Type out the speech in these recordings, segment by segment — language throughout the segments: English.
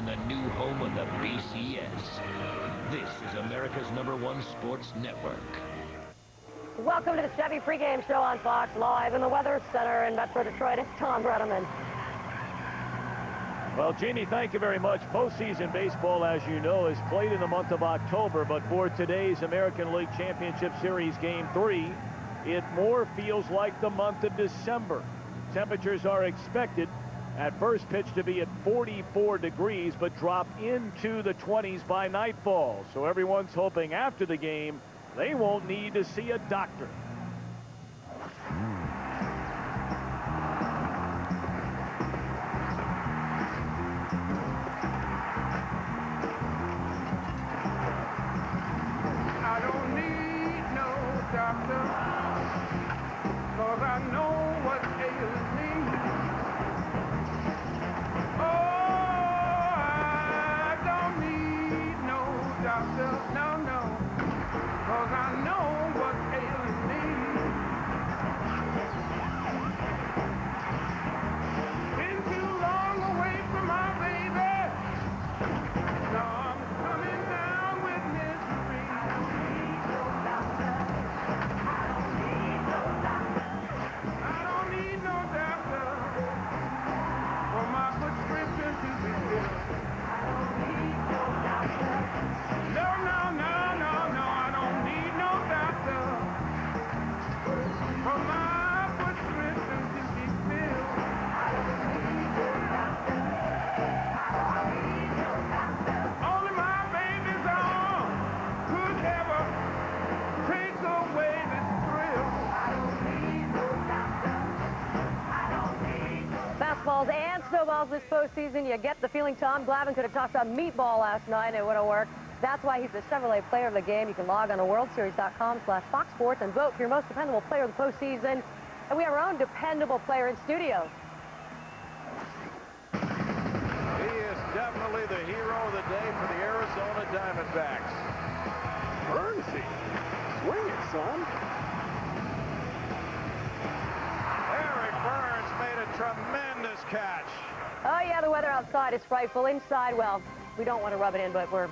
and the new home of the BCS. This is America's #1 sports network. Welcome to the Chevy pregame show on Fox Live in the Weather Center in Metro Detroit. It's Tom Brenneman. Well, Jeannie, thank you very much. Postseason baseball, as you know, is played in the month of October, but for today's American League Championship Series Game 3, it more feels like the month of December. Temperatures are expected at first pitch to be at 44 degrees, but drop into the 20s by nightfall. So everyone's hoping after the game they won't need to see a doctor. I don't need no doctor, 'cause I know what ails me. Oh, I don't need no doctor, no, 'cause I know what ails me. Been too long away from my baby. Now I'm coming down with misery. I don't need no doctor for my prescription to be filled. No, I don't need no doctor for my prescription to be filled. Only my baby's arm could ever take away this thrill. Fastballs and snowballs this postseason. You get the feeling Tom Glavine could have tossed a meatball last night and it would have worked. That's why he's the Chevrolet player of the game. You can log on to worldseries.com/Fox Sports and vote for your most dependable player of the postseason. And we have our own dependable player in studio. He is definitely the hero of the day for the Arizona Diamondbacks. Burnsy, swing it, son. Eric Burns made a tremendous catch. Oh, yeah, the weather outside is frightful. Inside, well, we don't want to rub it in, but we're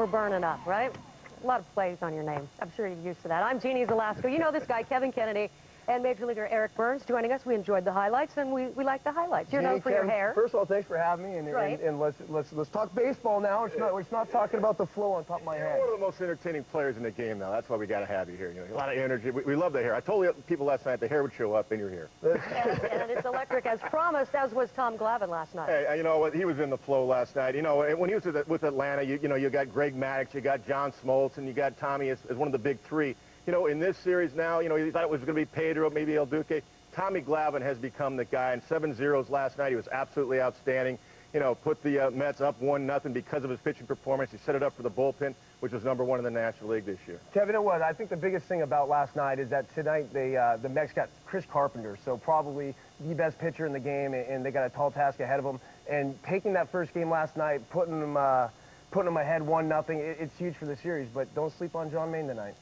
burning up, right? A lot of plays on your name. I'm sure you're used to that. I'm Jeannie Zelasco. You know this guy, Kevin Kennedy, and Major Leaguer Eric Burns joining us. We enjoyed the highlights, and we like the highlights. You're known for your hair. First of all, thanks for having me, and, Right. and let's talk baseball now. It's not talking about the flow on top of my head. You're one of the most entertaining players in the game now. That's why we got to have you here. You know, a lot of energy. We love the hair. I told people last night the hair would show up, and you're here. And it's electric as promised, as was Tom Glavine last night. Hey, you know what? He was in the flow last night. You know, when he was with Atlanta, you got Greg Maddux, you got John Smoltz, and you got Tommy as one of the big three. You know, in this series now, you know, you thought it was going to be Pedro, maybe El Duque. Tommy Glavine has become the guy. And 7 zeros last night, he was absolutely outstanding. You know, put the Mets up 1-0 because of his pitching performance. He set it up for the bullpen, which was #1 in the National League this year. Kevin, it was. I think the biggest thing about last night is that tonight the Mets got Chris Carpenter, so probably the best pitcher in the game, and they got a tall task ahead of them. And taking that first game last night, putting them ahead 1-0, it's huge for the series. But don't sleep on John Maine tonight.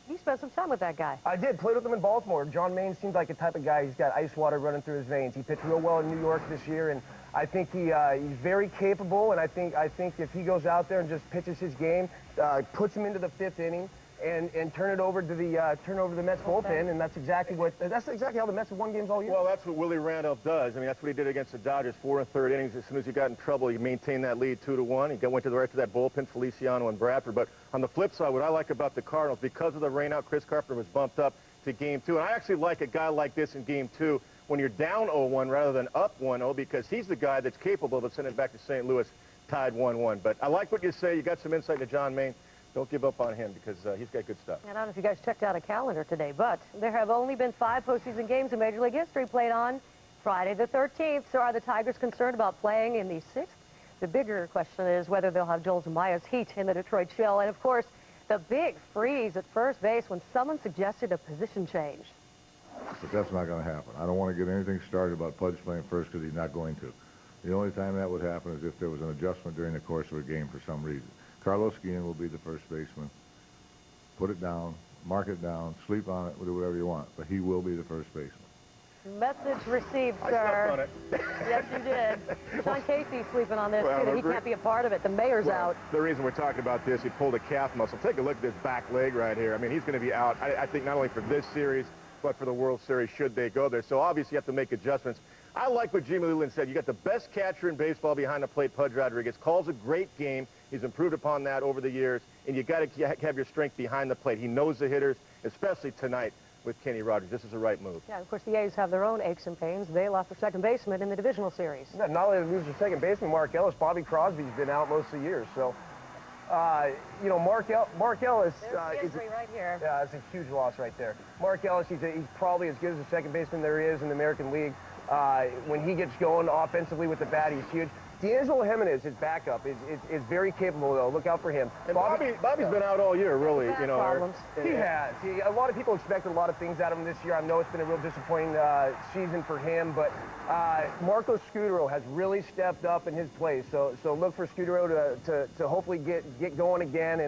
You spent some time with that guy. I did. Played with him in Baltimore. John Maine seems like a type of guy. He's got ice water running through his veins. He pitched real well in New York this year, and I think he's very capable. And I think if he goes out there and just pitches his game, puts him into the 5th inning, and turn it over to the Mets bullpen, and that's exactly how the Mets have won games all year. Well, that's what Willie Randolph does. I mean, that's what he did against the Dodgers, 4 1/3 innings. As soon as he got in trouble, he maintained that lead 2-1. He went to the right to that bullpen, Feliciano and Bradford. But on the flip side, what I like about the Cardinals, because of the rainout, Chris Carpenter was bumped up to Game 2. And I actually like a guy like this in Game 2 when you're down 0-1 rather than up 1-0, because he's the guy that's capable of sending it back to St. Louis tied 1-1. But I like what you say. You got some insight into John Maine. Don't give up on him because he's got good stuff. I don't know if you guys checked out a calendar today, but there have only been 5 postseason games in Major League history played on Friday the 13th. So are the Tigers concerned about playing in the 6th? The bigger question is whether they'll have Joel Zamaya's heat in the Detroit Chill. And, of course, the big freeze at first base when someone suggested a position change. But that's not going to happen. I don't want to get anything started about Pudge playing first because he's not going to. The only time that would happen is if there was an adjustment during the course of a game for some reason. Carlos Guillen will be the first baseman. Put it down, mark it down, sleep on it, do whatever you want, but he will be the first baseman. Message received, I sir. slept on it. Yes, you did. Sean Casey's sleeping on this, Well, too, that he agree- can't be a part of it. The mayor's out. The reason we're talking about this, he pulled a calf muscle. Take a look at this back leg right here. I mean, he's going to be out, I think, not only for this series, but for the World Series should they go there. So obviously you have to make adjustments. I like what Jimmy Leyland said. You got the best catcher in baseball behind the plate, Pudge Rodriguez. Calls a great game. He's improved upon that over the years. And you got to have your strength behind the plate. He knows the hitters, especially tonight with Kenny Rogers. This is the right move. Yeah, of course, the A's have their own aches and pains. They lost their second baseman in the divisional series. Yeah, not only did they lose their second baseman, Mark Ellis, Bobby Crosby's been out most of the years. So, you know, Mark Ellis There's is history right here. yeah, it's a huge loss right there. Mark Ellis, he's probably as good as the second baseman there is in the American League. When he gets going offensively with the bat, he's huge. D'Angelo Jimenez, his backup, is very capable, though. Look out for him. And Bobby's been out all year, really. Back You know, problems. He has. A lot of people expected a lot of things out of him this year. I know it's been a real disappointing season for him, but Marco Scudero has really stepped up in his play. So look for Scudero to hopefully get going again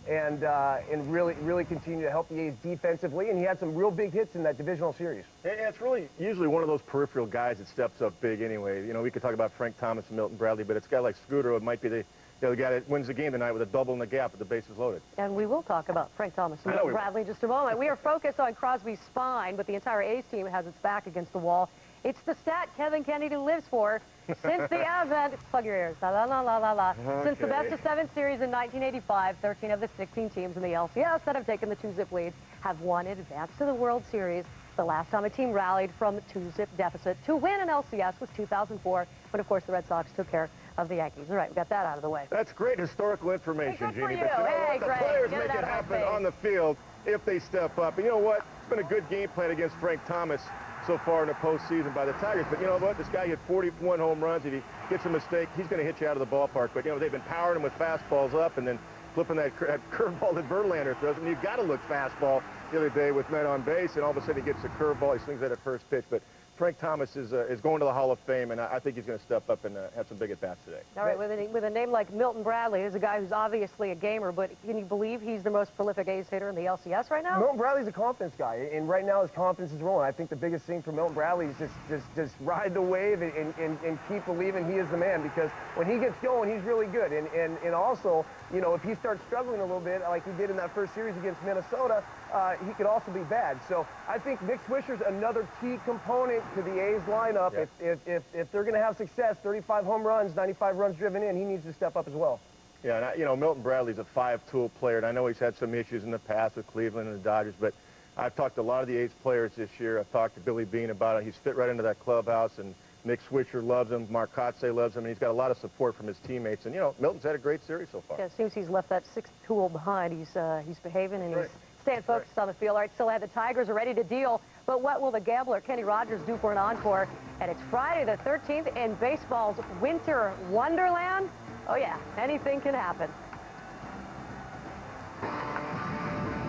and really continue to help the A's defensively. And he had some real big hits in that divisional series. It's really usually one of those peripheral guys that steps up big anyway. You know, we could talk about Frank Thomas and Milton Bradley, but it's a guy like Scudero. It might be the guy that wins the game tonight with a double in the gap with the bases loaded. And we will talk about Frank Thomas and Milton Bradley in just a moment. We are focused on Crosby's spine, but the entire A's team has its back against the wall. It's the stat Kevin Kennedy lives for since the advent. Plug your ears. La, la, la, la, la, la. Since the best of 7 series in 1985, 13 of the 16 teams in the LCS that have taken the 2-zip lead have won in advance to the World Series. The last time a team rallied from 2-zip deficit to win an LCS was 2004, when, of course, the Red Sox took care of the Yankees. All right, we got that out of the way. That's great historical information, Hey, good for Jeannie. you. But you know Hey, what? The Greg, players get it make out it of my happen face. on the field if they step up. And you know what? It's been a good game plan against Frank Thomas so far in the postseason by the Tigers. But you know what? This guy hit 41 home runs. If he gets a mistake, he's going to hit you out of the ballpark. But, you know, they've been powering him with fastballs up and then flipping that curveball that Verlander throws. And you've got to look fastball the other day with men on base, and all of a sudden he gets a curveball. He swings that at first pitch. But Frank Thomas is going to the Hall of Fame, and I think he's going to step up and have some big at-bats today. All right, with a name like Milton Bradley, who's a guy who's obviously a gamer, but can you believe he's the most prolific A's hitter in the LCS right now? Milton Bradley's a confidence guy, and right now his confidence is rolling. I think the biggest thing for Milton Bradley is just ride the wave and keep believing he is the man, because when he gets going, he's really good. And also, you know, if he starts struggling a little bit, like he did in that first series against Minnesota, he could also be bad. So I think Nick Swisher's another key component to the A's lineup. Yeah. If they're going to have success, 35 home runs, 95 runs driven in, he needs to step up as well. Yeah, and you know, Milton Bradley's a 5-tool player, and I know he's had some issues in the past with Cleveland and the Dodgers, but I've talked to a lot of the A's players this year. I've talked to Billy Beane about it. He's fit right into that clubhouse, and Nick Swisher loves him. Mark Kotze loves him, and he's got a lot of support from his teammates. And, you know, Milton's had a great series so far. Yeah, it seems he's left that 6th tool behind. He's behaving and Right. he's staying focused on the field. All right, still ahead, the Tigers are ready to deal. But what will the gambler Kenny Rogers do for an encore? And it's Friday the 13th in baseball's winter wonderland. Oh, yeah, anything can happen.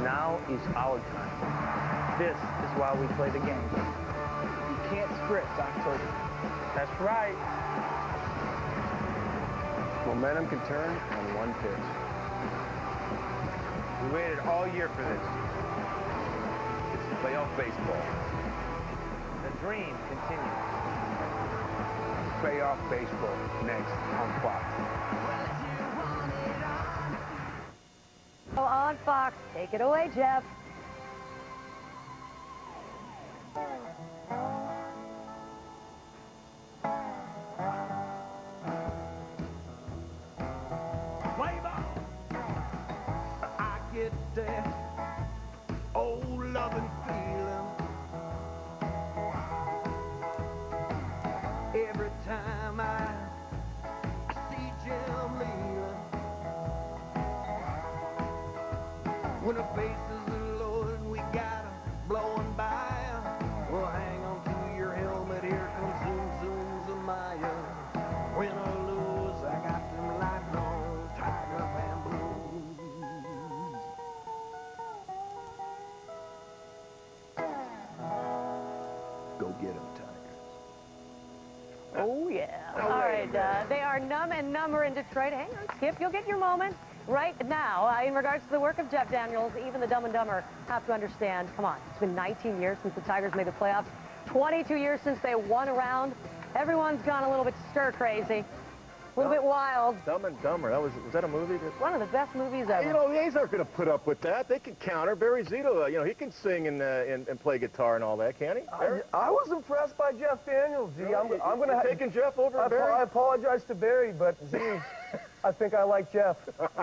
Now is our time. This is why we play the game. You can't script October. That's right. Momentum can turn on one pitch. We waited all year for this. It's playoff baseball. The dream continues. Playoff baseball next on Fox. On Fox, take it away, Jeff. Play ball. I get that old loving feeling every time I see Jim Leland. When the faces are low and we got 'em blowing by, well, hang on to your helmet, here comes Zoom Zoom Zamaya. Win or lose, I got them lights on, Tiger Fan Blues. Go get 'em, Tigers. Oh, yeah. All right, they are numb and number in Detroit. Hang on, Skip, you'll get your moment right now. In regards to the work of Jeff Daniels, even the Dumb and Dumber have to understand, come on, it's been 19 years since the Tigers made the playoffs. 22 years since they won a round. Everyone's gone a little bit stir-crazy. A little bit wild. Dumb and Dumber. Was that a movie? One of the best movies ever. You know, the A's aren't going to put up with that. They can counter. Barry Zito, you know, he can sing and play guitar and all that, can't he? I was impressed by Jeff Daniels, Z. I'm going to taking Jeff over Barry. I apologize to Barry, but Z, I think I like Jeff.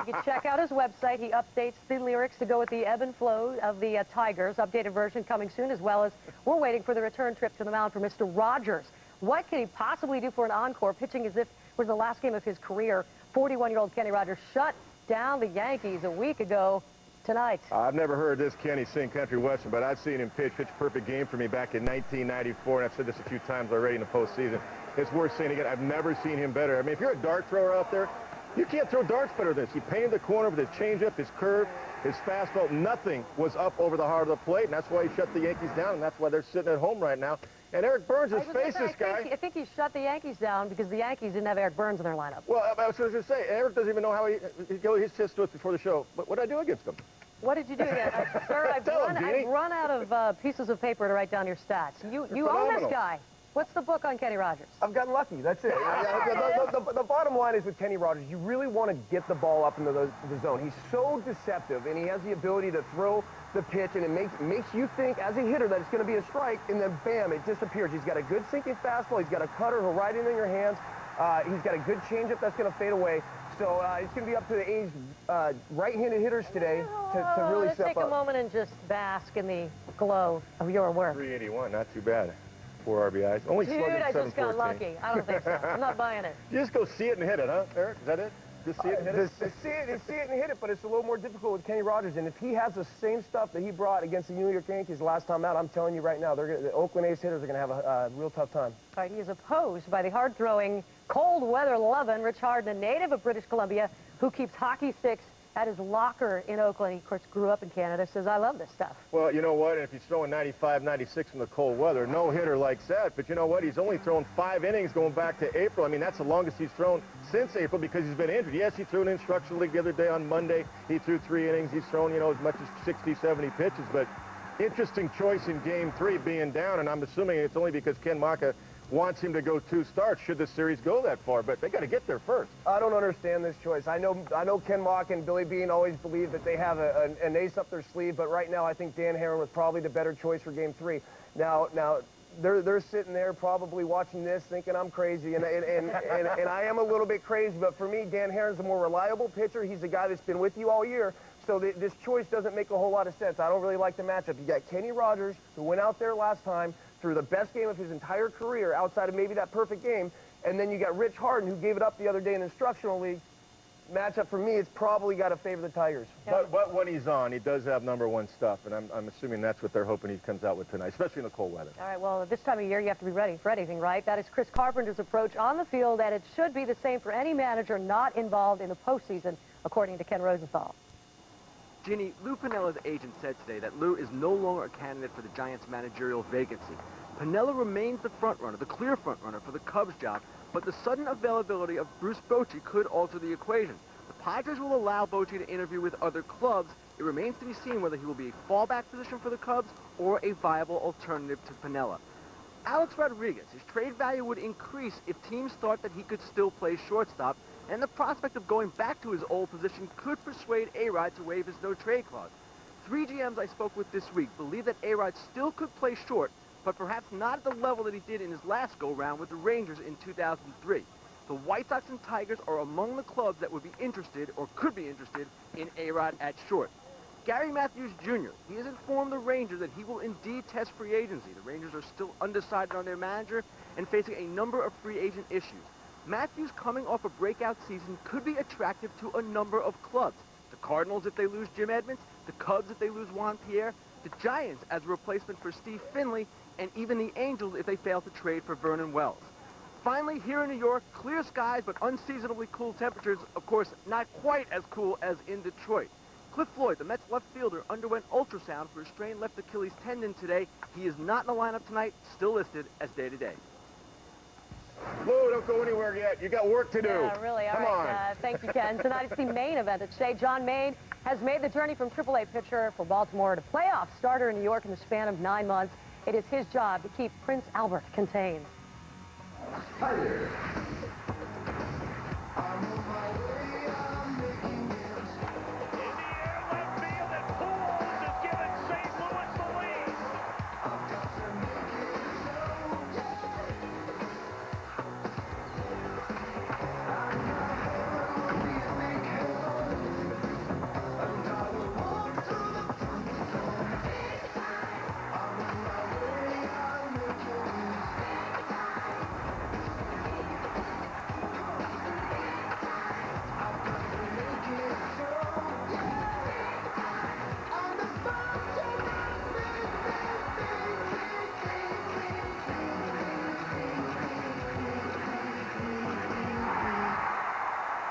You can check out his website. He updates the lyrics to go with the ebb and flow of the Tigers. Updated version coming soon, as well as we're waiting for the return trip to the mound for Mr. Rogers. What can he possibly do for an encore, pitching as if it was the last game of his career? 41-year-old Kenny Rogers shut down the Yankees a week ago tonight. I've never heard this Kenny sing country western, but I've seen him pitch a perfect game for me back in 1994, and I've said this a few times already in the postseason. It's worth saying again, I've never seen him better. I mean, if you're a dart thrower out there, you can't throw darts better than this. He painted the corner with his changeup, his curve, his fastball. Nothing was up over the heart of the plate, and that's why he shut the Yankees down, and that's why they're sitting at home right now. And Eric Burns has faced this guy. I think he shut the Yankees down because the Yankees didn't have Eric Burns in their lineup. Well, I was going to say, Eric doesn't even know how he's just to us before the show. What did I do against him? What did you do again? Sir, I've run out of pieces of paper to write down your stats. You own this guy. What's the book on Kenny Rogers? I've gotten lucky. That's it. The bottom line is with Kenny Rogers, you really want to get the ball up into the zone. He's so deceptive, and he has the ability to throw the pitch, and it makes you think as a hitter that it's going to be a strike, and then bam, it disappears. He's got a good sinking fastball. He's got a cutter who'll ride it in your hands. He's got a good changeup that's going to fade away. So it's going to be up to the A's right-handed hitters today to really step up. Let's take a moment and just bask in the glow of your work. 381, not too bad. 4 RBIs. Only Dude, I just got lucky. I don't think so. I'm not buying it. You just go see it and hit it, huh, Eric? Is that it? Just see it and hit it? See it and hit it, but it's a little more difficult with Kenny Rogers. And if he has the same stuff that he brought against the New York Yankees last time out, I'm telling you right now, the Oakland A's hitters are going to have a real tough time. All right, he is opposed by the hard-throwing, cold-weather-loving Rich Harden, a native of British Columbia, who keeps hockey sticks at his locker in Oakland. He, of course, grew up in Canada, says, I love this stuff. Well, you know what? If he's throwing 95, 96 in the cold weather, no hitter likes that. But you know what? He's only thrown 5 innings going back to April. I mean, that's the longest he's thrown since April because he's been injured. Yes, he threw an instructional league the other day on Monday. He threw 3 innings. He's thrown, you know, as much as 60, 70 pitches. But interesting choice in Game 3 being down, and I'm assuming it's only because Ken Maka wants him to go 2 starts should the series go that far, but they got to get there first. I don't understand this choice. I know Ken Mock and Billy Beane always believe that they have an ace up their sleeve, but right now I think Dan Herron was probably the better choice for Game 3. Now they're sitting there probably watching this thinking I'm crazy, and I am a little bit crazy, but for me, Dan Herron's a more reliable pitcher. He's a guy that's been with you all year, so this choice doesn't make a whole lot of sense. I don't really like the matchup. You got Kenny Rogers, who went out there last time, threw the best game of his entire career outside of maybe that perfect game, and then you got Rich Harden, who gave it up the other day in instructional league. Matchup for me, it's probably got to favor the Tigers. But when he's on, he does have #1 stuff, and I'm assuming that's what they're hoping he comes out with tonight, especially in the cold weather. All right, well, at this time of year, you have to be ready for anything, right? That is Chris Carpenter's approach on the field, and it should be the same for any manager not involved in the postseason, according to Ken Rosenthal. Ginny, Lou Piniella's agent said today that Lou is no longer a candidate for the Giants' managerial vacancy. Piniella remains the frontrunner, the clear frontrunner for the Cubs job, but the sudden availability of Bruce Bochy could alter the equation. The Padres will allow Bochy to interview with other clubs. It remains to be seen whether he will be a fallback position for the Cubs or a viable alternative to Piniella. Alex Rodriguez, his trade value would increase if teams thought that he could still play shortstop, and the prospect of going back to his old position could persuade A-Rod to waive his no-trade clause. 3 GMs I spoke with this week believe that A-Rod still could play short, but perhaps not at the level that he did in his last go-round with the Rangers in 2003. The White Sox and Tigers are among the clubs that would be interested, or could be interested, in A-Rod at short. Gary Matthews Jr., he has informed the Rangers that he will indeed test free agency. The Rangers are still undecided on their manager and facing a number of free agent issues. Matthews, coming off a breakout season, could be attractive to a number of clubs. The Cardinals if they lose Jim Edmonds, the Cubs if they lose Juan Pierre, the Giants as a replacement for Steve Finley, and even the Angels if they fail to trade for Vernon Wells. Finally, here in New York, clear skies but unseasonably cool temperatures, of course, not quite as cool as in Detroit. Cliff Floyd, the Mets left fielder, underwent ultrasound for a strained left Achilles tendon today. He is not in the lineup tonight, still listed as day-to-day. Lou, don't go anywhere yet. You got work to do. Yeah, really. All right. Thank you, Ken. Tonight it's the main event at today. John Maine has made the journey from AAA pitcher for Baltimore to playoff starter in New York in the span of 9 months. It is his job to keep Prince Albert contained. Tiger.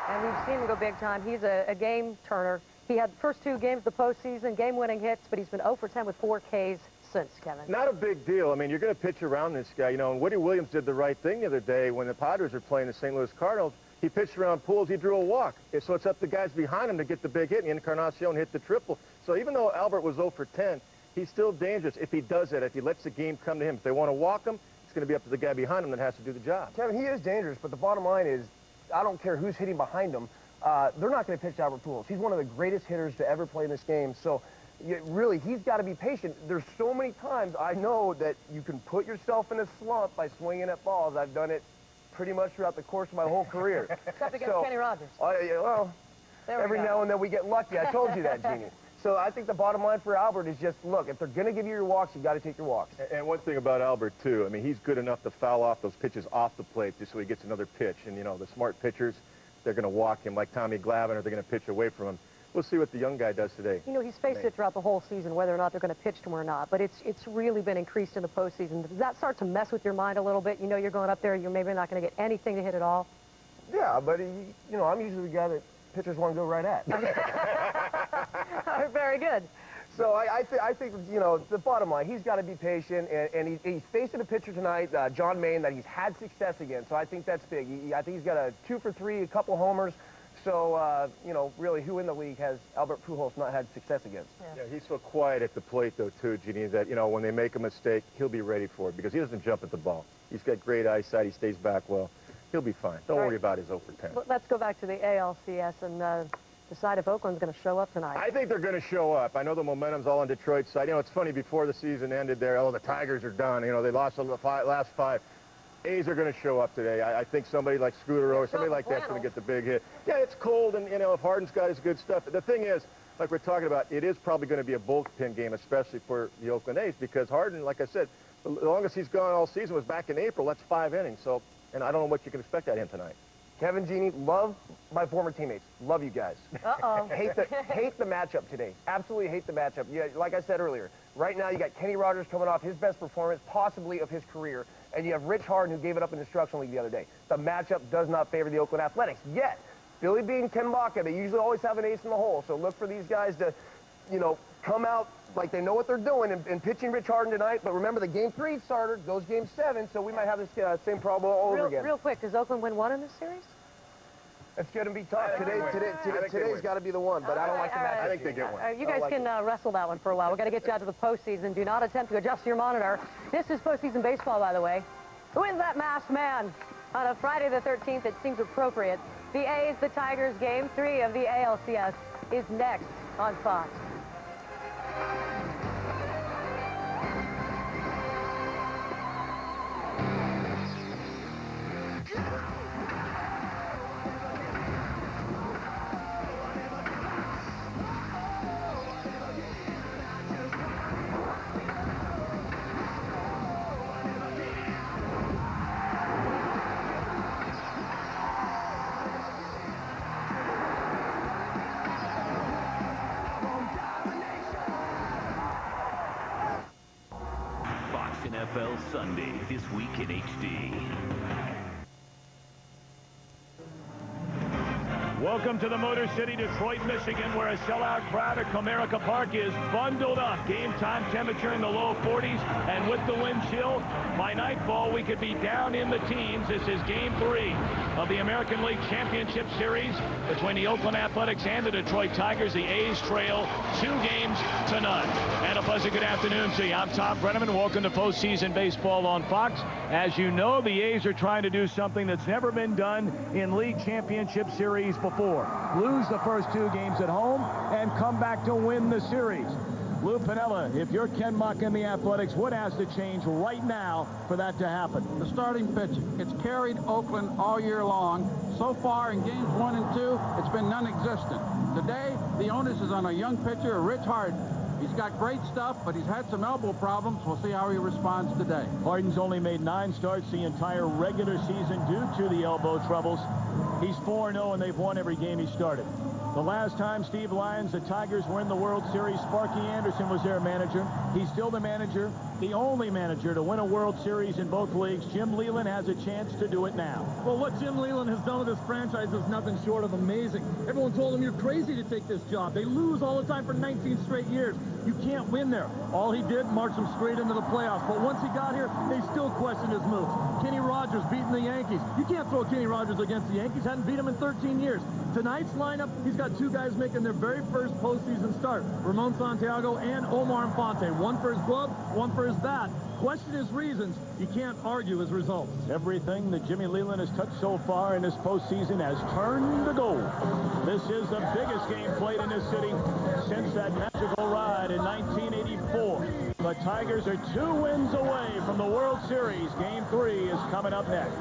And we've seen him go big time. He's a game turner. He had the first 2 games of the postseason, game-winning hits, but he's been 0 for 10 with 4 Ks since, Kevin. Not a big deal. I mean, you're going to pitch around this guy. You know, and Woody Williams did the right thing the other day when the Padres were playing the St. Louis Cardinals. He pitched around Pujols. He drew a walk. So it's up to guys behind him to get the big hit. And Encarnacion hit the triple. So even though Albert was 0 for 10, he's still dangerous if he does that, if he lets the game come to him. If they want to walk him, it's going to be up to the guy behind him that has to do the job. Kevin, he is dangerous, but the bottom line is, I don't care who's hitting behind him. They're not going to pitch Albert Pujols. He's one of the greatest hitters to ever play in this game. So, really, he's got to be patient. There's so many times I know that you can put yourself in a slump by swinging at balls. I've done it pretty much throughout the course of my whole career. Except against Kenny Rogers. Well, every now and then we get lucky. I told you that, Jeannie. So I think the bottom line for Albert is just, look, if they're going to give you your walks, you got to take your walks. And one thing about Albert, too, I mean, he's good enough to foul off those pitches off the plate just so he gets another pitch. And, you know, the smart pitchers, they're going to walk him like Tommy Glavine, or they're going to pitch away from him. We'll see what the young guy does today. You know, he's faced it throughout the whole season, whether or not they're going to pitch to him or not. But it's really been increased in the postseason. Does that start to mess with your mind a little bit? You know you're going up there, you're maybe not going to get anything to hit at all. Yeah, but, you know, I'm usually the guy that pitchers want to go right at. Very good. So I think, you know, the bottom line, he's got to be patient, and he's facing a pitcher tonight, John Maine, that he's had success against. So I think that's big. I think he's got a 2 for 3, a couple homers. So, you know, really, who in the league has Albert Pujols not had success against? Yeah, he's so quiet at the plate, though, too, Jeannie, that, you know, when they make a mistake, he'll be ready for it because he doesn't jump at the ball. He's got great eyesight. He stays back well. He'll be fine. Don't worry about his 0 for 10. Let's go back to the ALCS and decide if Oakland's going to show up tonight. I think they're going to show up. I know the momentum's all on Detroit's side. You know, it's funny, before the season ended there, oh, the Tigers are done. You know, they lost the last 5. A's are going to show up today. I think somebody like Scooter or somebody like that's going to get the big hit. Yeah, it's cold, and, you know, if Harden's got his good stuff. The thing is, like we're talking about, it is probably going to be a bullpen game, especially for the Oakland A's, because Harden, like I said, the longest he's gone all season was back in April. That's 5 innings. So, and I don't know what you can expect out of him tonight. Kevin, Jeannie, love my former teammates. Love you guys. Uh-oh. hate the matchup today. Absolutely hate the matchup. Yeah, like I said earlier, right now you got Kenny Rogers coming off his best performance, possibly of his career, and you have Rich Harden, who gave it up in the Instruction League the other day. The matchup does not favor the Oakland Athletics. Yet, Billy B and Ken Baca, they usually always have an ace in the hole, so look for these guys to, you know, come out like they know what they're doing and pitching Rich Harden tonight. But remember, the Game 3 starter goes Game 7, so we might have this same problem all over again. Real quick, does Oakland win 1 in this series? It's going to be tough. Today's got to be the one, but I don't like the matchup. I think they get one. You guys can wrestle that one for a while. We've got to get you out to the postseason. Do not attempt to adjust your monitor. This is postseason baseball, by the way. Who is that masked man? On a Friday the 13th, it seems appropriate. The A's, the Tigers, Game 3 of the ALCS is next on Fox. NFL Sunday, this week in HD. Welcome to the Motor City, Detroit, Michigan, where a sellout crowd at Comerica Park is bundled up. Game time temperature in the low 40s, and with the wind chill, by nightfall we could be down in the teens. This is Game 3 of the American League Championship Series between the Oakland Athletics and the Detroit Tigers. The A's trail 2 games to none. And a pleasant good afternoon to you. I'm Tom Brenneman. Welcome to postseason baseball on Fox. As you know, the A's are trying to do something that's never been done in League Championship Series before. Lose the first 2 games at home and come back to win the series. Lou Piniella, if you're Ken Muck and the Athletics, what has to change right now for that to happen? The starting pitching. It's carried Oakland all year long. So far in games 1 and 2, it's been non-existent. Today, the onus is on a young pitcher, Rich Harden. He's got great stuff, but he's had some elbow problems. We'll see how he responds today. Harden's only made 9 starts the entire regular season due to the elbow troubles. He's 4-0, and they've won every game he started. The last time Steve Lyons, the Tigers, were in the World Series, Sparky Anderson was their manager. He's still the manager, the only manager to win a World Series in both leagues. Jim Leyland has a chance to do it now. Well, what Jim Leyland has done with this franchise is nothing short of amazing. Everyone told him you're crazy to take this job. They lose all the time for 19 straight years. You can't win there. All he did, marched them straight into the playoffs. But once he got here, they still questioned his moves. Kenny Rogers beating the Yankees. You can't throw Kenny Rogers against the Yankees. Hadn't beat him in 13 years. Tonight's lineup, he's got 2 guys making their very first postseason start. Ramon Santiago and Omar Infante. One for his glove, one for his bat. Question his reasons. You can't argue his results. Everything that Jimmy Leyland has touched so far in this postseason has turned to gold. This is the biggest game played in this city since that magical ride in 1984. The Tigers are 2 wins away from the World Series. Game 3 is coming up next.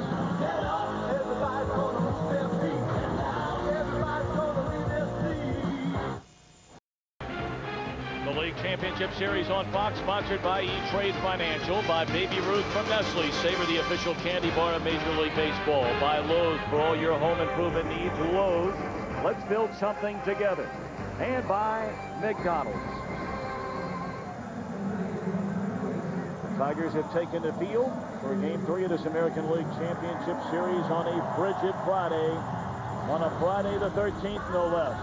The League Championship Series on Fox, sponsored by E-Trade Financial, by Baby Ruth from Nestle, Savor the official candy bar of Major League Baseball, by Lowe's for all your home improvement needs. Lowe's, let's build something together. And by McDonald's. The Tigers have taken the field for Game 3 of this American League Championship Series on a frigid Friday. On a Friday the 13th, no less.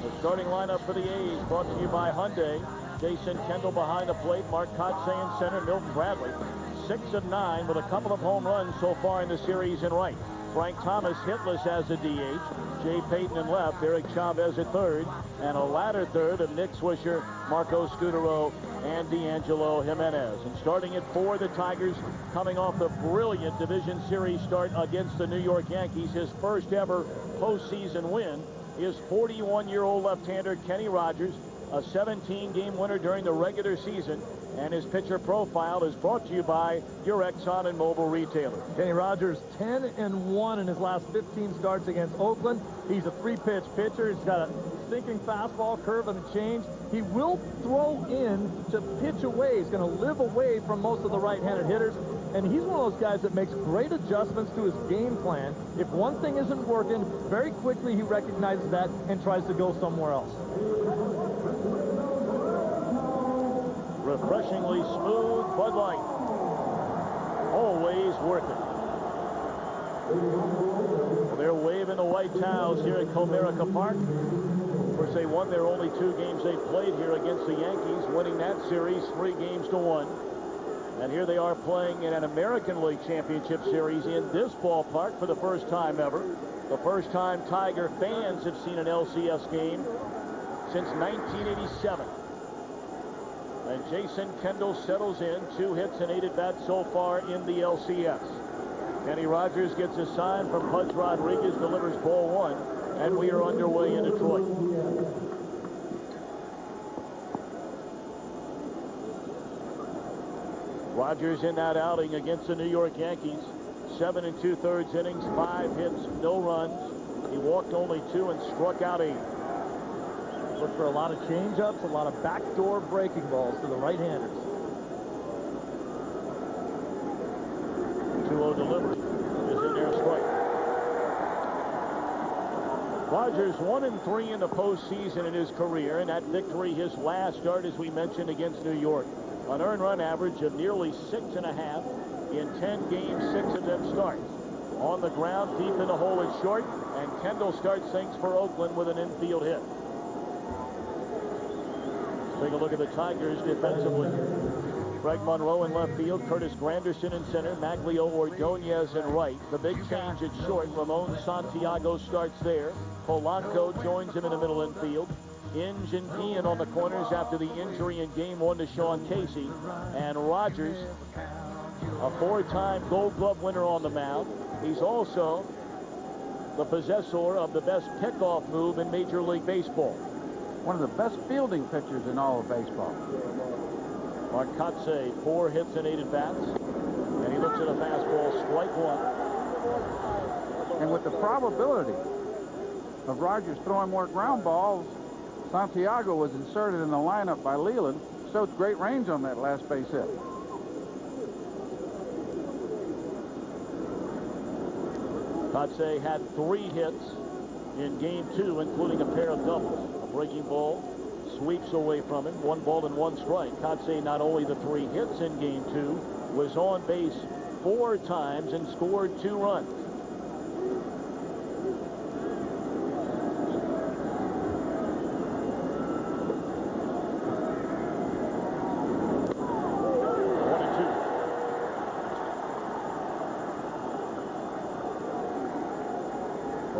The starting lineup for the A's brought to you by Hyundai. Jason Kendall behind the plate. Mark Kotsay in center. Milton Bradley, 6 of 9 with a couple of home runs so far in the series in right. Frank Thomas hitless as a DH. Jay Payton in left. Eric Chavez at third. And a ladder third of Nick Swisher, Marco Scutaro, and D'Angelo Jimenez. And starting at 4, the Tigers, coming off the brilliant division series start against the New York Yankees. His first ever postseason win is 41-year-old left-hander Kenny Rogers, a 17-game winner during the regular season, and his pitcher profile is brought to you by your Exxon and Mobil retailer. Kenny Rogers 10-1 in his last 15 starts against Oakland. He's a 3-pitch pitcher. He's got a sinking fastball, curve, and a change. He will throw in to pitch away. He's going to live away from most of the right-handed hitters. And he's one of those guys that makes great adjustments to his game plan. If one thing isn't working, very quickly he recognizes that and tries to go somewhere else. Refreshingly smooth Bud Light. Always worth it. Well, they're waving the white towels here at Comerica Park. Of course, they won their only 2 games they played here against the Yankees, winning that series 3 games to 1. And here they are playing in an American League Championship Series in this ballpark for the first time ever. The first time Tiger fans have seen an LCS game since 1987. And Jason Kendall settles in, 2 hits and 8 at-bats so far in the LCS. Kenny Rogers gets a sign from Pudge Rodriguez, delivers ball 1, and we are underway in Detroit. Rogers in that outing against the New York Yankees, 7 2/3 innings, 5 hits, no runs. He walked only 2 and struck out 8. Look for a lot of change-ups, a lot of backdoor breaking balls to the right-handers. 2-0 delivery is in there, strike. Rogers 1-3 in the postseason in his career, and that victory his last start, as we mentioned, against New York. An earned run average of nearly 6.5 in 10 games, 6 of them starts. On the ground, deep in the hole, it's short, and Kendall starts things for Oakland with an infield hit. Let's take a look at the Tigers defensively. Greg Monroe in left field, Curtis Granderson in center, Maglio Ordonez in right. The big change at short, Ramon Santiago starts there. Polanco joins him in the middle infield. Inge and Ian on the corners after the injury in game 1 to Sean Casey. And Rogers, a 4-time Gold Glove winner on the mound. He's also the possessor of the best pickoff move in Major League Baseball. One of the best fielding pitchers in all of baseball. Mark Kotsay, 4 hits and 8 at-bats. And he looks at a fastball, strike 1. And with the probability of Rogers throwing more ground balls, Santiago was inserted in the lineup by Leland. Showed great range on that last base hit. Kotsay had 3 hits in game 2, including a pair of doubles. A breaking ball sweeps away from him. 1 ball and 1 strike. Kotsay, not only the 3 hits in game 2, was on base 4 times and scored 2 runs.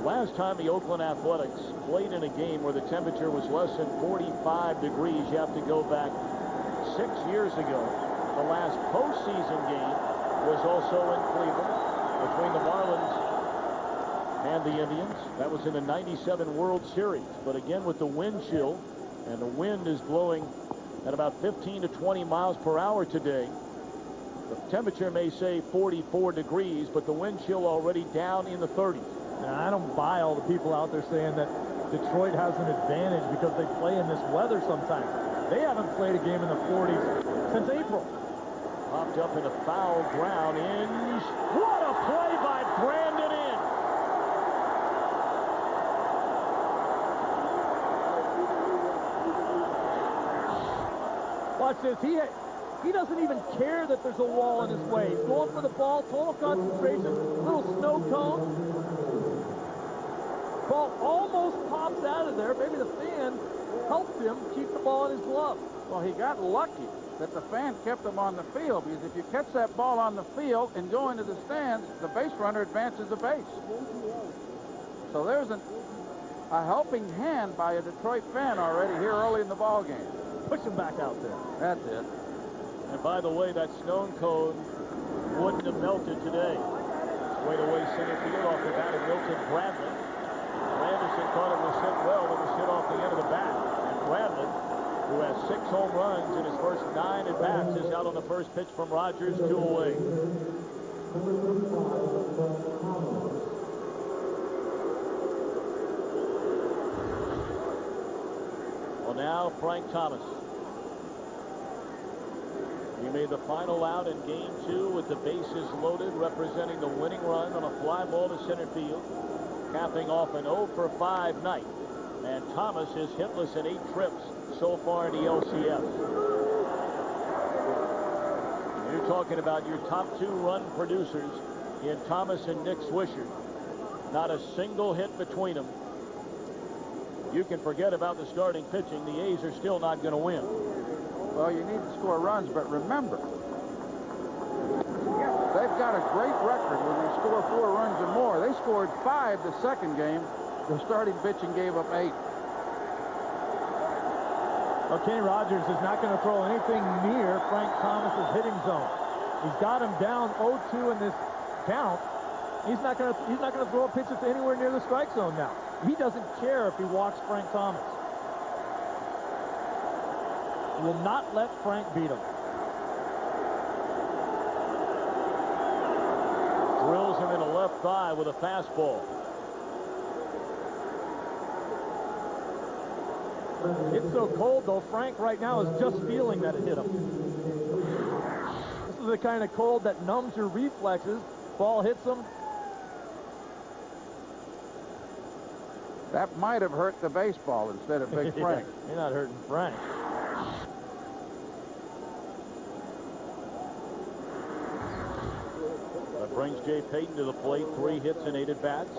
Last time the Oakland Athletics played in a game where the temperature was less than 45 degrees, you have to go back 6 years ago. The last postseason game was also in Cleveland between the Marlins and the Indians. That was in the '97 World Series. But again, with the wind chill, and the wind is blowing at about 15 to 20 miles per hour today. The temperature may say 44 degrees, but the wind chill already down in the 30s. Now, I don't buy all the people out there saying that Detroit has an advantage because they play in this weather sometimes. They haven't played a game in the 40s since April. Popped up in a foul ground. Inge. What a play by Brandon Inge. Watch this. He doesn't even care that there's a wall in his way. He's going for the ball, total concentration, little snow cone. Ball almost pops out of there. Maybe the fan helped him keep the ball in his glove. Well, he got lucky that the fan kept him on the field, because if you catch that ball on the field and go into the stands, the base runner advances the base. So there's a helping hand by a Detroit fan already here early in the ball game. Push him back out there. That's it. And by the way, that snow cone wouldn't have melted today. Straight away center field off the bat of Milton Bradley. Anderson thought it was hit well. It was hit off the end of the bat. And Bradley, who has 6 home runs in his first 9 at-bats, is out on the first pitch from Rogers, 2 away. Well, now Frank Thomas. He made the final out in game 2 with the bases loaded, representing the winning run on a fly ball to center field, capping off an 0 for 5 night. And Thomas is hitless in 8 trips so far in the LCS. You're talking about your top 2 run producers in Thomas and Nick Swisher. Not a single hit between them. You can forget about the starting pitching. The A's are still not going to win. Well, you need to score runs, but remember, they've got a great record when they score 4 runs or more. They scored 5 the second game. The starting pitching gave up 8. Well, Kenny Rogers is not going to throw anything near Frank Thomas's hitting zone. He's got him down 0-2 in this count. He's not going to throw a pitch that's anywhere near the strike zone now. He doesn't care if he walks Frank Thomas. He will not let Frank beat him. Drills him in the left thigh with a fastball. It's so cold, though. Frank right now is just feeling that it hit him. This is the kind of cold that numbs your reflexes. Ball hits him. That might have hurt the baseball instead of Big Frank. You're not hurting Frank. That brings Jay Payton to the plate. 3 hits and 8 at-bats.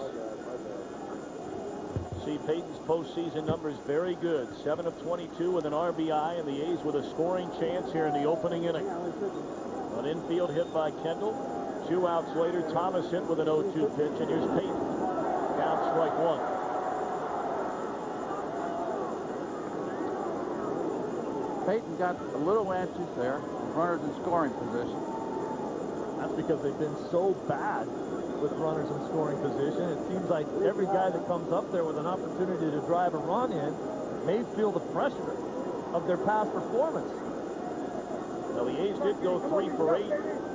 Steve Payton's postseason numbers very good. 7 of 22 with an RBI, and the A's with a scoring chance here in the opening inning. An infield hit by Kendall. 2 outs later, Thomas hit with an 0-2 pitch, and here's Payton. Down strike 1. Payton got a little anxious there. Runners in scoring position. That's because they've been so bad with runners in scoring position. It seems like every guy that comes up there with an opportunity to drive a run in may feel the pressure of their past performance. Now, the A's did go 3 for 8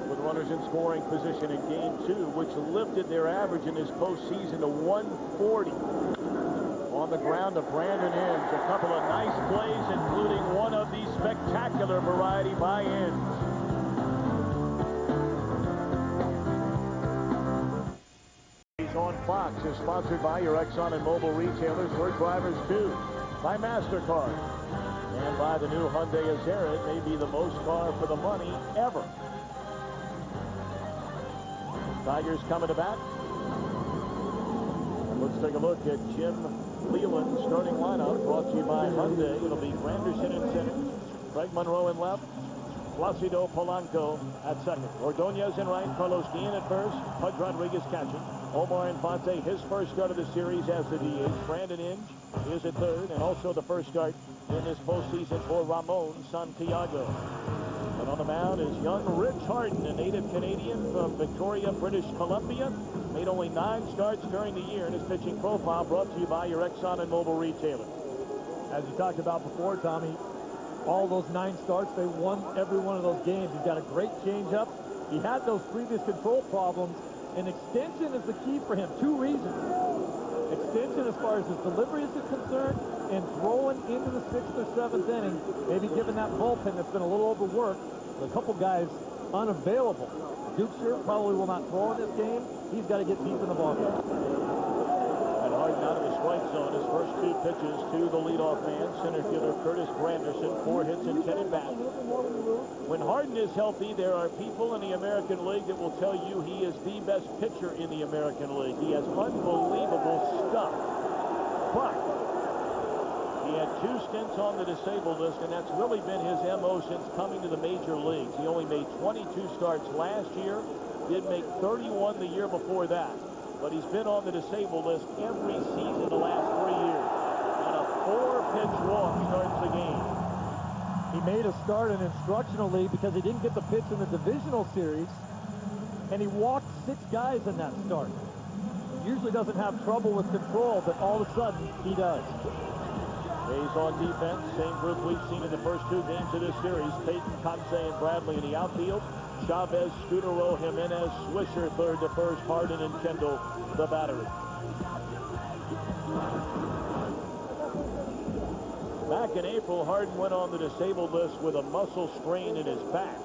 with runners in scoring position in Game 2, which lifted their average in this postseason to 140. On the ground to Brandon Inge. A couple of nice plays, including one of the spectacular variety by Inge. On Fox is sponsored by your Exxon and Mobil retailers, where drivers do, by MasterCard, and by the new Hyundai Azera. It may be the most car for the money ever. Tigers coming to bat. And let's take a look at Jim Leland starting lineup, brought to you by Hyundai. It'll be Granderson in center, Craig Monroe in left, Placido Polanco at second, Ordonez in right, Carlos Guillen at first, Pudge Rodriguez catching, Omar Infante, his first start of the series as the DH. Brandon Inge is at third, and also the first start in this postseason for Ramon Santiago. And on the mound is young Rich Harden, a native Canadian from Victoria, British Columbia. Made only 9 starts during the year in his pitching profile, brought to you by your Exxon and Mobil retailer. As you talked about before, Tommy, all those 9 starts, they won every one of those games. He's got a great changeup. He had those previous control problems, and extension is the key for him. 2 reasons. Extension as far as his delivery is concerned, and throwing into the 6th or 7th inning, maybe given that bullpen that's been a little overworked, a couple guys unavailable. Duke Shirt probably will not throw in this game. He's got to get deep in the ballgame. And Harden out of the strike zone. His first 2 pitches to the leadoff man, center fielder Curtis Granderson. 4 hits and 10 at bat. When Harden is healthy, there are people in the American League that will tell you he is the best pitcher in the American League. He has unbelievable stuff. But he had 2 stints on the disabled list, and that's really been his MO since coming to the major leagues. He only made 22 starts last year, did make 31 the year before that. But he's been on the disabled list every season the last 3 years. And a 4-pitch walk starts the game. He made a start in instructional league because he didn't get the pitch in the divisional series, and he walked 6 guys in that start. He usually doesn't have trouble with control, but all of a sudden, he does. A's on defense, same group we've seen in the first 2 games of this series. Payton, Conce, and Bradley in the outfield. Chavez, Scudero, Jimenez, Swisher third to first, Harden and Kendall the battery. Back in April, Harden went on the disabled list with a muscle strain in his back.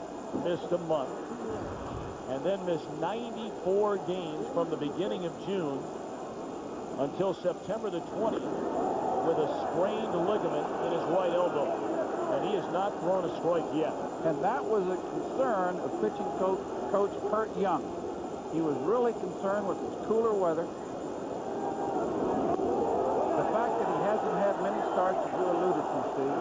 Missed a month. And then missed 94 games from the beginning of June until September the 20th with a sprained ligament in his right elbow. And he has not thrown a strike yet. And that was a concern of pitching coach Curt Young. He was really concerned with this cooler weather. The fact that he hasn't had many starts, as you alluded to, Steve,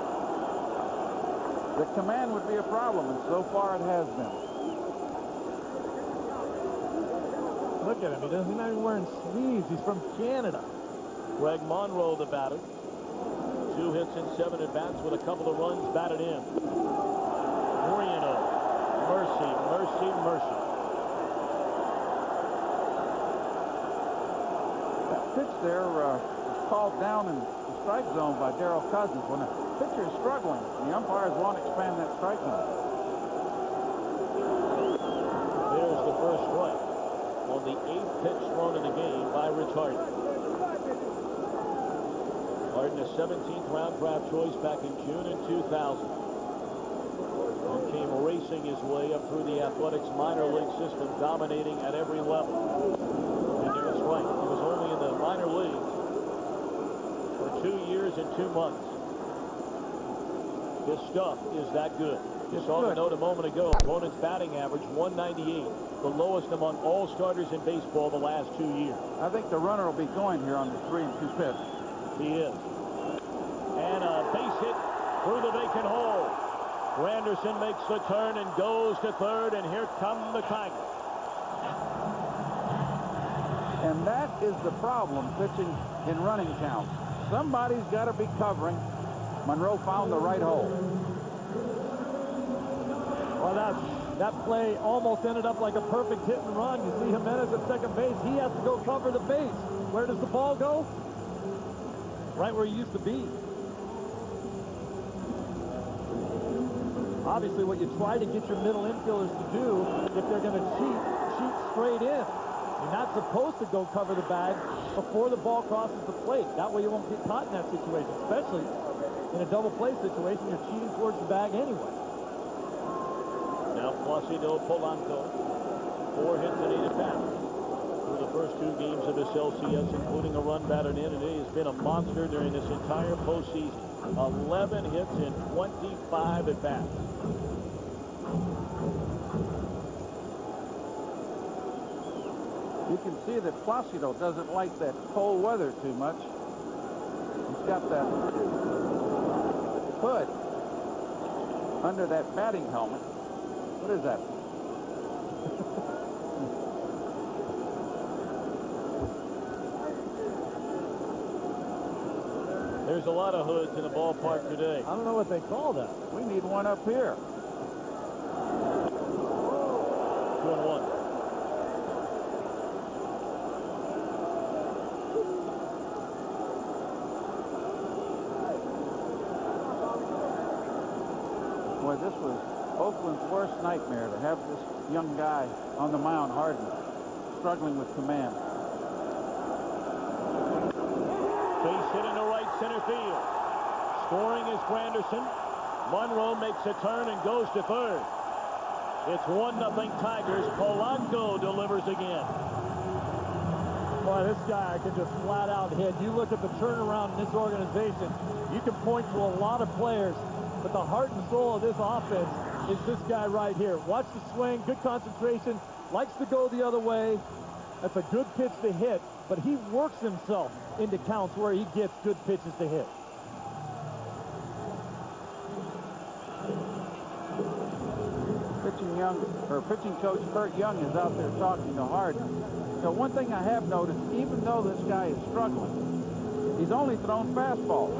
the command would be a problem, and so far it has been. Look at him. He's not even wearing sleeves. He's from Canada. Greg Monroe, the batter. 2 hits and 7 at-bats with a couple of runs batted in. Moreno. Mercy, mercy, mercy. That pitch there was called down in the strike zone by Darrell Cousins. When a pitcher is struggling, the umpires won't expand that strike zone. There's the first strike on the 8th pitch thrown in the game by Rich Harden. Harden, a 17th round draft choice back in June in 2000. And came racing his way up through the Athletics minor league system, dominating at every level. And there's right. He was only in the minor leagues for 2 years and 2 months. His stuff is that good. You saw the note a moment ago. Opponent's batting average, 198. The lowest among all starters in baseball the last 2 years. I think the runner will be going here on the 3-2 pitch. He is. And a base hit through the vacant hole. Granderson makes the turn and goes to third, and here come the Tigers. And that is the problem pitching in running counts. Somebody's got to be covering. Monroe found the right hole. Well, that play almost ended up like a perfect hit and run. You see Jimenez at second base. He has to go cover the base. Where does the ball go? Right where he used to be. Obviously, what you try to get your middle infielders to do, if they're going to cheat straight in. You're not supposed to go cover the bag before the ball crosses the plate. That way you won't get caught in that situation, especially in a double play situation. You're cheating towards the bag anyway. Now Placido Polanco, 4 hits and 8 at-bats through the first 2 games of this LCS, including a run batted in, and he has been a monster during this entire postseason. 11 hits and 25 at-bats. You can see that Placido doesn't like that cold weather too much. He's got that hood under that batting helmet. What is that? There's a lot of hoods in the ballpark today. I don't know what they call that. We need one up here. 2-1. Boy, this was Oakland's worst nightmare, to have this young guy on the mound, Harden, struggling with command. Base hit into right center field. Scoring is Granderson. Monroe makes a turn and goes to third. It's 1-0 Tigers. Polanco delivers again. Boy, this guy can just flat out hit. You look at the turnaround in this organization, you can point to a lot of players, but the heart and soul of this offense is this guy right here. Watch the swing, good concentration, likes to go the other way. That's a good pitch to hit, but he works himself into counts where he gets good pitches to hit. Pitching coach Kurt Young is out there talking to Harden. So one thing I have noticed, even though this guy is struggling, he's only thrown fastballs.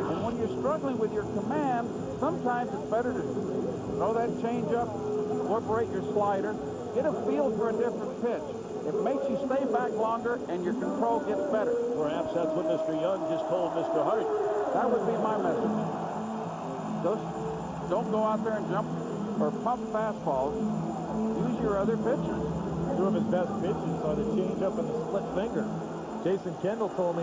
And when you're struggling with your command, sometimes it's better to throw that changeup, incorporate your slider, get a feel for a different pitch. It makes you stay back longer and your control gets better. Perhaps that's what Mr. Young just told Mr. Hart. That would be my message. Don't go out there and jump or pump fastballs. Use your other pitches. Two of his best pitches are the changeup and the split finger. Jason Kendall told me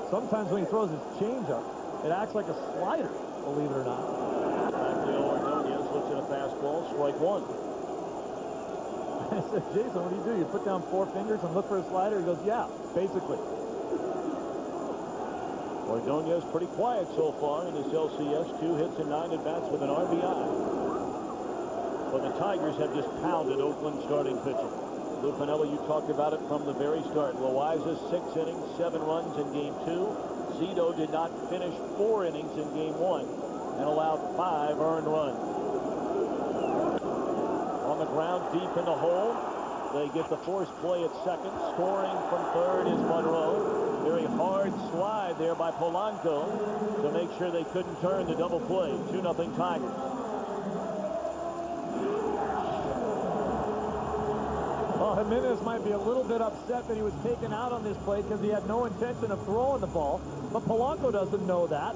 sometimes when he throws his changeup, it acts like a slider, believe it or not. Rafael Ordonez looks at a fastball, strike 1. I said, Jason, what do? You put down 4 fingers and look for a slider? He goes, yeah, basically. Ordonez pretty quiet so far in this LCS. 2 hits and 9 at-bats with an RBI. But the Tigers have just pounded Oakland starting pitching. Lou Piniella, you talked about it from the very start. Loaiza, 6 innings, 7 runs in game 2. Zito did not finish 4 innings in game 1 and allowed 5 earned runs. On the ground, deep in the hole, they get the forced play at second. Scoring from third is Monroe. Very hard slide there by Polanco to make sure they couldn't turn the double play. 2-0 Tigers. Well, Jimenez might be a little bit upset that he was taken out on this play because he had no intention of throwing the ball. But Polanco doesn't know that.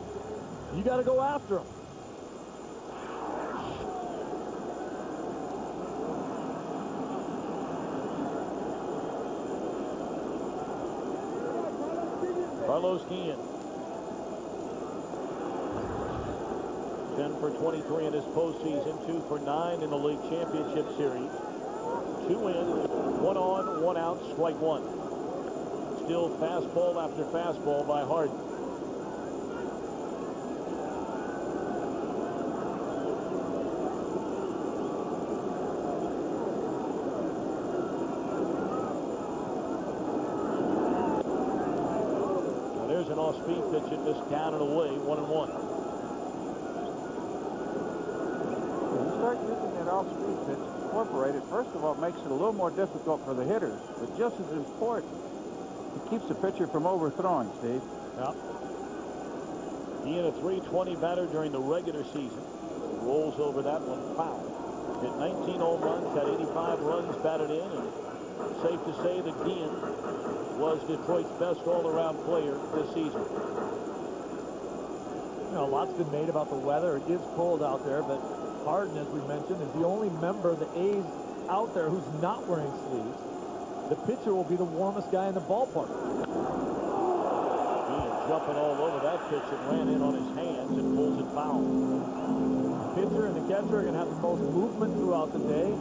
You got to go after him. Carlos Guillen. 10 for 23 in his postseason, 2 for 9 in the league championship series. 2 in, 1 on, 1 out, strike 1. Still fastball after fastball by Harden. There's an off-speed pitch and just down and away, 1-1. When you start using that off-speed pitch incorporated, first of all, it makes it a little more difficult for the hitters, but just as important, it keeps the pitcher from overthrowing, Steve. Yeah. He had a .320 batter during the regular season. Rolls over that one foul. Hit 19 home runs, had 85 runs batted in, and safe to say that Guillen was Detroit's best all-around player this season. You know, a lot's been made about the weather. It is cold out there, but Harden, as we mentioned, is the only member of the A's out there who's not wearing sleeves. The pitcher will be the warmest guy in the ballpark. Guillen jumping all over that pitch and ran in on his hands and pulls it foul. The pitcher and the catcher are going to have the most movement throughout the day.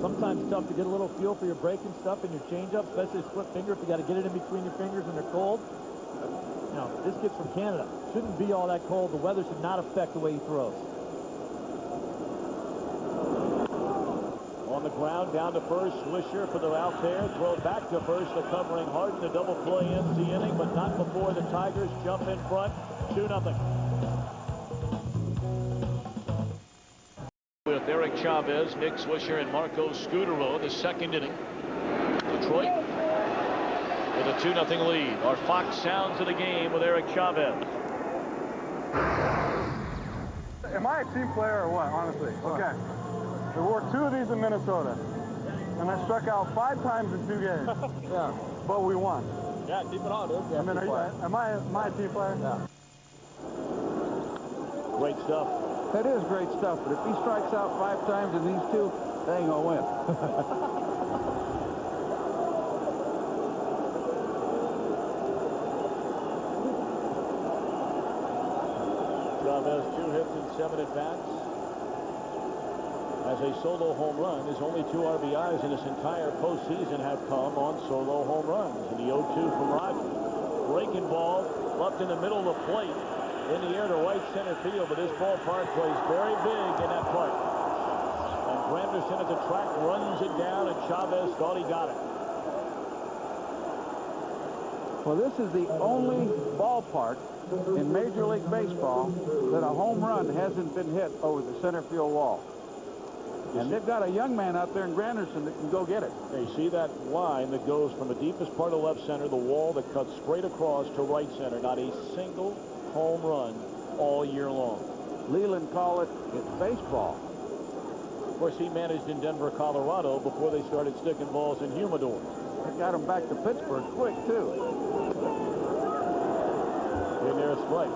Sometimes it's tough to get a little feel for your breaking stuff and your changeup, especially a split finger if you got to get it in between your fingers and they're cold. You know, this kid's from Canada. Shouldn't be all that cold. The weather should not affect the way he throws. On the ground, down to first. Swisher for the out there. Throw back to first. The covering Harden. The double play ends the inning, but not before the Tigers jump in front. 2-0. With Eric Chavez, Nick Swisher, and Marco Scutaro, the second inning. Detroit with a 2-0 lead. Our Fox sounds of the game with Eric Chavez. Am I a team player or what, honestly? Okay. We wore 2 of these in Minnesota, and I struck out 5 times in 2 games. Yeah. But we won. Yeah, keep it on, dude. I mean, am I a team player? Yeah. Great stuff. That is great stuff, but if he strikes out 5 times in these 2, they ain't gonna win. Chavez 2 hits and 7 at-bats. As a solo home run, his only 2 RBIs in this entire postseason have come on solo home runs. And the 0-2 from Rogers. Breaking ball left in the middle of the plate. In the air to right center field, but this ballpark plays very big in that park. And Granderson at the track runs it down, and Chavez thought he got it. Well, this is the only ballpark in Major League Baseball that a home run hasn't been hit over the center field wall. And they've got a young man out there in Granderson that can go get it. You see that line that goes from the deepest part of left center, the wall that cuts straight across to right center. Not a single home run all year long. Leland called it, it's baseball. Of course, he managed in Denver, Colorado before they started sticking balls in humidors. They got him back to Pittsburgh quick, too. In there, strike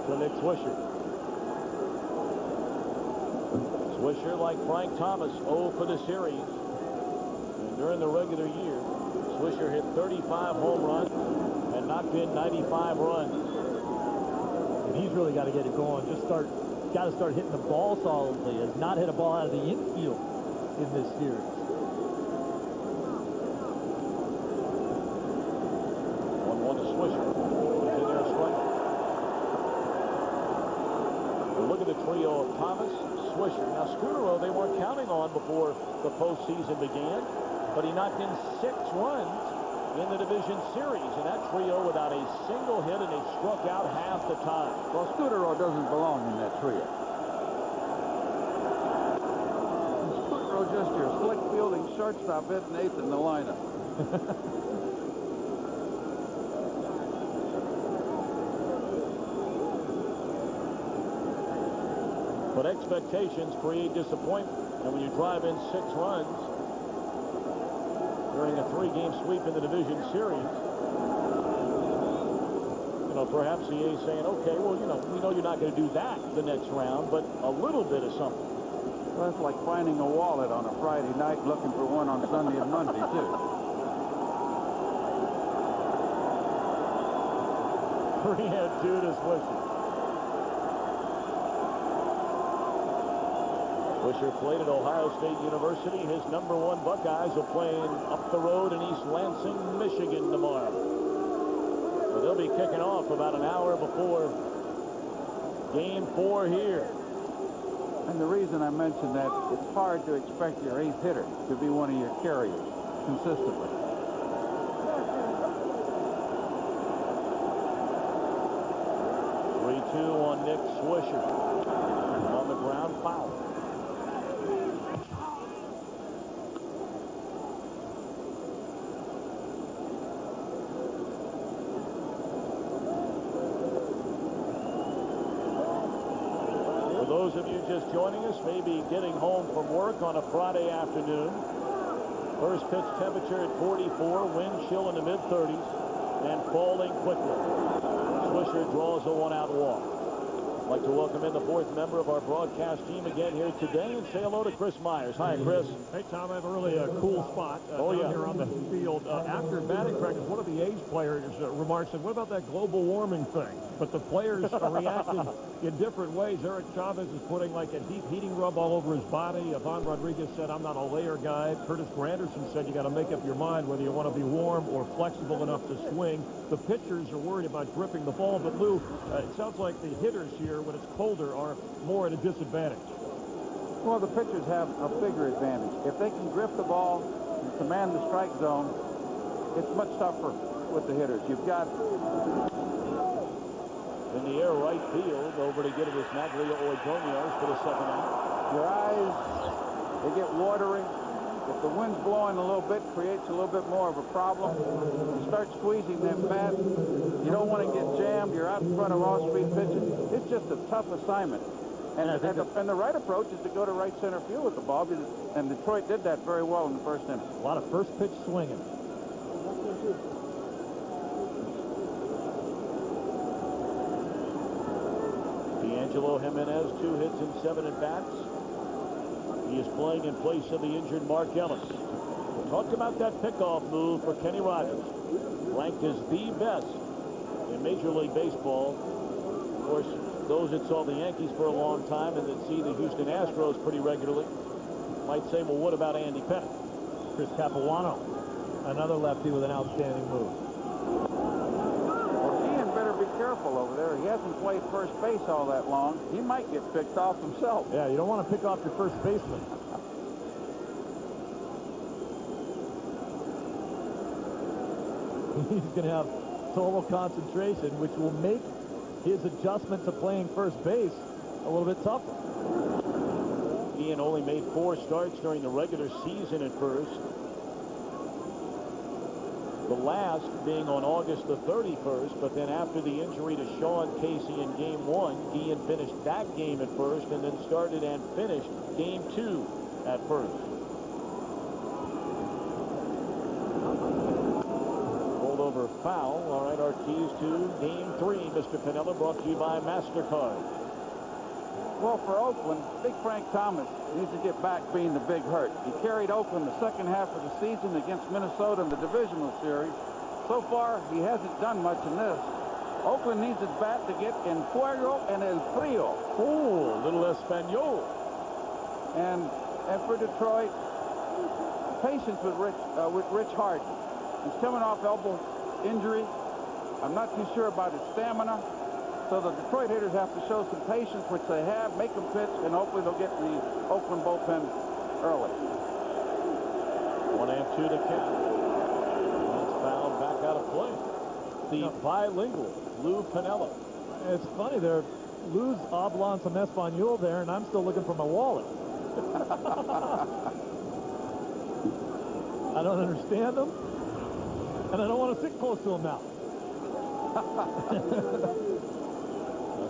to Nick Swisher. Swisher, like Frank Thomas, 0 for the series. And during the regular year, Swisher hit 35 home runs and knocked in 95 runs. And he's really got to get it going. Got to start hitting the ball solidly. Has not hit a ball out of the infield in this series. 1-1 to Swisher. He's in there, strike. Look at the trio of Thomas, Swisher. Now, Scutaro, they weren't counting on before the postseason began, but he knocked in 6 runs in the division series, and that trio without a single hit, and they struck out half the time. Well, Scutaro doesn't belong in that trio. Scutaro just your slick fielding shortstop hitting 8th in the lineup. But expectations create disappointment. And when you drive in 6 runs during a 3-game sweep in the division series, you know, perhaps the A's saying, okay, well, you know, we know you're not going to do that the next round, but a little bit of something. Well, that's like finding a wallet on a Friday night, looking for one on Sunday and Monday, too. 3-2 to Swisher. Swisher played at Ohio State University. His #1 Buckeyes are playing up the road in East Lansing, Michigan tomorrow. So they'll be kicking off about an hour before Game 4 here. And the reason I mentioned that, it's hard to expect your 8th hitter to be one of your carriers consistently. on Nick Swisher. On the ground, foul. For those of you just joining us, maybe getting home from work on a Friday afternoon, first pitch temperature at 44, wind chill in the mid-30s, and falling quickly. Swisher draws a one-out walk. I'd like to welcome in the fourth member of our broadcast team again here today and say hello to Chris Myers. Hi, Chris. Hey, Tom, I have a really cool spot down here on the field. After batting practice, one of the A's players remarked, said, what about that global warming thing? But the players reacted in different ways. Eric Chavez is putting like a heating rub all over his body. Ivan Rodriguez said, I'm not a layer guy. Curtis Granderson said, you got to make up your mind whether you want to be warm or flexible enough to swing. The pitchers are worried about gripping the ball. But, Lou, it sounds like the hitters here, when it's colder, are more at a disadvantage. Well, the pitchers have a bigger advantage. If they can grip the ball and command the strike zone, it's much tougher with the hitters. You've got in the air right field, over to get it is Maglio Ordonez for the second out. Your eyes, they get watery. If the wind's blowing a little bit, creates a little bit more of a problem. You start squeezing them fast. You don't want to get jammed. You're out in front of all-speed pitches. It's just a tough assignment. And the right approach is to go to right center field with the ball, and Detroit did that very well in the first inning. A lot of first pitch swinging. D'Angelo Jimenez, 2 hits and 7 at-bats. He is playing in place of the injured Mark Ellis. We talked about that pickoff move for Kenny Rogers. Ranked as the best in Major League Baseball. Of course, those that saw the Yankees for a long time and that see the Houston Astros pretty regularly might say, well, what about Andy Pettitte? Chris Capuano, another lefty with an outstanding move. Well, Ian better be careful over there. He hasn't played first base all that long. He might get picked off himself. Yeah, you don't want to pick off your first baseman. He's going to have total concentration, which will make his adjustment to playing first base a little bit tougher. Ian only made 4 starts during the regular season at first. The last being on August the 31st, but then after the injury to Sean Casey in Game 1, Ian finished that game at first and then started and finished Game 2 at first. Rolled over foul. All right, our keys to Game 3, Mr. Piniella, brought to you by MasterCard. Well, for Oakland, Big Frank Thomas needs to get back being the big hurt. He carried Oakland the second half of the season against Minnesota in the divisional series. So far, he hasn't done much in this. Oakland needs his bat to get en fuego and el frio. Oh, little Espanol. And for Detroit, patience with Rich Harden. He's coming off elbow injury. I'm not too sure about his stamina. So the Detroit hitters have to show some patience, which they have, make them pitch, and hopefully they'll get the Oakland bullpen early. 1-2 to count. That's fouled back out of play. The bilingual Lou Piniella. It's funny, there, Lou's oblong some Espanol there, and I'm still looking for my wallet. I don't understand him, and I don't want to sit close to him now.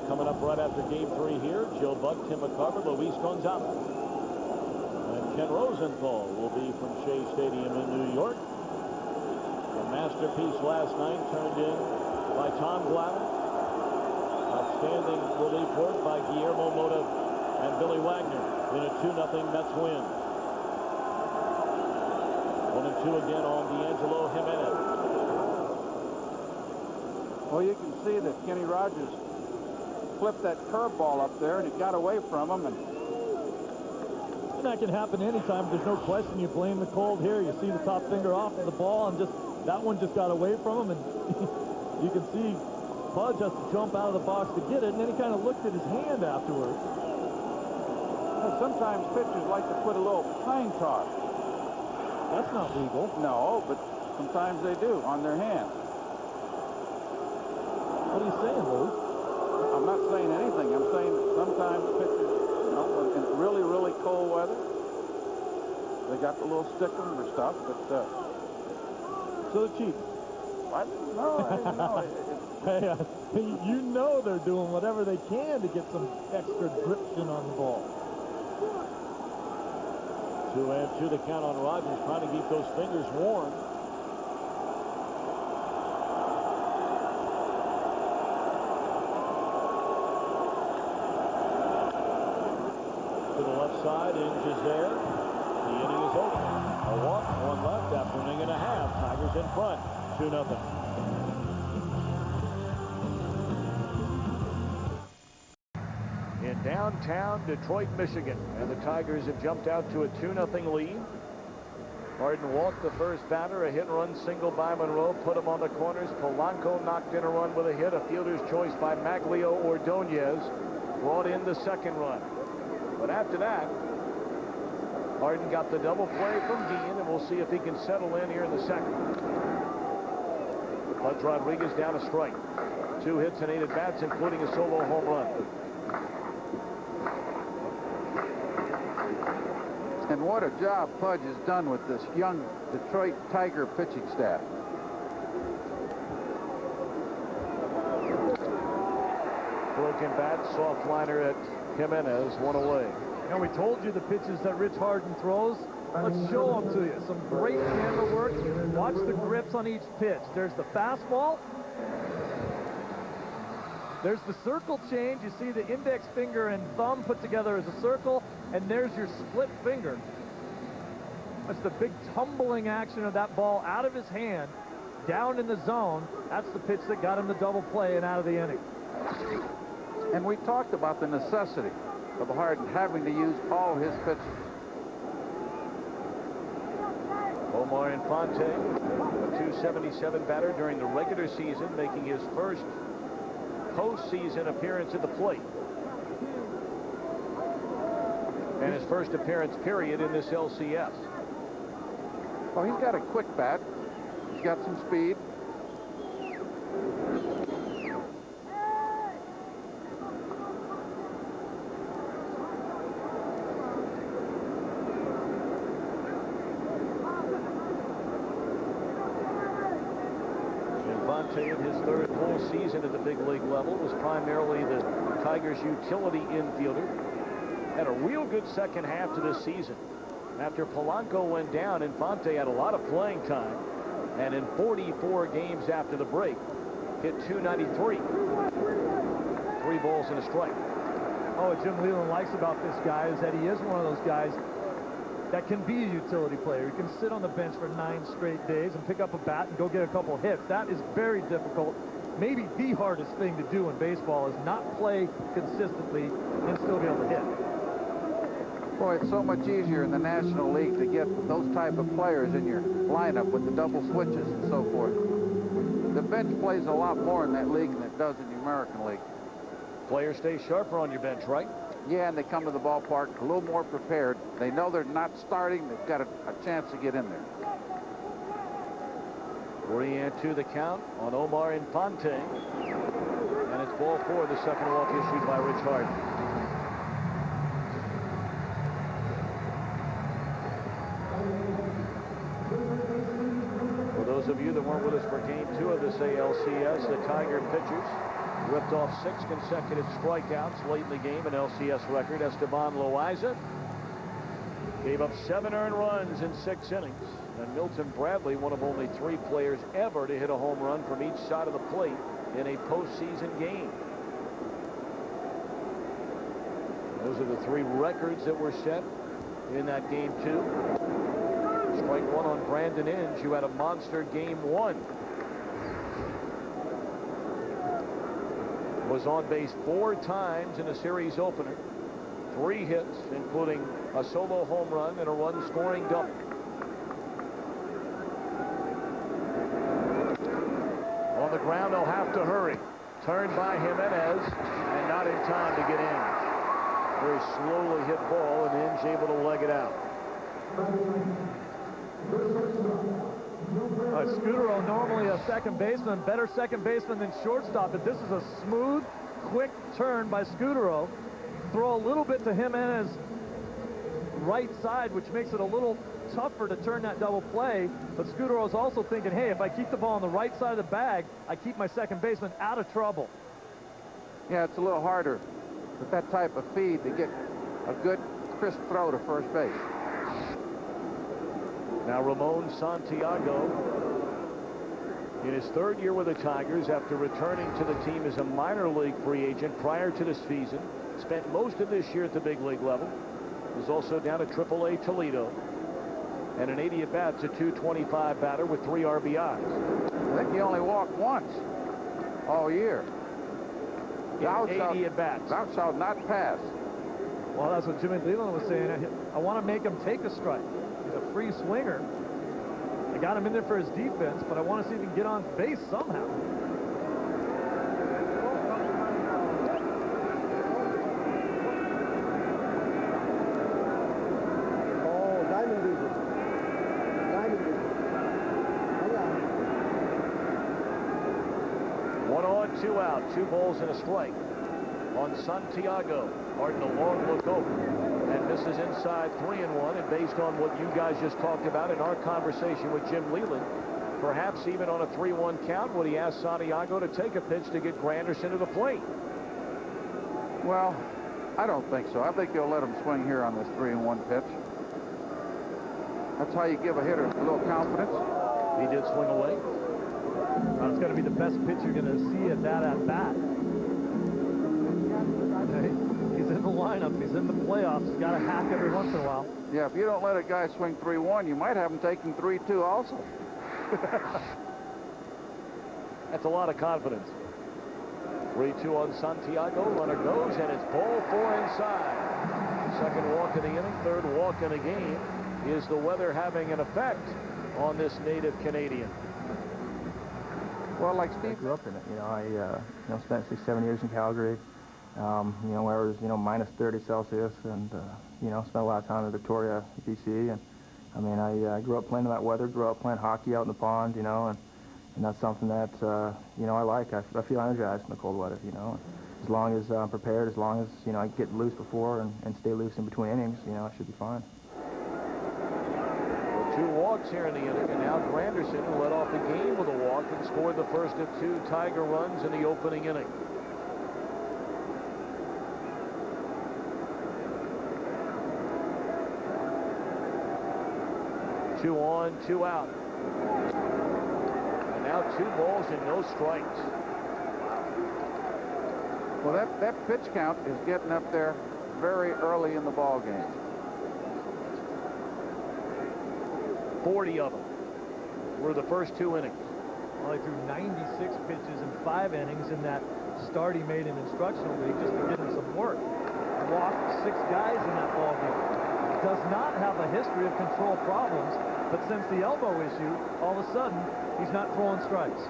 Coming up right after Game 3 here, Joe Buck, Tim McCarver, Luis Gonzalez. And Ken Rosenthal will be from Shea Stadium in New York. A masterpiece last night turned in by Tom Glavine. Outstanding relief work by Guillermo Mota and Billy Wagner in a 2-0 Mets win. 1-2 again on D'Angelo Jimenez. Well, you can see that Kenny Rogers flipped that curveball up there, and it got away from him. And that can happen anytime. There's no question. You blame the cold here. You see the top finger off of the ball, and just that one just got away from him. And you can see Pudge has to jump out of the box to get it, and then he kind of looked at his hand afterwards. Well, sometimes pitchers like to put a little pine tar. That's not legal. No, but sometimes they do on their hand. What are you saying, Lou? I'm I'm not saying anything. I'm saying that sometimes pitchers, you know, in really, really cold weather, they got the little stick 'em or stuff, but So the Chiefs. I didn't know. Hey, you know they're doing whatever they can to get some extra gription on the ball. 2-2 the count on Rogers, trying to keep those fingers warm. To the left side, Inge is there. The inning is over. A walk, one left after an inning and a half. Tigers in front, 2-0. In downtown Detroit, Michigan, and the Tigers have jumped out to a 2-0 lead. Harden walked the first batter, a hit-and-run single by Monroe, put him on the corners. Polanco knocked in a run with a hit, a fielder's choice by Maglio Ordonez brought in the second run. But after that, Harden got the double play from Dean, and we'll see if he can settle in here in the second. Pudge Rodriguez down a strike. 2 hits and 8 at-bats, including a solo home run. And what a job Pudge has done with this young Detroit Tiger pitching staff. Broken bat, soft liner at Jimenez, one away. And we told you the pitches that Rich Harden throws. Let's show them to you. Some great camera work. Watch the grips on each pitch. There's the fastball. There's the circle change. You see the index finger and thumb put together as a circle, and there's your split finger. That's the big tumbling action of that ball out of his hand, down in the zone. That's the pitch that got him the double play and out of the inning. And we talked about the necessity of Harden having to use all his pitches. Omar Infante, a .277 batter during the regular season, making his first postseason appearance at the plate. And his first appearance, period, in this LCS. Well, he's got a quick bat. He's got some speed. Infante, in his third full season at the big league level, was primarily the Tigers' utility infielder. Had a real good second half to this season. After Polanco went down, Infante had a lot of playing time, and in 44 games after the break, hit .293. 3 balls and a strike. Oh, what Jim Leland likes about this guy is that he is one of those guys that can be a utility player. He can sit on the bench for 9 straight days and pick up a bat and go get a couple hits. That is very difficult. Maybe the hardest thing to do in baseball is not play consistently and still be able to hit. Boy, it's so much easier in the National League to get those type of players in your lineup with the double switches and so forth. The bench plays a lot more in that league than it does in the American League. Players stay sharper on your bench, right? Yeah, and they come to the ballpark a little more prepared. They know they're not starting. They've got a chance to get in there. 3-2 the count on Omar Infante. And it's ball 4, the second walk issued by Rich Harden. For those of you that weren't with us for Game 2 of this ALCS, the Tiger pitchers ripped off 6 consecutive strikeouts late in the game, an LCS record. Esteban Loaiza gave up 7 earned runs in 6 innings. And Milton Bradley, one of only 3 players ever to hit a home run from each side of the plate in a postseason game. Those are the 3 records that were set in that Game 2. Strike 1 on Brandon Inge, who had a monster Game 1. Was on base 4 times in a series opener. 3 hits, including a solo home run and a run-scoring double. On the ground, they'll have to hurry. Turned by Jimenez, and not in time to get in. Very slowly hit ball, and Inge able to leg it out. Scudero, normally a second baseman, better second baseman than shortstop, but this is a smooth, quick turn by Scudero. Throw a little bit to Jimenez right side, which makes it a little tougher to turn that double play. But Scudero is also thinking, hey, if I keep the ball on the right side of the bag, I keep my second baseman out of trouble. Yeah, it's a little harder with that type of feed to get a good, crisp throw to first base. Now Ramon Santiago in his third year with the Tigers after returning to the team as a minor league free agent prior to this season. Spent most of this year at the big league level. Was also down at AAA Toledo. And an 80 at-bats, a .225 batter with 3 RBIs. I think he only walked once all year. In 80 at-bats. Thou shalt not pass. Well, that's what Jimmy Leland was saying. I want to make him take a strike. He's a free swinger. I got him in there for his defense, but I want to see if he can get on base somehow. One on, 2 out, 2 balls and a strike on Santiago. Martin a long look over and misses inside 3-1. And based on what you guys just talked about in our conversation with Jim Leland, perhaps even on a 3-1 count, would he ask Santiago to take a pitch to get Granderson to the plate? Well, I don't think so. I think you'll let him swing here on this 3-1 pitch. That's how you give a hitter a little confidence. He did swing away. It's going to be the best pitch you're going to see at that at-bat. He's in the lineup. He's in the playoffs. He's got to hack every once in a while. Yeah, if you don't let a guy swing 3-1, you might have him taking 3-2 also. That's a lot of confidence. 3-2 on Santiago. Runner goes, and it's ball 4 inside. Second walk of the inning, third walk in a game. Is the weather having an effect on this native Canadian? Well, like Steve, I grew up in it. I spent 6-7 years in Calgary. Where it was minus 30 Celsius, and spent a lot of time in Victoria, BC. And I mean, I grew up playing in that weather. Grew up playing hockey out in the pond. And that's something that I like. I feel energized in the cold weather. As long as I'm prepared, as long as I get loose before and stay loose in between innings, I should be fine. 2 walks here in the inning, and now Granderson led off the game with a walk and scored the first of 2 Tiger runs in the opening inning. Two on, 2 out. And now 2 balls and no strikes. Well, that pitch count is getting up there very early in the ball game. 40 of them were the first 2 innings. Well, he threw 96 pitches in 5 innings in that start he made in instructional league just to get him some work. Walked 6 guys in that ball game. Does not have a history of control problems, but since the elbow issue, all of a sudden, he's not throwing strikes.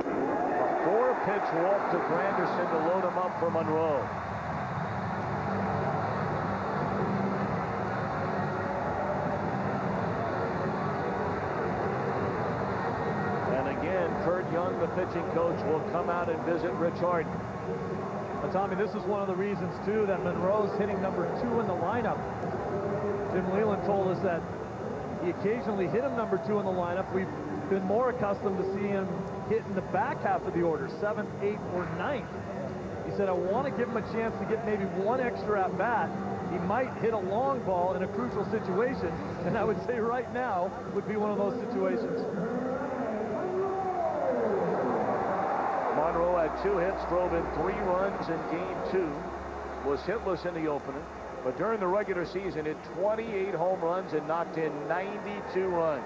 A 4-pitch walk to Granderson to load him up for Monroe. Kurt Young, the pitching coach, will come out and visit Rich Harden. But Tommy, this is one of the reasons, too, that Monroe's hitting number 2 in the lineup. Jim Leland told us that he occasionally hit him number 2 in the lineup. We've been more accustomed to seeing him hit in the back half of the order, 7th, 8th, or 9th. He said, I want to give him a chance to get maybe 1 extra at bat. He might hit a long ball in a crucial situation, and I would say right now would be one of those situations. Monroe had 2 hits, drove in 3 runs in game 2, was hitless in the opener, but during the regular season hit 28 home runs and knocked in 92 runs.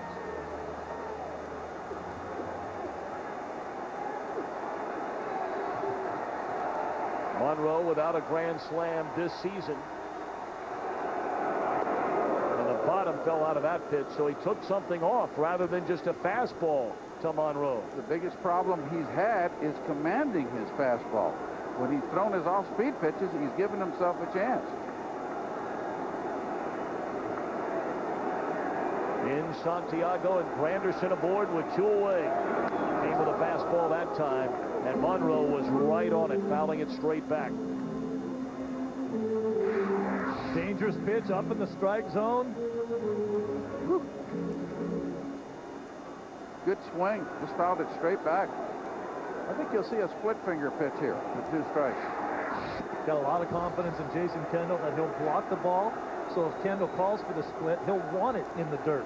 Monroe without a grand slam this season. And the bottom fell out of that pitch, so he took something off rather than just a fastball to Monroe. The biggest problem he's had is commanding his fastball. When he's thrown his off-speed pitches, he's given himself a chance. in Santiago, and Granderson aboard with 2 away. Came with a fastball that time, and Monroe was right on it, fouling it straight back. Dangerous pitch up in the strike zone. Whew. Good swing. Just fouled it straight back. I think you'll see a split finger pitch here with 2 strikes. Got a lot of confidence in Jason Kendall that he'll block the ball. So if Kendall calls for the split, he'll want it in the dirt.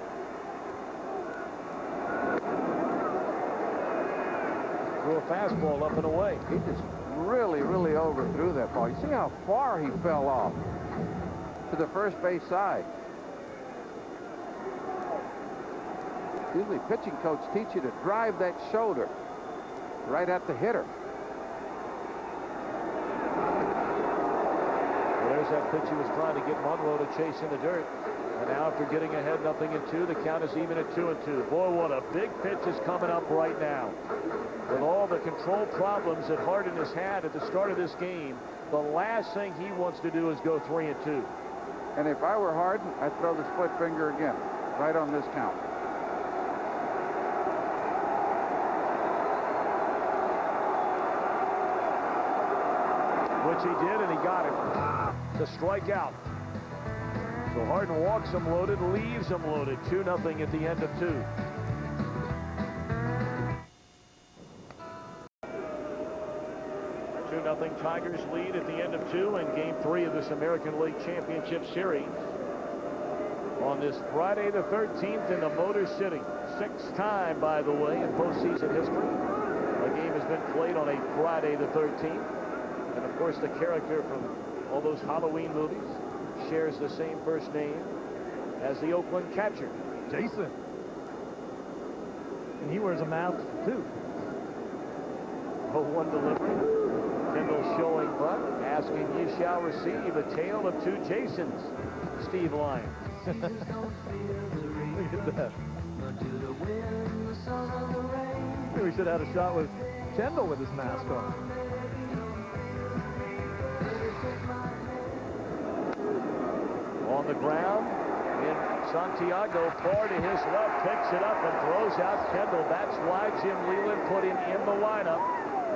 Threw a fastball up and away. He just really overthrew that ball. You see how far he fell off to the first base side. Usually pitching coach teach you to drive that shoulder right at the hitter. Well, there's that pitch he was trying to get Monroe to chase in the dirt. And now after getting ahead 0-2, the count is even at 2-2. Boy, what a big pitch is coming up right now. With all the control problems that Harden has had at the start of this game, the last thing he wants to do is go 3-2. And if I were Harden, I'd throw the split finger again, right on this count. Which he did, and he got it to strike out. So Harden walks him loaded, leaves him loaded. 2-0 at the end of 2. Tigers lead at the end of 2 in Game 3 of this American League Championship Series. On this Friday the 13th in the Motor City. 6th time, by the way, in postseason history. A game has been played on a Friday the 13th. And of course, the character from all those Halloween movies shares the same first name as the Oakland catcher, Jason. And he wears a mask, too. 0-1 delivery. Kendall showing butt, asking you shall receive a tale of 2 Jasons. Steve Lyons. Look at that. Maybe we should have had a shot with Kendall with his mask on. On the ground in Santiago, far to his left, picks it up and throws out Kendall. That's why Jim Leland put him in the lineup,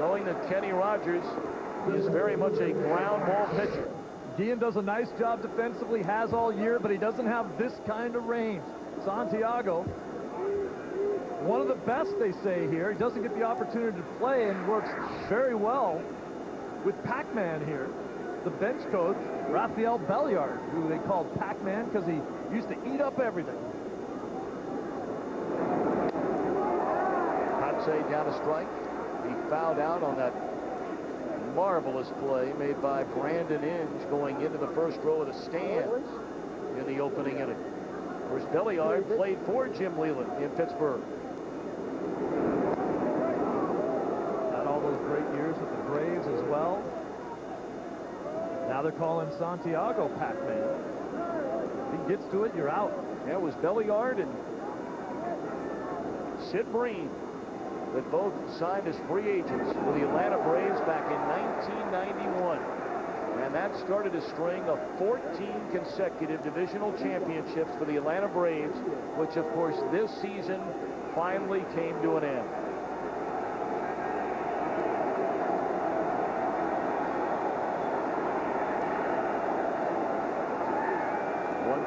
knowing that Kenny Rogers is very much a ground ball pitcher. Guillen does a nice job defensively, has all year, but he doesn't have this kind of range. Santiago, one of the best, they say here. He doesn't get the opportunity to play and works very well with Pac-Man here. The bench coach, Rafael Belliard, who they called Pac-Man because he used to eat up everything. Patsy down a strike. He fouled out on that marvelous play made by Brandon Inge going into the first row of the stands in the opening inning. Of course, Belliard played for Jim Leland in Pittsburgh. Had all those great years with the Braves as well. Now they're calling Santiago Pac-Man. If he gets to it, you're out. That was Belliard and Sid Breen that both signed as free agents with the Atlanta Braves back in 1991. And that started a string of 14 consecutive divisional championships for the Atlanta Braves, which, of course, this season finally came to an end.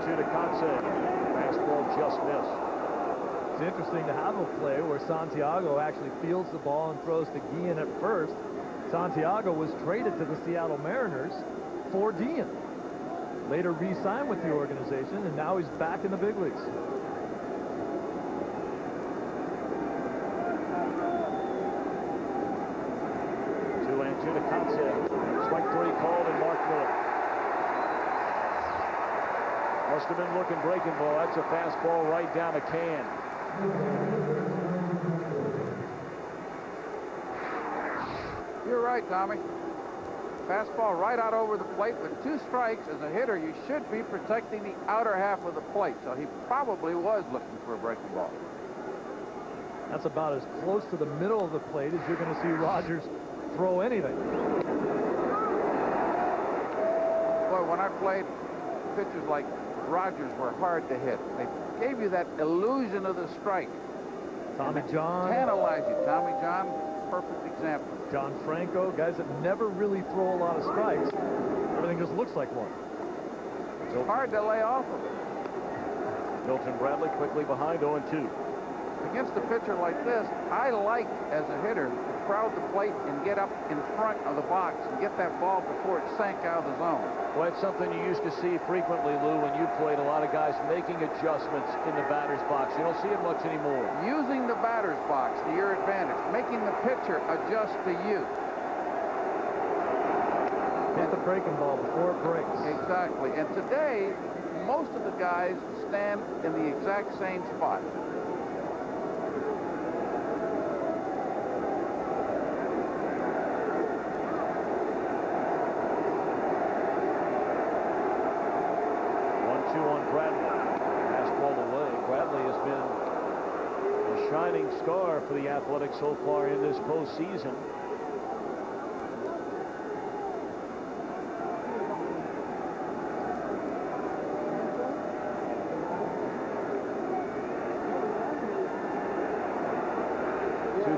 To Conce. Fastball just missed. It's interesting to have a play where Santiago actually fields the ball and throws to Guillen at first. Santiago was traded to the Seattle Mariners for Guillen. Later re-signed with the organization, and now he's back in the big leagues. 2-2 to Conce. Strike 3 called and Mark Miller. Must have been looking breaking ball. That's a fastball right down the can. You're right, Tommy. Fastball right out over the plate with 2 strikes. As a hitter, you should be protecting the outer half of the plate. So he probably was looking for a breaking ball. That's about as close to the middle of the plate as you're going to see Rogers throw anything. Boy, when I played pitchers like Rogers were hard to hit. They gave you that illusion of the strike. Tommy John. Tantalize you. Tommy John, perfect example. John Franco, guys that never really throw a lot of strikes. Everything just looks like one. It's hard to lay off of it. Milton Bradley quickly behind 0-2. Against a pitcher like this, I like, as a hitter, to crowd the plate and get up in front of the box and get that ball before it sank out of the zone. Well, it's something you used to see frequently, Lou, when you played. A lot of guys making adjustments in the batter's box. You don't see it much anymore. Using the batter's box to your advantage, making the pitcher adjust to you. Hit the breaking ball before it breaks. Exactly. And today, most of the guys stand in the exact same spot. Shining star for the Athletics so far in this postseason.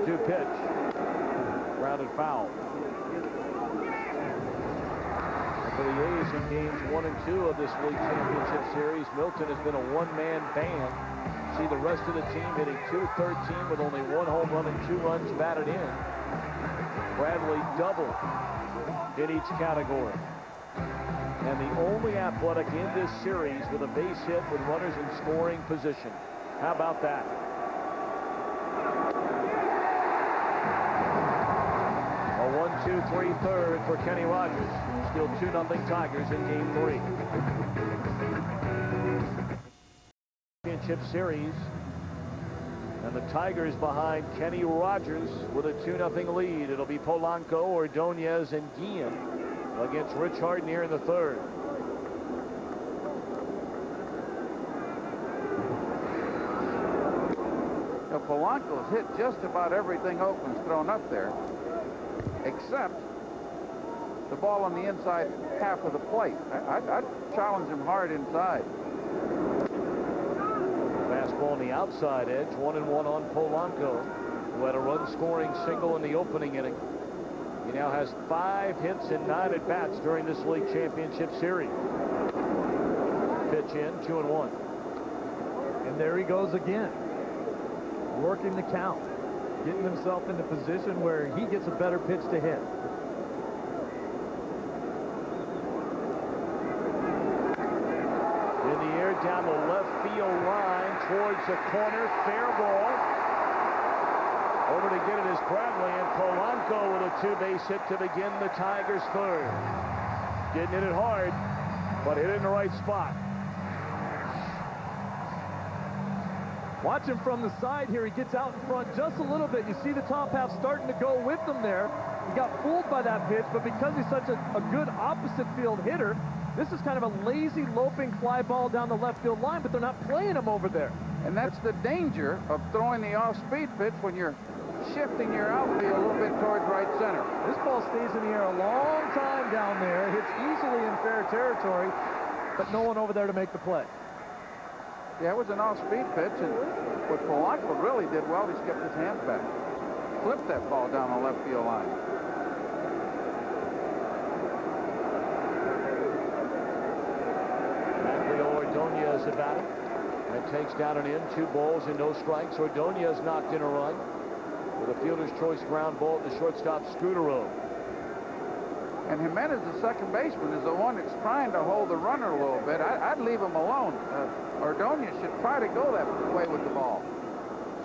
Two pitch, grounded foul. And for the A's in games 1 and 2 of this league championship series, Milton has been a one-man band. See the rest of the team hitting .213 with only 1 home run and 2 runs batted in. Bradley doubled in each category. And the only Athletic in this series with a base hit with runners in scoring position. How about that? A 1-2-3 third for Kenny Rogers. Still 2-0 Tigers in game 3. Championship series, and the Tigers behind Kenny Rogers with a 2-0 lead. It'll be Polanco, Ordonez, and Guillen against Rich Harden here in the third. Now, Polanco's hit just about everything Oakland's thrown up there, except the ball on the inside half of the plate. I'd challenge him hard inside. Fastball on the outside edge, 1-1 on Polanco, who had a run-scoring single in the opening inning. He now has 5 hits and 9 at-bats during this league championship series. Pitch in, 2-1. And there he goes again, working the count, getting himself in the position where he gets a better pitch to hit. Down the left field line towards the corner, fair ball. Over to get it is Bradley, and Polanco with a 2-base hit to begin the Tigers' third. Getting it hard, but hit it in the right spot. Watch him from the side here. He gets out in front just a little bit. You see the top half starting to go with him there. He got fooled by that pitch, but because he's such a good opposite field hitter, this is kind of a lazy, loping fly ball down the left field line, but they're not playing him over there. And that's the danger of throwing the off-speed pitch when you're shifting your outfield a little bit towards right center. This ball stays in the air a long time down there, hits easily in fair territory, but no one over there to make the play. Yeah, it was an off-speed pitch, and what Polanco really did well, he skipped his hands back. Flipped that ball down the left field line. Ordonez about it. And takes down an in, 2 balls and no strikes. Ordonez knocked in a run with a fielder's choice ground ball at the shortstop Scudero. And Jimenez, the second baseman, is the one that's trying to hold the runner a little bit. I'd leave him alone. Ordonez should try to go that way with the ball.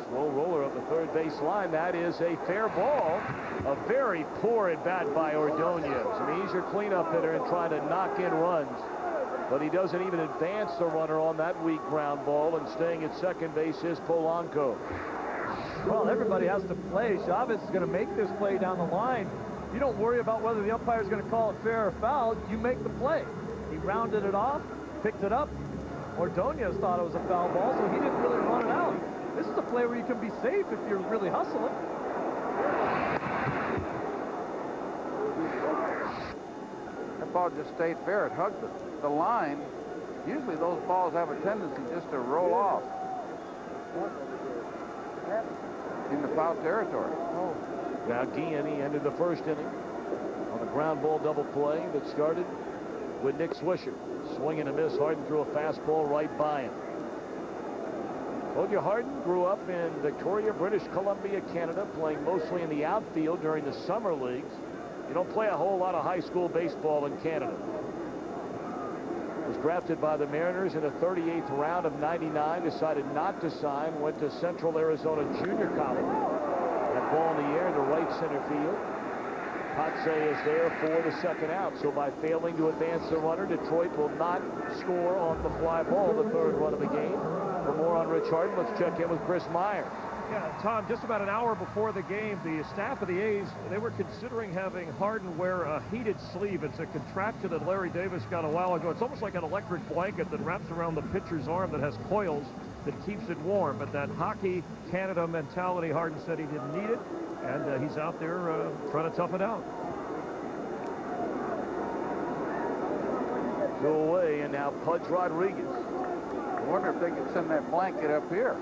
Slow roller up the third base line. That is a fair ball. A very poor at bat by Ordonez. I mean, he's your cleanup hitter and trying to knock in runs. But he doesn't even advance the runner on that weak ground ball, and staying at second base is Polanco. Well, everybody has to play. Chavez is going to make this play down the line. You don't worry about whether the umpire is going to call it fair or foul. You make the play. He rounded it off, picked it up. Ordonez thought it was a foul ball, so he didn't really run it out. This is a play where you can be safe if you're really hustling. That ball just stayed fair. It hugged the line. Usually those balls have a tendency just to roll off in the foul territory. Now Guillen ended the first inning on a ground ball double play that started with Nick Swisher. Swing and a miss. Harden threw a fastball right by him. Told you Harden grew up in Victoria, British Columbia, Canada, playing mostly in the outfield during the summer leagues. You don't play a whole lot of high school baseball in Canada. Was drafted by the Mariners in the 38th round of '99, decided not to sign, went to Central Arizona Junior College. That ball in the air to right center field. Patse is there for the second out. So by failing to advance the runner, Detroit will not score on the fly ball, the third run of the game. For more on Rich Harden, let's check in with Chris Meyer. Yeah, Tom, just about an hour before the game, the staff of the A's, they were considering having Harden wear a heated sleeve. It's a contraption that Larry Davis got a while ago. It's almost like an electric blanket that wraps around the pitcher's arm that has coils that keeps it warm. But that Hockey Canada mentality, Harden said he didn't need it, and he's out there trying to tough it out. Go away, and now Pudge Rodriguez. I wonder if they could send that blanket up here.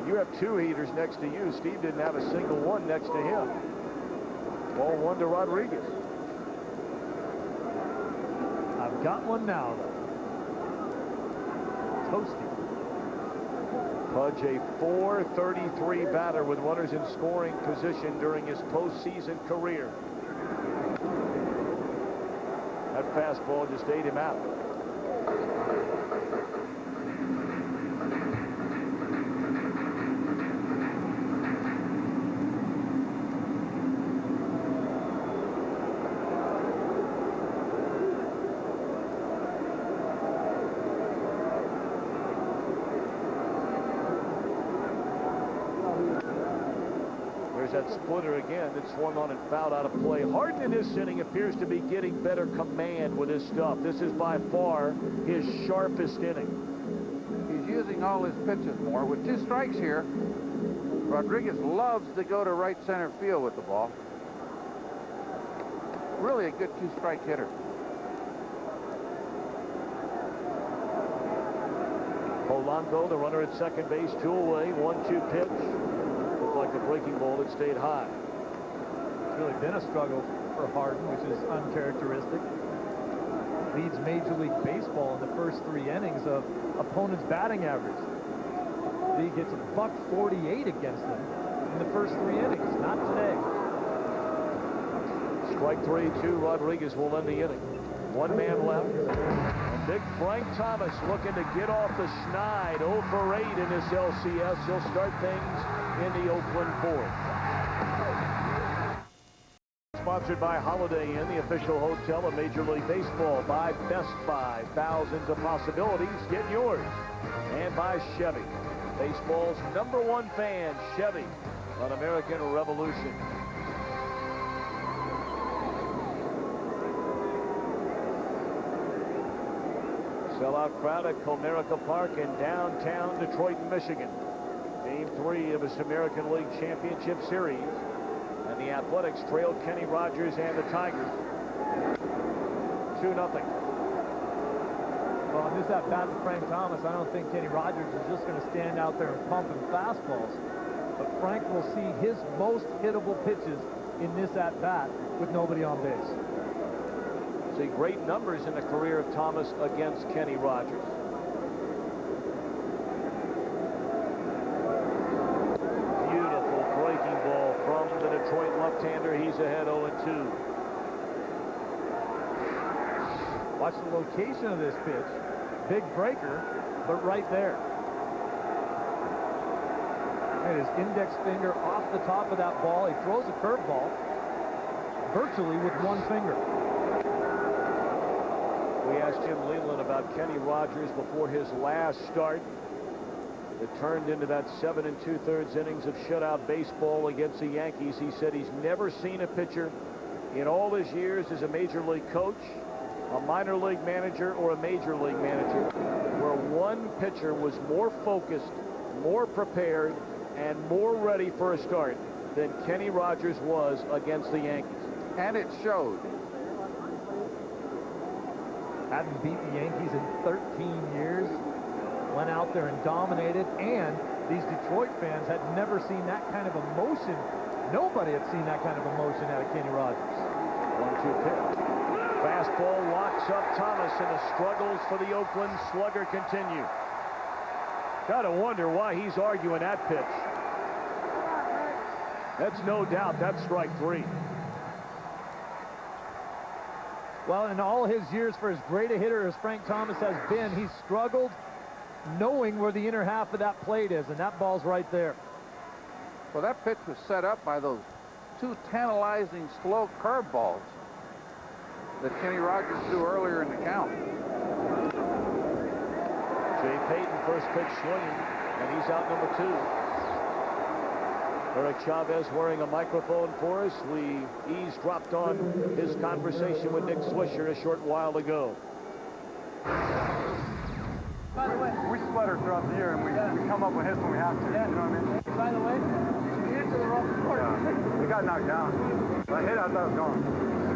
You have two heaters next to you. Steve didn't have a single one next to him. Ball one to Rodriguez. I've got one now, though. Toasty. Pudge, a .433 batter with runners in scoring position during his postseason career. That fastball just ate him out. That splitter again that swung on and fouled out of play. Harden in this inning appears to be getting better command with his stuff. This is by far his sharpest inning. He's using all his pitches more. With 2 strikes here, Rodriguez loves to go to right center field with the ball. Really a good 2-strike hitter. Polanco, the runner at second base, 2 away, 1-2 pitch. Like the breaking ball that stayed high. It's really been a struggle for Harden, which is uncharacteristic. Leads Major League Baseball in the first 3 innings of opponent's batting average. He gets a .148 against them in the first 3 innings. Not today. Strike 3-2. Rodriguez will end the inning. 1 man left. And big Frank Thomas looking to get off the schneid. 0 for 8 in this LCS. He'll start things in the Oakland 4th. Sponsored by Holiday Inn, the official hotel of Major League Baseball. By Best Buy, thousands of possibilities. Get yours. And by Chevy, baseball's #1 fan, Chevy, on American Revolution. Sellout crowd at Comerica Park in downtown Detroit, Michigan. Game 3 of this American League Championship Series. And the Athletics trail Kenny Rogers and the Tigers 2-0. Well, on this at-bat with Frank Thomas, I don't think Kenny Rogers is just going to stand out there and pump him fastballs. But Frank will see his most hittable pitches in this at-bat with nobody on base. See great numbers in the career of Thomas against Kenny Rogers. Detroit left-hander. He's ahead 0-2. Watch the location of this pitch. Big breaker, but right there. And his index finger off the top of that ball. He throws a curveball virtually with 1 finger. We asked Jim Leland about Kenny Rogers before his last start. It turned into that 7 2/3 innings of shutout baseball against the Yankees. He said he's never seen a pitcher in all his years as a major league coach, a minor league manager, or a major league manager, where one pitcher was more focused, more prepared, and more ready for a start than Kenny Rogers was against the Yankees. And it showed. hadn't beat the Yankees in 13 years. Went out there and dominated, and these Detroit fans had never seen that kind of emotion. Nobody had seen that kind of emotion out of Kenny Rogers. 1-2 pitch. Fastball locks up Thomas, and the struggles for the Oakland Slugger continue. Gotta wonder why he's arguing that pitch. That's no doubt, that's strike 3. Well, in all his years, for as great a hitter as Frank Thomas has been, he's struggled knowing where the inner half of that plate is, and that ball's right there. Well, that pitch was set up by those 2 tantalizing slow curveballs that Kenny Rogers threw earlier in the count. Jay Payton, first pitch swinging, and he's out number 2. Eric Chavez wearing a microphone for us. We eavesdropped on his conversation with Nick Swisher a short while ago. By the way, we sputter throughout the year, and we come up with hits when we have to. Yeah. You know what I mean? By the way, you hit to the wrong court. Yeah. We got knocked down. When I hit, I thought it was gone.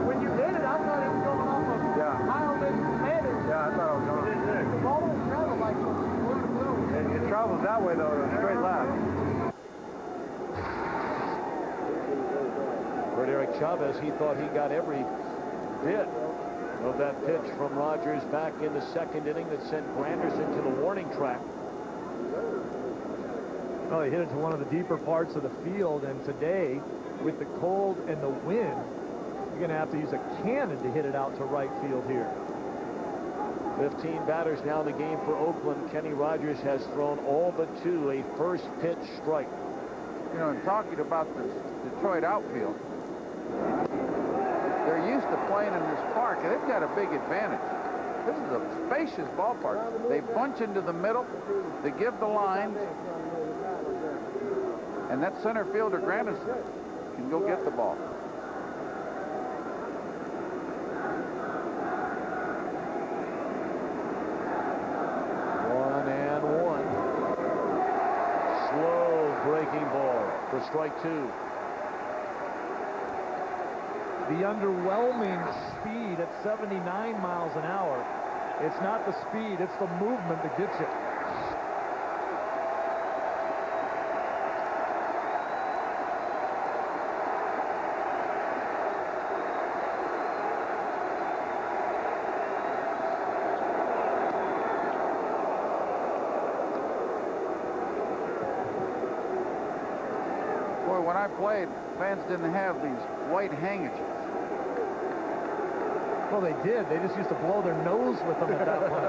When you hit it, I thought it was going off of Heilman Manning. Yeah, I thought it was gone. The ball don't travel like it travels that way, though, straight left. For Eric Chavez, he thought he got every bit of that pitch from Rogers back in the second inning that sent Granderson to the warning track. Well, he hit it to one of the deeper parts of the field, and today, with the cold and the wind, you're going to have to use a cannon to hit it out to right field here. 15 batters now in the game for Oakland. Kenny Rogers has thrown all but 2, a first pitch strike. You know, in talking about this Detroit outfield, they're used to playing in this park, and they've got a big advantage. This is a spacious ballpark. They bunch into the middle, they give the lines, and that center fielder, Granderson, can go get the ball. Breaking ball for strike 2. The underwhelming speed at 79 miles an hour. It's not the speed, it's the movement that gets you. When I played, fans didn't have these white handkerchiefs. Well, they did. They just used to blow their nose with them at that point.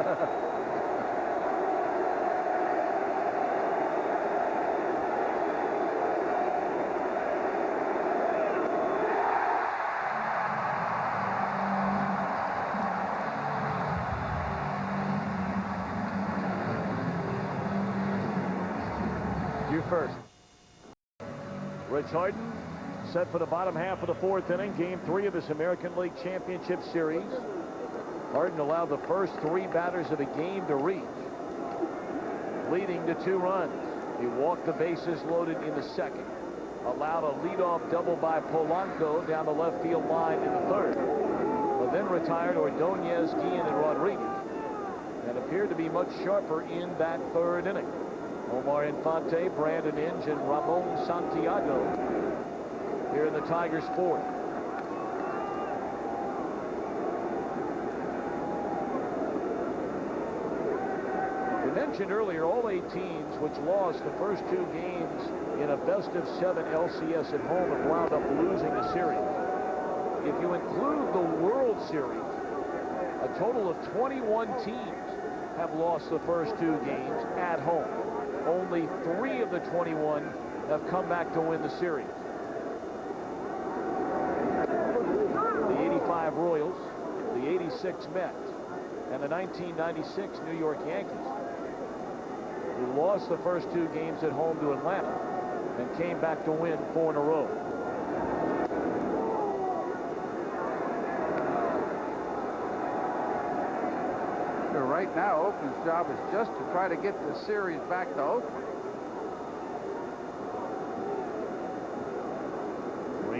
You first. Rich Harden set for the bottom half of the 4th inning, game 3 of this American League Championship Series. Harden allowed the first 3 batters of the game to reach, leading to 2 runs. He walked the bases loaded in the second, allowed a leadoff double by Polanco down the left field line in the 3rd, but then retired Ordonez, Guillen, and Rodriguez, and appeared to be much sharper in that 3rd inning. Omar Infante, Brandon Inge, and Ramon Santiago here in the Tigers' 4th. We mentioned earlier all 8 teams which lost the first 2 games in a best-of-7 LCS at home have wound up losing the series. If you include the World Series, a total of 21 teams have lost the first 2 games at home. Only 3 of the 21 have come back to win the series. The 85 Royals, the 86 Mets, and the 1996 New York Yankees, who lost the first 2 games at home to Atlanta and came back to win 4 in a row. Right now, Oakland's job is just to try to get the series back to Oakland.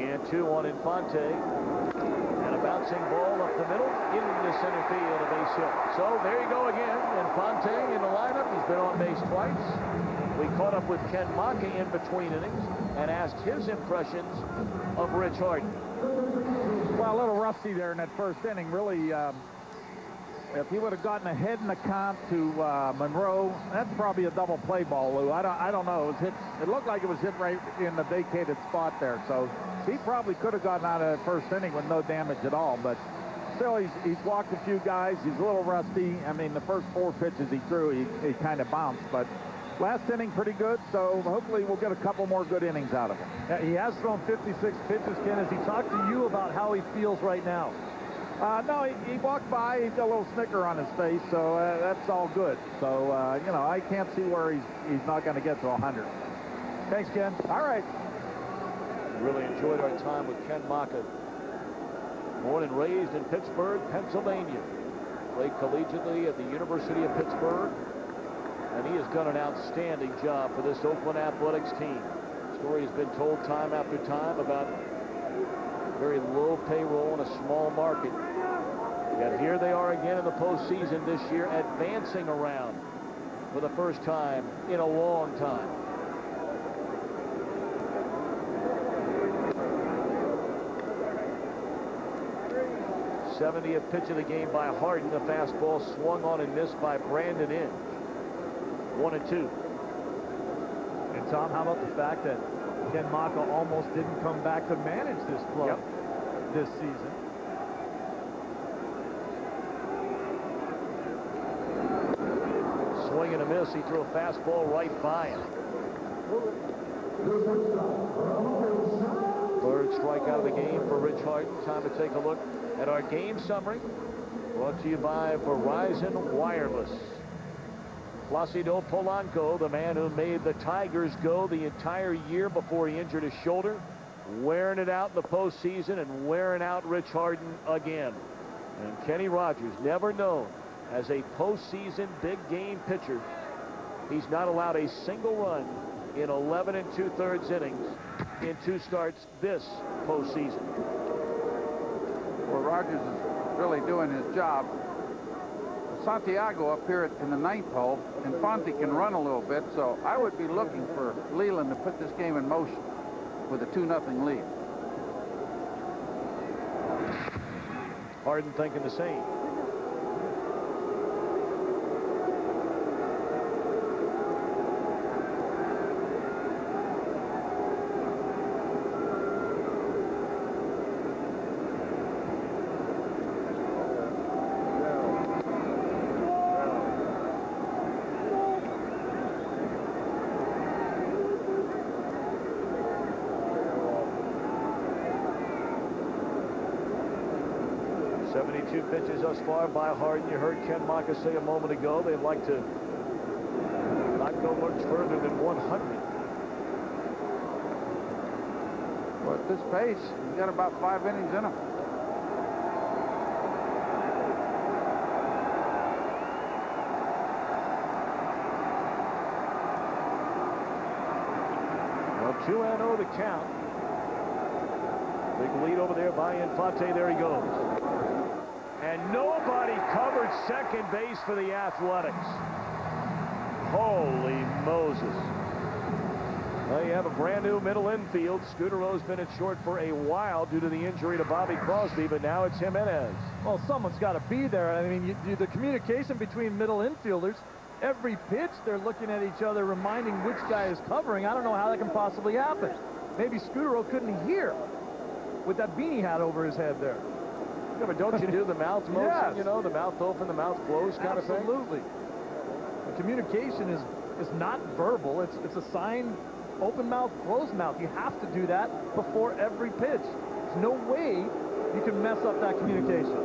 And 2 on Infante. And a bouncing ball up the middle into center field, a base hit. So there you go again. Infante in the lineup. He's been on base twice. We caught up with Ken Maka in between innings and asked his impressions of Rich Harden. Well, a little rusty there in that first inning. Really, if he would have gotten ahead in the count to Monroe, that's probably a double play ball, Lou. I don't know. It was hit. It looked like it was hit right in the vacated spot there. So he probably could have gotten out of the first inning with no damage at all. But still, he's walked a few guys. He's a little rusty. I mean, the first 4 pitches he threw, he kind of bounced. But last inning, pretty good. So hopefully we'll get a couple more good innings out of him. Yeah, he has thrown 56 pitches, Ken. Has he talked to you about how he feels right now? No, he walked by. He's got a little snicker on his face, so that's all good. So, you know, I can't see where he's not going to get to 100. Thanks, Ken. All right. Really enjoyed our time with Ken Maka. Born and raised in Pittsburgh, Pennsylvania. Played collegiately at the University of Pittsburgh. And he has done an outstanding job for this Oakland Athletics team. The story has been told time after time about very low payroll in a small market. Yet here they are again in the postseason this year, advancing around for the first time in a long time. '70th pitch of the game by Harden. The fastball swung on and missed by Brandon Inge. 1-2. And Tom, how about the fact that Ken Maka almost didn't come back to manage this club this season? Swing and a miss. He threw a fastball right by him. Third strikeout of the game for Rich Harden. Time to take a look at our game summary. Brought to you by Verizon Wireless. Placido Polanco, the man who made the Tigers go the entire year before he injured his shoulder, wearing it out in the postseason and wearing out Rich Harden again. And Kenny Rogers, never known as a postseason big game pitcher, he's not allowed a single run in 11 2/3 innings in 2 starts this postseason. Well, Rogers is really doing his job. Santiago up here in the 9th hole, Infante can run a little bit, so I would be looking for Leland to put this game in motion with a 2-0 lead. Harden thinking the same. Pitches thus far by Harden. You heard Ken Maka say a moment ago they'd like to not go much further than 100. Well, at this pace, he's got about 5 innings in him. Well, 2-0 the count. Big lead over there by Infante. There he goes. And nobody covered second base for the Athletics. Holy Moses. Well, you have a brand new middle infield. Scudero's been at short for a while due to the injury to Bobby Crosby, but now it's Jimenez. Well, someone's got to be there. I mean, the communication between middle infielders, every pitch they're looking at each other, reminding which guy is covering. I don't know how that can possibly happen. Maybe Scudero couldn't hear with that beanie hat over his head there. Yeah, but don't you do the mouth motion, yes. You know, the mouth open, the mouth closed kind of thing? Absolutely. The communication is not verbal. It's a sign, open mouth, closed mouth. You have to do that before every pitch. There's no way you can mess up that communication.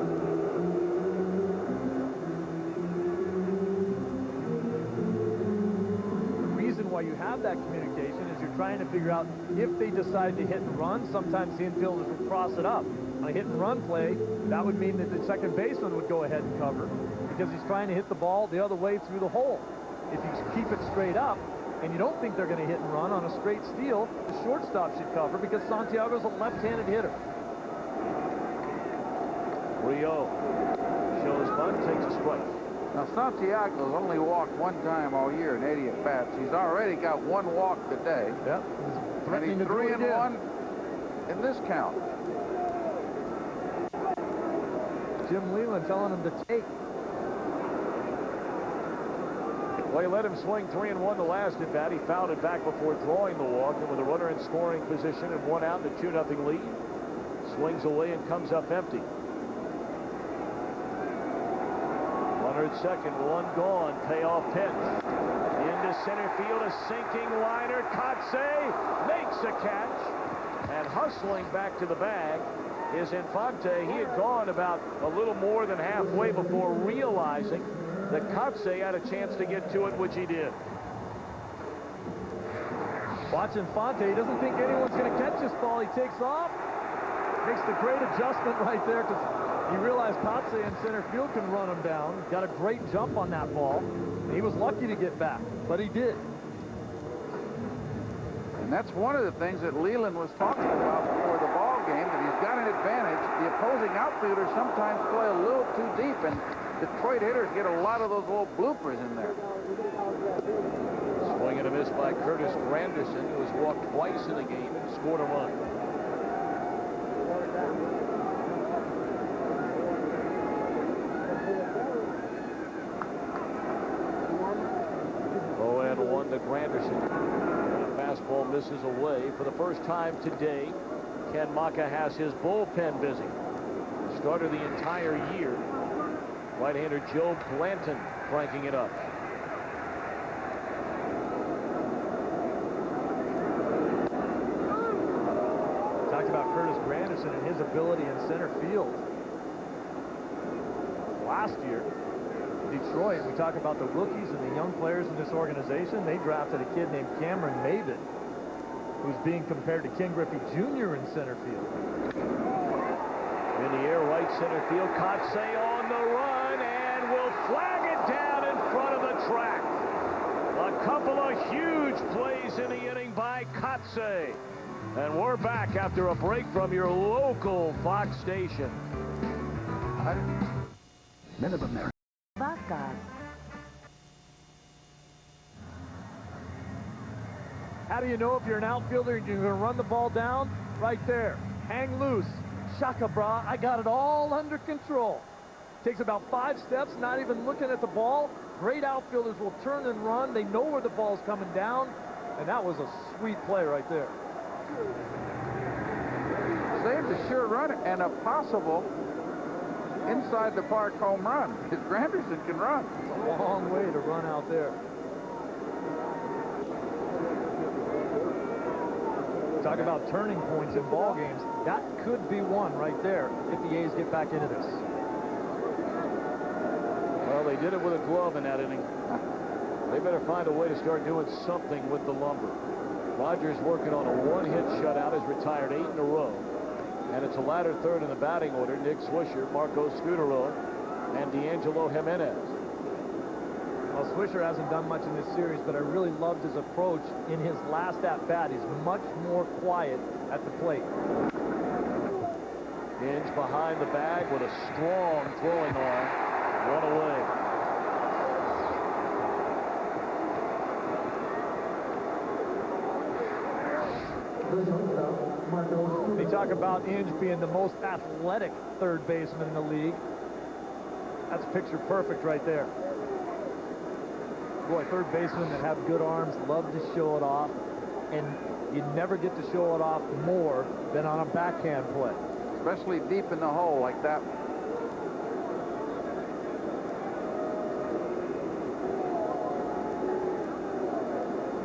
The reason why you have that communication is you're trying to figure out if they decide to hit and run. Sometimes the infielders will cross it up. On a hit and run play, that would mean that the second baseman would go ahead and cover because he's trying to hit the ball the other way through the hole. If you keep it straight up and you don't think they're going to hit and run on a straight steal, the shortstop should cover because Santiago's a left-handed hitter. Rio shows bunt, takes a strike. Now, Santiago's only walked one time all year in 80 at-bats. He's already got one walk today. Yep. And he's 3-1 in this count. Jim Leland telling him to take. Well, he let him swing 3-1 the last at bat. He fouled it back before drawing the walk, and with a runner in scoring position and 1 out and a 2-0 lead, swings away and comes up empty. Runner at second, 1 gone, payoff pitch. Into center field, a sinking liner. Kotze makes a catch, and hustling back to the bag is Infante. He had gone about a little more than halfway before realizing that Kotze had a chance to get to it, which he did. Watch Infante. He doesn't think anyone's going to catch this ball. He takes off. Makes the great adjustment right there because he realized Kotze in center field can run him down. Got a great jump on that ball. He was lucky to get back, but he did. And that's one of the things that Leland was talking about before the ball game, that he's got an advantage. The opposing outfielders sometimes play a little too deep, and Detroit hitters get a lot of those little bloopers in there. Swing and a miss by Curtis Granderson, who has walked twice in the game and scored a run. Oh, and 1 to Granderson. The fastball misses away. For the first time today, Ken Maka has his bullpen busy. Starter the entire year. Right-hander Joe Blanton cranking it up. Talked about Curtis Granderson and his ability in center field. Last year, Detroit, we talk about the rookies and the young players in this organization. They drafted a kid named Cameron Maven, who's being compared to Ken Griffey Jr. in center field. In the air, right center field. Kotze on the run and will flag it down in front of the track. A couple of huge plays in the inning by Kotze. And we're back after a break from your local Fox station. Men of America. Boss God. How do you know if you're an outfielder and you're going to run the ball down? Right there. Hang loose. Shaka bra, I got it all under control. Takes about 5 steps, not even looking at the ball. Great outfielders will turn and run. They know where the ball's coming down. And that was a sweet play right there. Saved a sure run and a possible inside the park home run, because Granderson can run. It's a long way to run out there. Talk about turning points in ball games. That could be one right there if the A's get back into this. Well, they did it with a glove in that inning. They better find a way to start doing something with the lumber. Rogers working on a 1-hit shutout, has retired 8 in a row. And it's a ladder third in the batting order. Nick Swisher, Marco Scudero, and D'Angelo Jimenez. Well, Swisher hasn't done much in this series, but I really loved his approach in his last at-bat. He's much more quiet at the plate. Hinge behind the bag with a strong throwing arm. 1 away. They talk about Inge being the most athletic third baseman in the league. That's picture perfect right there. Boy, third basemen that have good arms love to show it off, and you never get to show it off more than on a backhand play. Especially deep in the hole like that.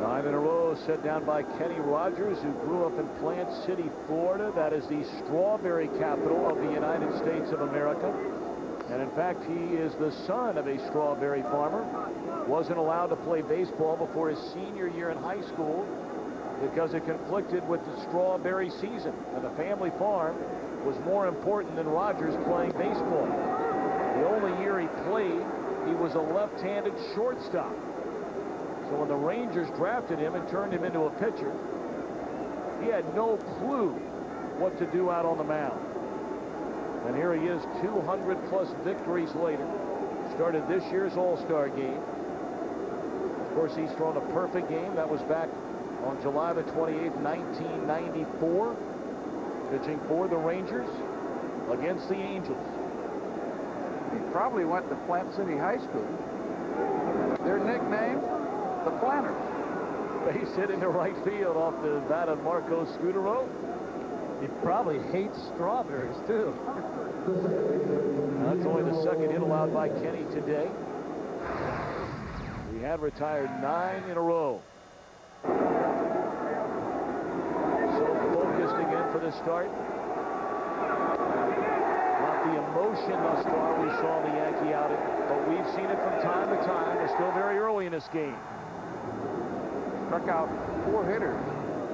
Nine in a row set down by Kenny Rogers, who grew up in Plant City, Florida. That is the strawberry capital of the United States of America. And in fact, he is the son of a strawberry farmer. Wasn't allowed to play baseball before his senior year in high school because it conflicted with the strawberry season. And the family farm was more important than Rogers playing baseball. The only year he played, he was a left-handed shortstop. So when the Rangers drafted him and turned him into a pitcher, he had no clue what to do out on the mound. And here he is 200-plus victories later. Started this year's All-Star game. Of course, he's thrown a perfect game. That was back on July the 28th, 1994. Pitching for the Rangers against the Angels. He probably went to Plant City High School. Their nickname, the Planters. Base hit into right field off the bat of Marco Scudero. He probably hates strawberries, too. That's only the second hit allowed by Kenny today. He had retired 9 in a row. So focused again for the start. Not the emotion thus far we saw in the Yankee outing, but we've seen it from time to time. It's still very early in this game. Struck out 4 hitters,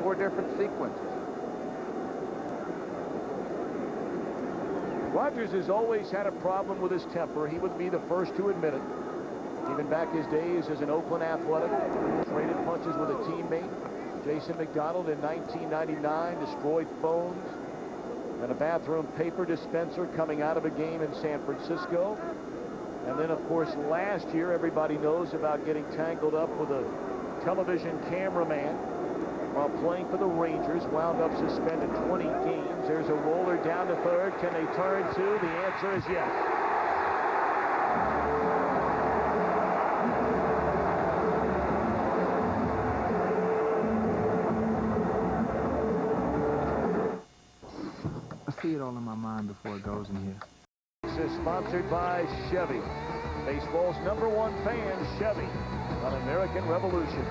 4 different sequences. Rogers has always had a problem with his temper. He would be the first to admit it. Even back his days as an Oakland Athletic, traded punches with a teammate, Jason McDonald, in 1999, destroyed phones and a bathroom paper dispenser coming out of a game in San Francisco. And then, of course, last year, everybody knows about getting tangled up with a television cameraman while playing for the Rangers, wound up suspended 20 games. There's a roller down to third. Can they turn two? The answer is yes. I see it all in my mind before it goes in here. This is sponsored by Chevy. Baseball's #1 fan, Chevy, on American Revolution.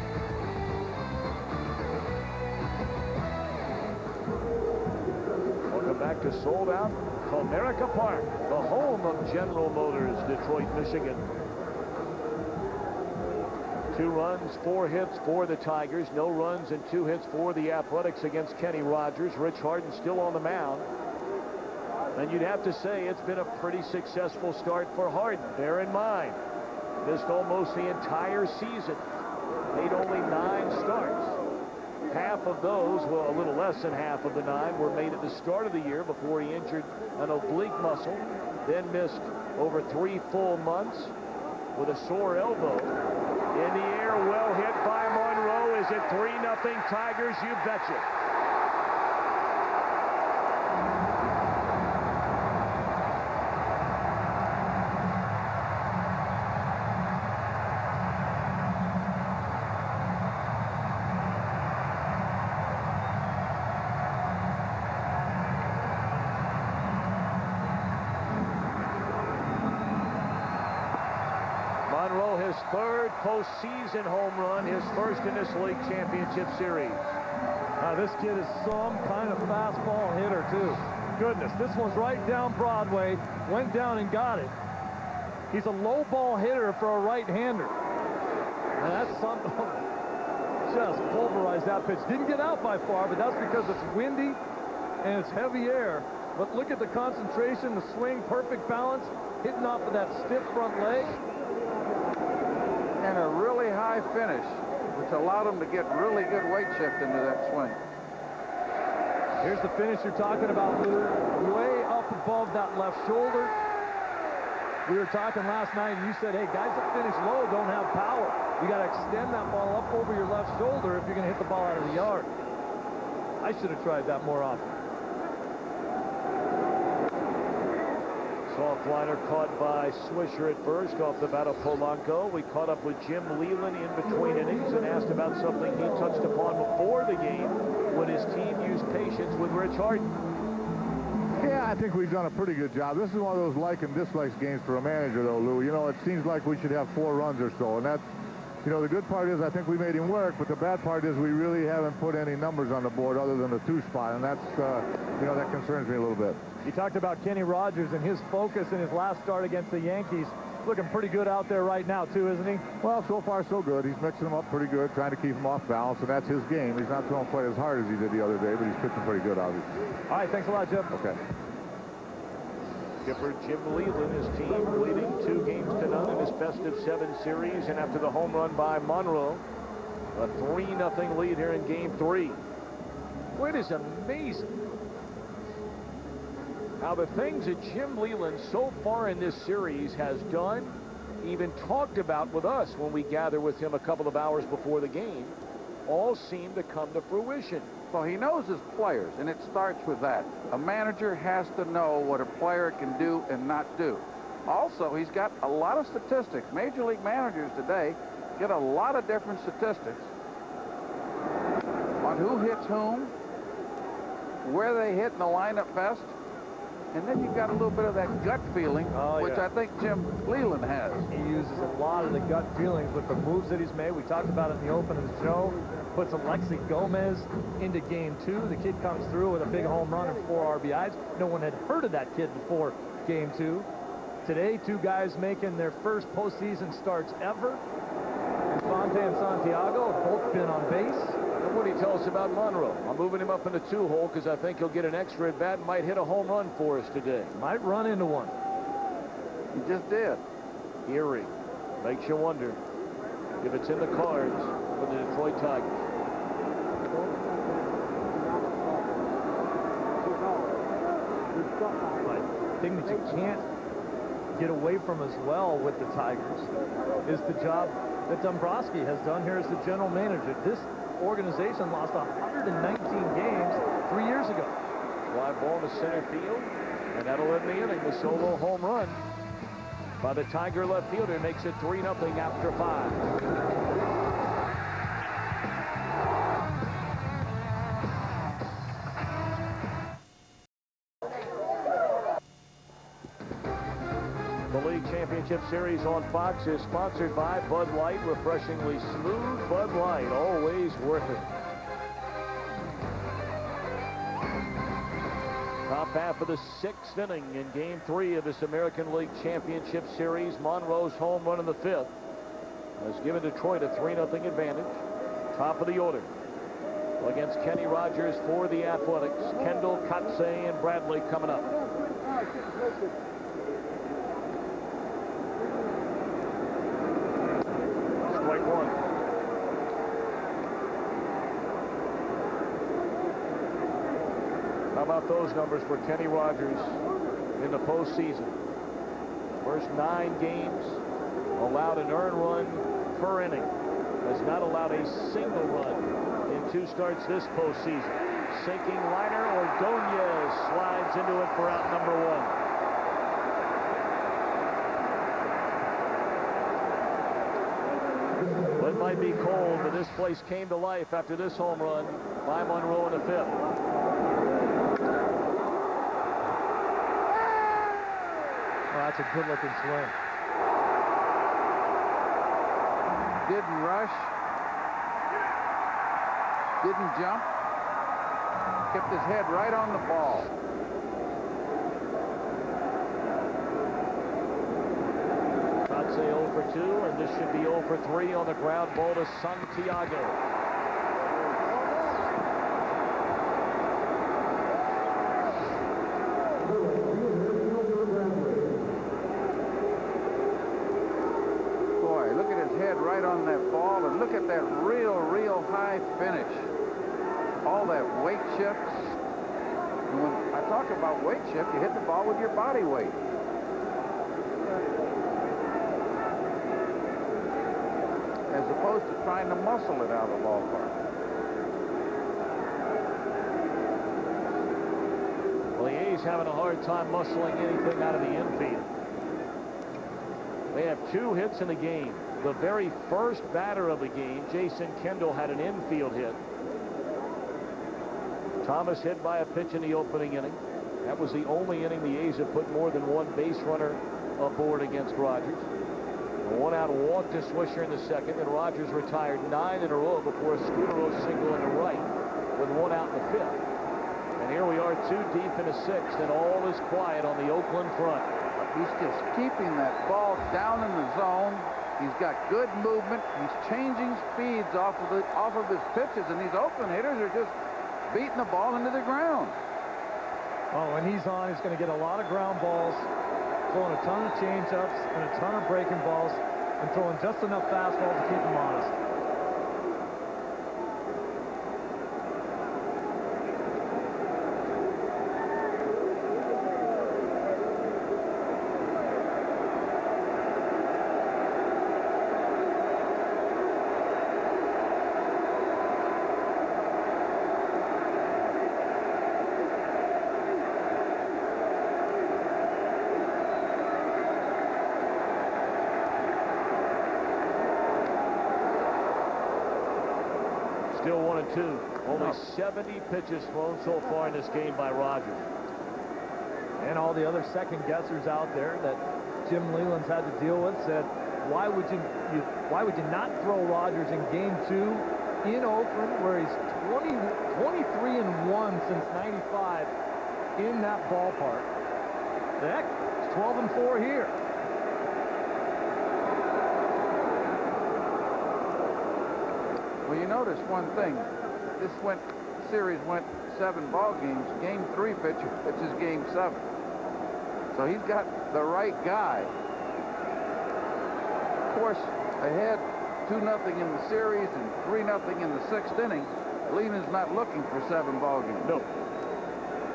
Welcome back to sold out Comerica Park, the home of General Motors, Detroit, Michigan. 2 runs, 4 hits for the Tigers. No runs and 2 hits for the Athletics against Kenny Rogers. Rich Harden still on the mound. And you'd have to say it's been a pretty successful start for Harden. Bear in mind, missed almost the entire season. Made only 9 starts. Half of those, well, a little less than half of the 9 were made at the start of the year before he injured an oblique muscle. Then missed over 3 full months with a sore elbow. In the air, well hit by Monroe. Is it 3-0 Tigers? You betcha. Monroe, his 3rd postseason home run, his 1st in this league championship series. This kid is some kind of fastball hitter, too. Goodness, this one's right down Broadway. Went down and got it. He's a low ball hitter for a right-hander. And that's something. Just pulverized that pitch. Didn't get out by far, but that's because it's windy and it's heavy air. But look at the concentration, the swing, perfect balance, hitting off of that stiff front leg. And a really high finish, which allowed him to get really good weight shift into that swing. Here's the finish you're talking about, Lou. Way up above that left shoulder. We were talking last night, and you said, hey, guys that finish low don't have power. You got to extend that ball up over your left shoulder if you're going to hit the ball out of the yard. I should have tried that more often. Soft liner caught by Swisher at first off the bat of Polanco. We caught up with Jim Leland in between innings and asked about something he touched upon before the game when his team used patience with Rich Harden. Yeah, I think we've done a pretty good job. This is one of those like and dislikes games for a manager, though, Lou. You know, it seems like we should have 4 runs or so, and that's, you know, the good part is I think we made him work, but the bad part is we really haven't put any numbers on the board other than the 2 spot, and that's, you know, that concerns me a little bit. You talked about Kenny Rogers and his focus in his last start against the Yankees. Looking pretty good out there right now, too, isn't he? Well, so far, so good. He's mixing them up pretty good, trying to keep them off balance, and that's his game. He's not throwing quite as hard as he did the other day, but he's pitching pretty good, obviously. All right, thanks a lot, Jim. Okay. Skipper Jim Leland, his team leading 2-0 in his best-of-7 series, and after the home run by Monroe, A 3-0 lead here in game 3. Well, it is amazing how the things that Jim Leyland so far in this series has done, even talked about with us when we gather with him a couple of hours before the game, all seem to come to fruition. Well, he knows his players, and it starts with that. A manager has to know what a player can do and not do. Also, he's got a lot of statistics. Major League managers today get a lot of different statistics on who hits whom, where they hit in the lineup best, and then you've got a little bit of that gut feeling, which I think Jim Leland has. He uses a lot of the gut feelings with the moves that he's made. We talked about it in the open of the show. Puts Alexi Gomez into game 2. The kid comes through with a big home run and 4 RBIs. No one had heard of that kid before game 2. Today, 2 guys making their first postseason starts ever. Infante and Santiago have both been on base. And what do you tell us about Monroe? I'm moving him up in the 2-hole because I think he'll get an extra at bat and might hit a home run for us today. Might run into one. He just did. Eerie. Makes you wonder if it's in the cards for the Detroit Tigers. But the thing that you can't get away from as well with the Tigers is the job that Dombrowski has done here as the general manager. This organization lost 119 games 3 years ago. Fly ball to center field, and that'll end the inning. The solo home run by the Tiger left fielder makes it 3-0 after 5. The League Championship Series on Fox is sponsored by Bud Light. Refreshingly smooth Bud Light, always worth it. Top half of the 6th inning in game 3 of this American League Championship Series. Monroe's home run in the 5th has given Detroit a 3-0 advantage. Top of the order against Kenny Rogers for the Athletics. Kendall, Kotsay, and Bradley coming up. Strike 1. How about those numbers for Kenny Rogers in the postseason? First 9 games, allowed an earned run per inning. Has not allowed a single run in 2 starts this postseason. Sinking liner, Ordonez slides into it for out number 1. Well, it might be cold, but this place came to life after this home run by Monroe in the 5th. Oh, that's a good-looking swing. Didn't rush. Didn't jump. Kept his head right on the ball. Kotsay 0 for 2, and this should be 0 for 3 on the ground ball to Santiago. Right on that ball, and look at that real high finish. All that weight shift. And when I talk about weight shift, you hit the ball with your body weight. As opposed to trying to muscle it out of the ballpark. Well, the A's having a hard time muscling anything out of the infield. They have 2 hits in the game. The very first batter of the game, Jason Kendall, had an infield hit. Thomas hit by a pitch in the opening inning. That was the only inning the A's have put more than 1 base runner aboard against Rogers. A 1-out walk to Swisher in the 2nd, and Rogers retired 9 in a row before a Scudero single in the right with 1 out in the 5th. And here we are 2 deep in the 6th, and all is quiet on the Oakland front. He's just keeping that ball down in the zone. He's got good movement. He's changing speeds off of his pitches, and these Oakland hitters are just beating the ball into the ground. Well, when he's on, he's going to get a lot of ground balls, throwing a ton of changeups and a ton of breaking balls, and throwing just enough fastballs to keep him honest. go 1-2. Only 70 pitches thrown so far in this game by Rogers. And all the other second guessers out there that Jim Leland's had to deal with said, why would you not throw Rogers in game 2 in Oakland, where he's 23-1 since '95 in that ballpark? Heck, it's 12-4 here. Well, you notice one thing. This series went 7 ball games. Game 3 pitcher pitches game 7. So he's got the right guy. Of course, ahead 2-0 in the series and 3-0 in the 6th inning. Leland's not looking for 7 ball games. No.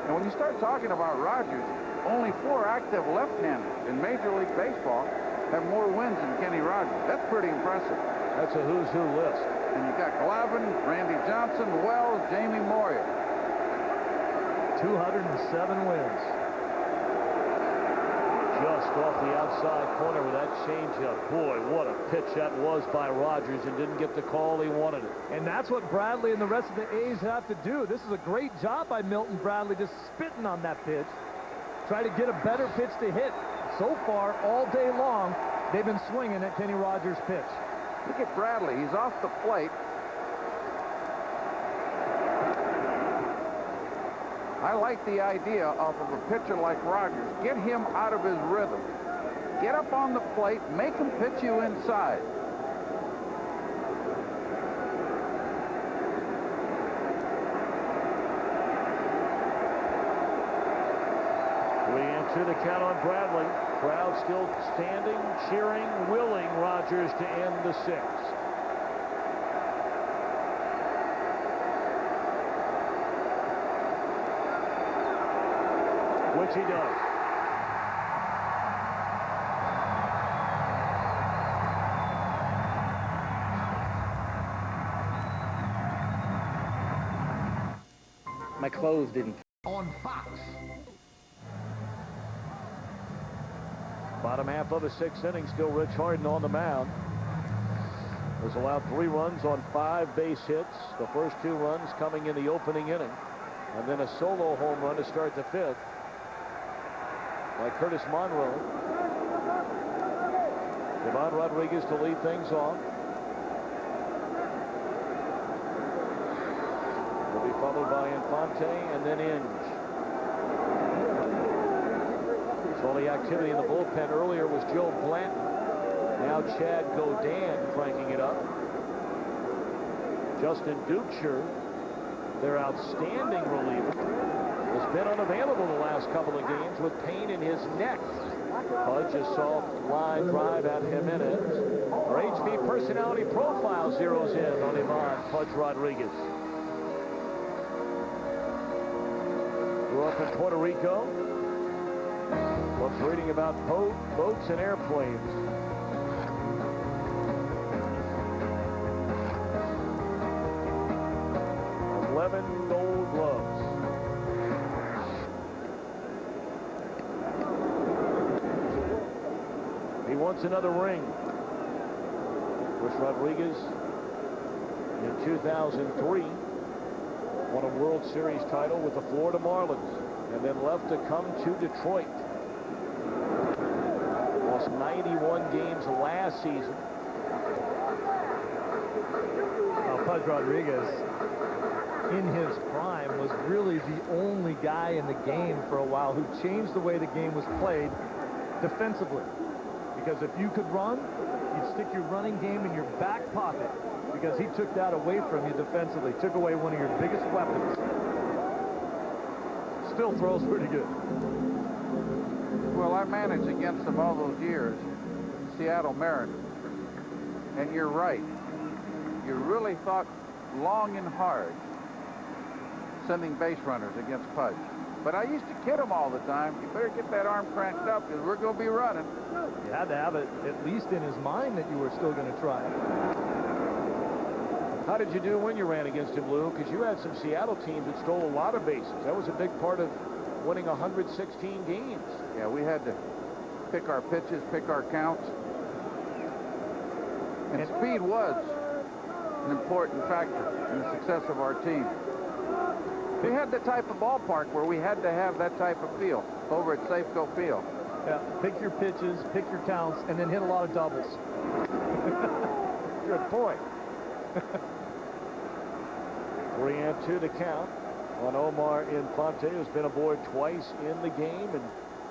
And when you start talking about Rogers, only 4 active left-handers in Major League Baseball have more wins than Kenny Rogers. That's pretty impressive. That's a who's who list. And you got Glavine, Randy Johnson, Wells, Jamie Moyer. 207 wins. Just off the outside corner with that changeup. Boy, what a pitch that was by Rogers, and didn't get the call he wanted it. And that's what Bradley and the rest of the A's have to do. This is a great job by Milton Bradley, just spitting on that pitch. Try to get a better pitch to hit. So far, all day long, they've been swinging at Kenny Rogers' pitch. Look at Bradley. He's off the plate. I like the idea off of a pitcher like Rogers. Get him out of his rhythm. Get up on the plate. Make him pitch you inside. To the count on Bradley. Crowd still standing, cheering, willing Rogers to end the 6th. Which he does. My clothes didn't. On Fox. Bottom half of the 6th inning, still Rich Harden on the mound. Was allowed 3 runs on 5 base hits. The first 2 runs coming in the opening inning. And then a solo home run to start the 5th by Curtis Monroe. Ivan Rodriguez to lead things off. Will be followed by Infante and then Inge. All the activity in the bullpen earlier was Joe Blanton. Now Chad Godin cranking it up. Justin Duchcher, their outstanding reliever, has been unavailable the last couple of games with pain in his neck. Pudge a soft line drive at Jimenez. Our HP personality profile zeroes in on Ivan Pudge Rodriguez. Grew up in Puerto Rico. Loves reading about boats and airplanes. Gold Gloves. He wants another ring. Chris Rodriguez in 2003 won a World Series title with the Florida Marlins and then left to come to Detroit. Lost 91 games last season. Pudge Rodriguez, in his prime, was really the only guy in the game for a while who changed the way the game was played defensively. Because if you could run, you'd stick your running game in your back pocket, because he took that away from you defensively, took away one of your biggest weapons. Still throws pretty good. Well, I managed against them all those years, Seattle Mariners. And you're right. You really thought long and hard sending base runners against Pudge. But I used to kid him all the time. You better get that arm cranked up because we're going to be running. You had to have it at least in his mind that you were still going to try. How did you do when you ran against him, Lou? Because you had some Seattle teams that stole a lot of bases. That was a big part of winning 116 games. Yeah, we had to pick our pitches, pick our counts. And speed was an important factor in the success of our team. We had the type of ballpark where we had to have that type of feel over at Safeco Field. Yeah, pick your pitches, pick your counts, and then hit a lot of doubles. Good point. 3-2 to count on Omar Infante, who's been aboard twice in the game. And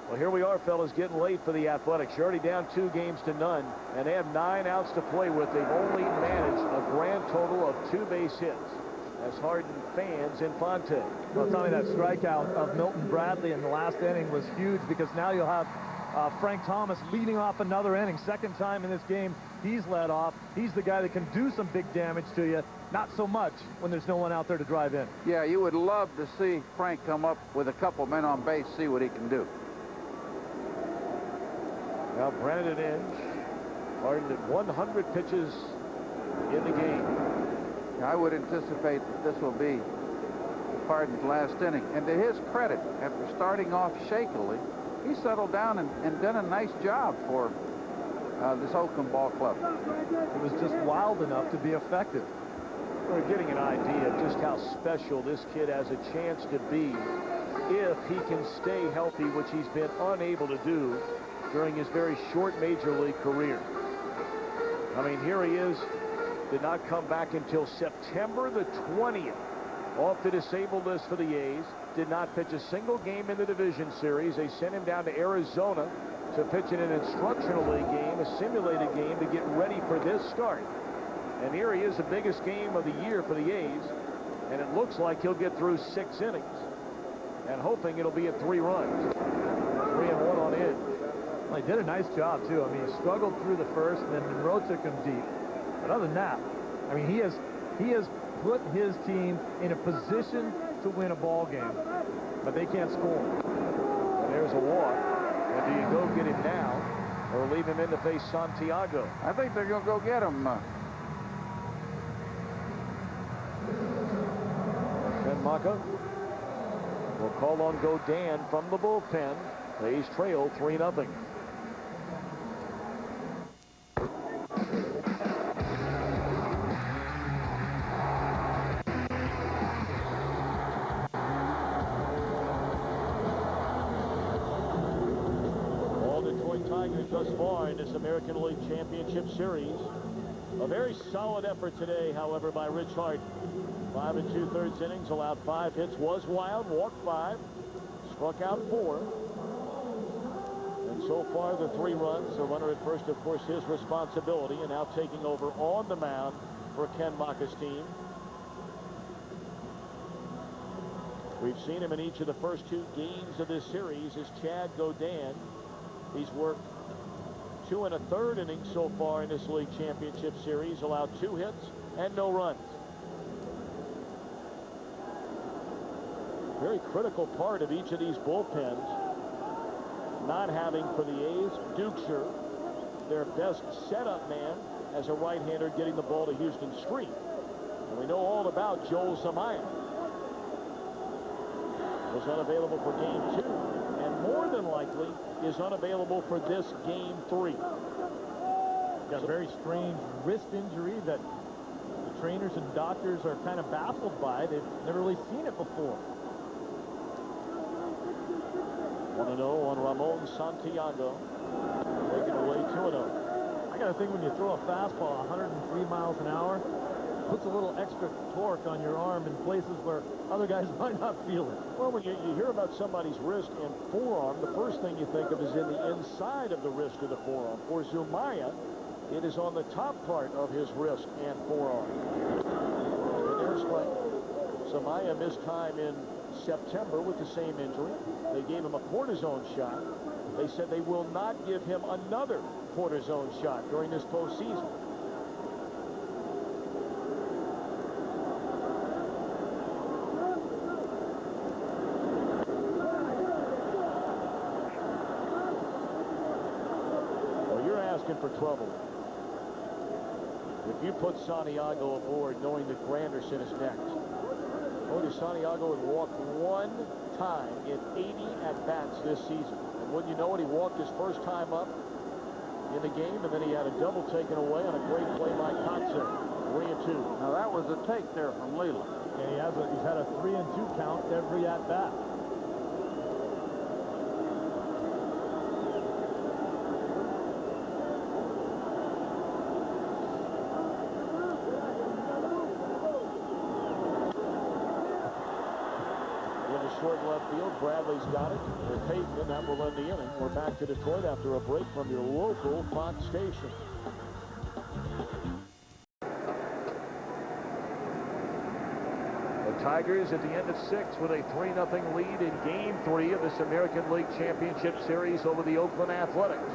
well, here we are, fellas, getting late for the Athletics. You're already down 2 games to none, and they have 9 outs to play with. They've only managed a grand total of 2 base hits. As Harden fans Infante. Well, Tommy, that strikeout of Milton Bradley in the last inning was huge, because now you'll have Frank Thomas leading off another inning. Second time in this game he's led off. He's the guy that can do some big damage to you. Not so much when there's no one out there to drive in. Yeah, you would love to see Frank come up with a couple men on base, see what he can do. Now Brandon Inge, Harden at 100 pitches in the game. I would anticipate that this will be Harden's last inning. And to his credit, after starting off shakily, he settled down and done a nice job for this Oakland ball club. It was just wild enough to be effective. We're getting an idea of just how special this kid has a chance to be if he can stay healthy, which he's been unable to do during his very short major league career. I mean, here he is. Did not come back until September the 20th. Off the disabled list for the A's. Did not pitch a single game in the division series. They sent him down to Arizona to pitch in an instructional league game, a simulated game, to get ready for this start. And here he is, the biggest game of the year for the A's. And it looks like he'll get through 6 innings. And hoping it'll be at 3 runs. 3-1 on Inge. Well, he did a nice job, too. I mean, he struggled through the first, and then Monroe took him deep. But other than that, I mean, he has put his team in a position to win a ball game, but they can't score. And there's a walk. And do you go get him now or leave him in to face Santiago? I think they're going to go get him. Ken Maka will call on Godin from the bullpen. The A's trail 3-0. Thus far in this American League Championship Series. A very solid effort today, however, by Rich Hart. 5 2/3 innings, allowed 5 hits, was wild, walked 5, struck out 4. And so far the 3 runs. The runner at first, of course, his responsibility, and now taking over on the mound for Ken Maka's team. We've seen him in each of the first 2 games of this series is Chad Godin. He's worked 2 1/3 innings so far in this league championship series, allowed 2 hits and no runs. Very critical part of each of these bullpens, not having for the A's Dukeshire, their best setup man, as a right-hander getting the ball to Houston Street. And we know all about Joel Zumaya. Was unavailable for game 2. And more than likely is unavailable for this game 3. Got a very strange wrist injury that the trainers and doctors are kind of baffled by. They've never really seen it before. 1-0 on Ramon Santiago. Taking away 2-0. I got to think when you throw a fastball 103 miles an hour, puts a little extra torque on your arm in places where other guys might not feel it. Well, when you hear about somebody's wrist and forearm, the first thing you think of is in the inside of the wrist or the forearm. For Zumaya, it is on the top part of his wrist and forearm. And there's what Zumaya missed time in September with the same injury. They gave him a cortisone shot. They said they will not give him another cortisone shot during this postseason. For trouble. If you put Santiago aboard knowing that Granderson is next. Only Santiago had walked 1 time in 80 at-bats this season. And wouldn't you know it, he walked his first time up in the game, and then he had a double taken away on a great play by Kotzer. 3-2. Now, that was a take there from Leland. Yeah, he's had a 3-2 count every at-bat. Short left field. Bradley's got it. For Peyton, and that will end the inning. We're back to Detroit after a break from your local Fox station. The Tigers at the end of 6 with a 3-0 lead in Game 3 of this American League Championship Series over the Oakland Athletics.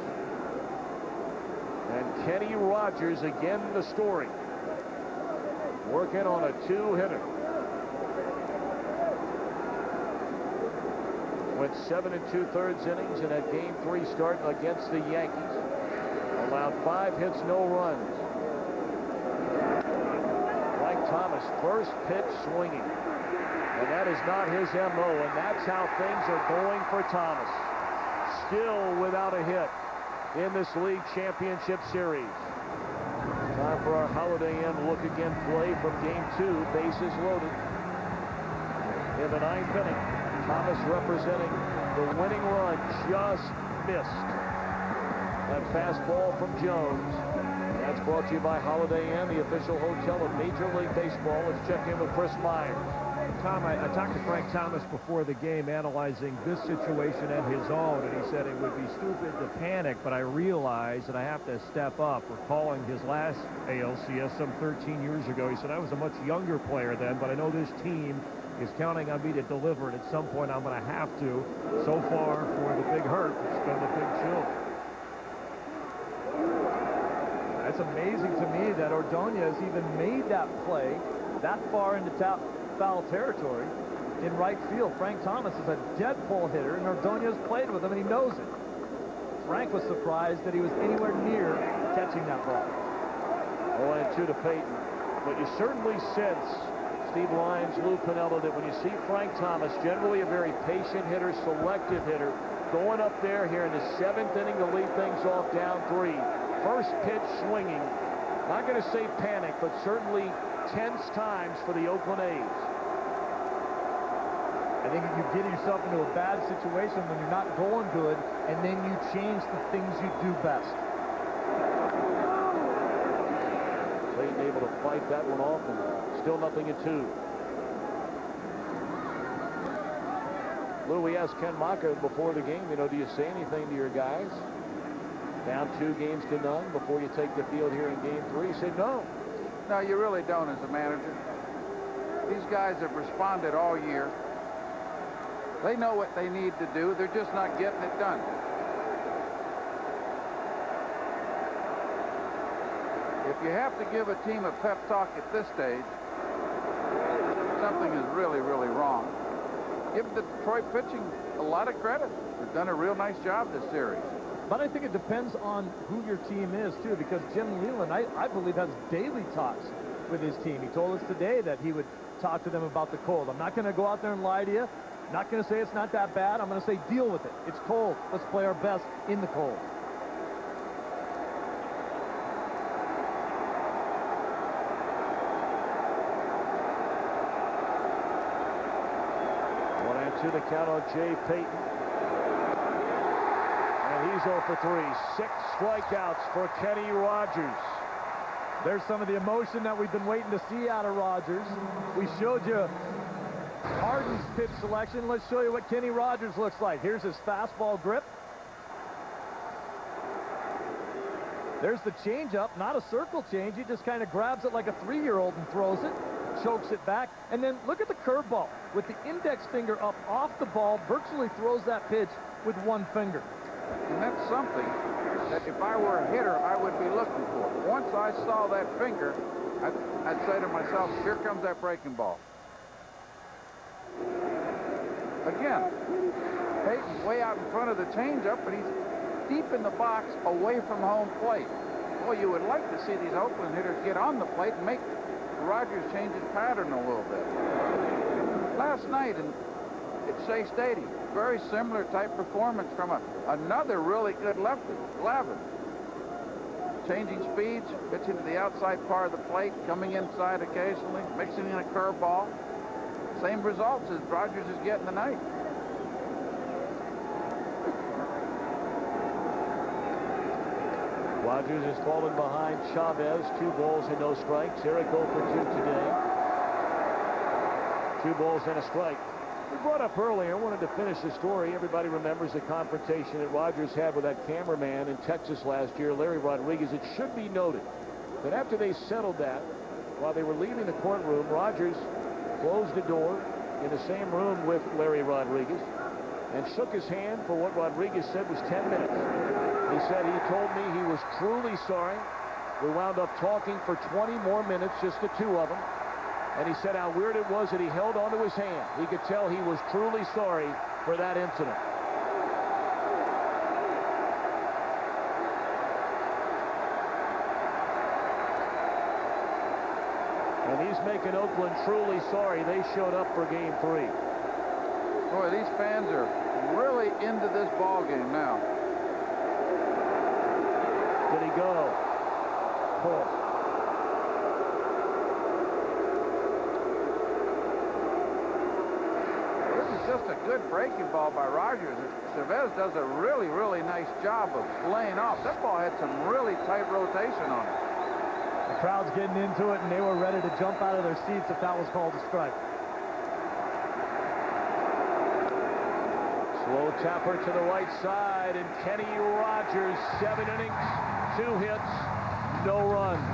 And Kenny Rogers again the story. Working on a 2-hitter. Went 7 2/3 innings in that Game 3 start against the Yankees. Allowed 5 hits, no runs. Frank Thomas, first pitch swinging. And that is not his MO, and that's how things are going for Thomas. Still without a hit in this league championship series. Time for our Holiday Inn look again play from Game 2. Bases loaded. In the 9th inning. Thomas representing the winning run, just missed. That fastball from Jones. That's brought to you by Holiday Inn, the official hotel of Major League Baseball. Let's check in with Chris Myers. Tom, I talked to Frank Thomas before the game analyzing this situation at his own, and he said it would be stupid to panic, but I realize that I have to step up. Recalling his last ALCS some 13 years ago, he said, I was a much younger player then, but I know this team is counting on me to deliver it. At some point, I'm going to have to. So far, for the Big Hurt, it's been the Big Chill. That's amazing to me that Ordonez even made that play that far into foul territory in right field. Frank Thomas is a dead pull hitter, and Ordonez played with him, and he knows it. Frank was surprised that he was anywhere near catching that ball. 0-2 to Peyton. But you certainly sense, Steve Lyons, Lou Piniella, that when you see Frank Thomas, generally a very patient hitter, selective hitter, going up there here in the 7th inning to lead things off down 3. First pitch swinging. Not going to say panic, but certainly tense times for the Oakland A's. I think you get yourself into a bad situation when you're not going good, and then you change the things you do best. Clayton able to fight that one off, and still 0-2. Lou, we asked Ken Maka before the game, do you say anything to your guys? Down 2 games to none before you take the field here in Game 3. He said no. No, you really don't as a manager. These guys have responded all year. They know what they need to do. They're just not getting it done. If you have to give a team a pep talk at this stage, something is really, really wrong. Give the Detroit pitching a lot of credit. They've done a real nice job this series. But I think it depends on who your team is, too, because Jim Leland, I believe, has daily talks with his team. He told us today that he would talk to them about the cold. I'm not going to go out there and lie to you. I'm not going to say it's not that bad. I'm going to say deal with it. It's cold. Let's play our best in the cold. To the count on Jay Peyton. And he's 0 for 3. 6 strikeouts for Kenny Rogers. There's some of the emotion that we've been waiting to see out of Rogers. We showed you Harden's pitch selection. Let's show you what Kenny Rogers looks like. Here's his fastball grip. There's the changeup, not a circle change. He just kind of grabs it like a 3-year-old and throws it. Chokes it back, and then look at the curveball with the index finger up off the ball, virtually throws that pitch with 1 finger. And that's something that if I were a hitter, I would be looking for. Once I saw that finger, I'd say to myself, here comes that breaking ball. Again, Peyton's way out in front of the changeup, but he's deep in the box away from home plate. Boy, you would like to see these Oakland hitters get on the plate and make Rogers change his pattern a little bit. Last night at Shea Stadium, very similar type performance from another really good lefty, Glavin. changing speeds, pitching to the outside part of the plate, coming inside occasionally, mixing in a curveball. Same results as Rogers is getting tonight. Rogers has fallen behind Chavez. 2 balls and no strikes. Eric 0 for 2 today. 2 balls and a strike. We brought up earlier, I wanted to finish the story. Everybody remembers the confrontation that Rogers had with that cameraman in Texas last year, Larry Rodriguez. It should be noted that after they settled that, while they were leaving the courtroom, Rogers closed the door in the same room with Larry Rodriguez and shook his hand for what Rodriguez said was 10 minutes. He said he told me he was truly sorry. We wound up talking for 20 more minutes, just the 2 of them. And he said how weird it was that he held onto his hand. He could tell he was truly sorry for that incident. And he's making Oakland truly sorry they showed up for Game 3. Boy, these fans are really into this ball game now. Did he go? Pull. Just a good breaking ball by Rogers. Chavez does a really, really nice job of laying off. That ball had some really tight rotation on it. The crowd's getting into it, and they were ready to jump out of their seats if that was called a strike. Slow tapper to the right side, and Kenny Rogers, 7 innings, 2 hits, no runs.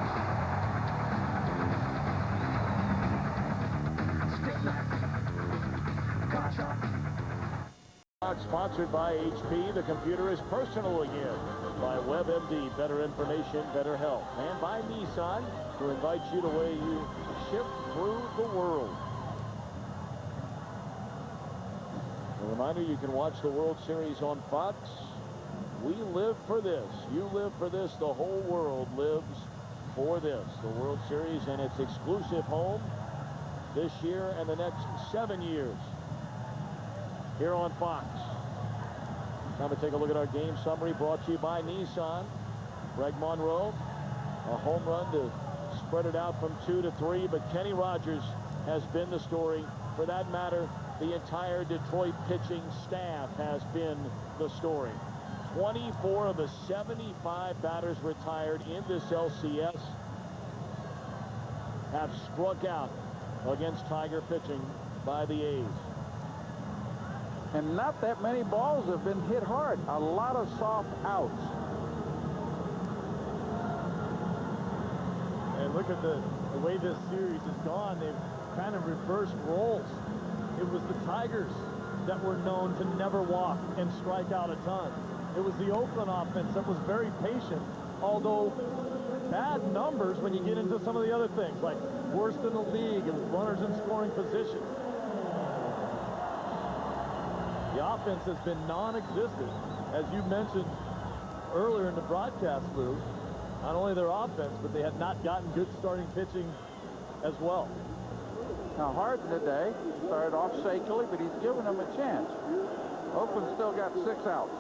Sponsored by HP. The computer is personal again. By WebMD, better information, better health. And by Nissan, to invite you to where you ship through the world. A reminder, you can watch the World Series on Fox. We live for this. You live for this. The whole world lives for this. The World Series and its exclusive home this year and the next 7 years here on Fox. Time to take a look at our game summary brought to you by Nissan. Greg Monroe, a home run to spread it out from 2 to 3, but Kenny Rogers has been the story. For that matter, the entire Detroit pitching staff has been the story. 24 of the 75 batters retired in this LCS have struck out against Tiger pitching by the A's. And not that many balls have been hit hard. A lot of soft outs. And look at the way this series has gone. They've kind of reversed roles. It was the Tigers that were known to never walk and strike out a ton. It was the Oakland offense that was very patient, although bad numbers when you get into some of the other things, like worst in the league and runners in scoring position. The offense has been non-existent, as you mentioned earlier in the broadcast, Lou. Not only their offense, but they have not gotten good starting pitching as well. Now, Harden today started off shakily, but he's given them a chance. Oakland still got 6 outs.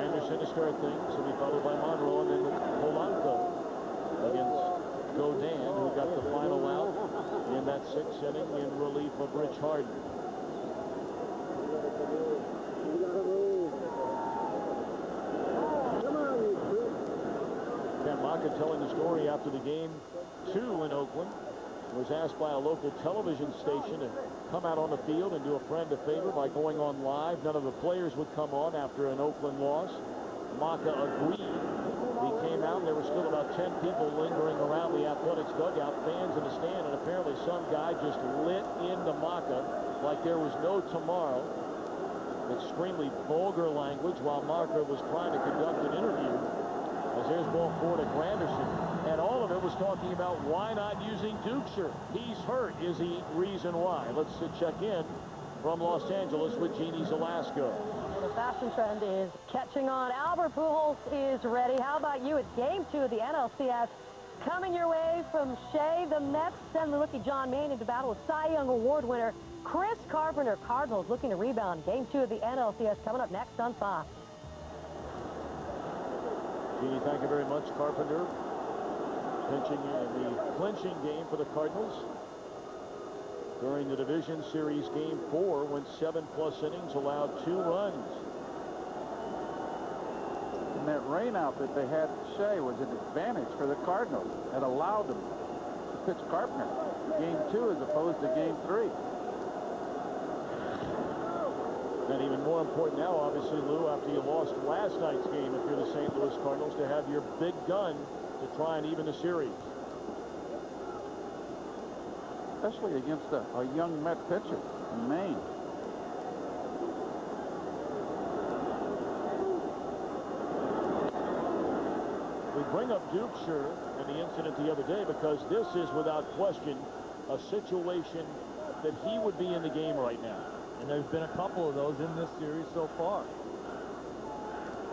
Anderson to start things, will be followed by Monroe, and then Polanco against Godin, who got the final out in that 6th inning in relief of Rich Harden. Ken Maka telling the story after the game 2 in Oakland. Was asked by a local television station to come out on the field and do a friend a favor by going on live. None of the players would come on after an Oakland loss. Maka agreed. He came out, and there were still about 10 people lingering around the Athletics dugout, fans in the stand, and apparently some guy just lit into Maka like there was no tomorrow. Extremely vulgar language while Maka was trying to conduct an interview. As there's ball 4 to Granderson. And all of it was talking about why not using Dukeshire. He's hurt is the reason why. Let's check in from Los Angeles with Jeannie Zalasko. The fashion trend is catching on. Albert Pujols is ready. How about you? It's game 2 of the NLCS. Coming your way from Shea. The Mets send the rookie John Maine into battle with Cy Young Award winner Chris Carpenter. Cardinals looking to rebound. Game 2 of the NLCS coming up next on Fox. Jeannie, thank you very much. Carpenter pitching in the clinching game for the Cardinals during the Division Series Game 4, went 7+ innings, allowed 2 runs. And that rain out that they had at Shea was an advantage for the Cardinals. It allowed them to pitch Carpenter Game 2 as opposed to Game 3. And even more important now, obviously, Lou, after you lost last night's game, if you're the St. Louis Cardinals, to have your big gun to try and even the series. Especially against a young Met pitcher in Maine. We bring up Dukeshire and the incident the other day because this is, without question, a situation that he would be in the game right now. And there's been a couple of those in this series so far.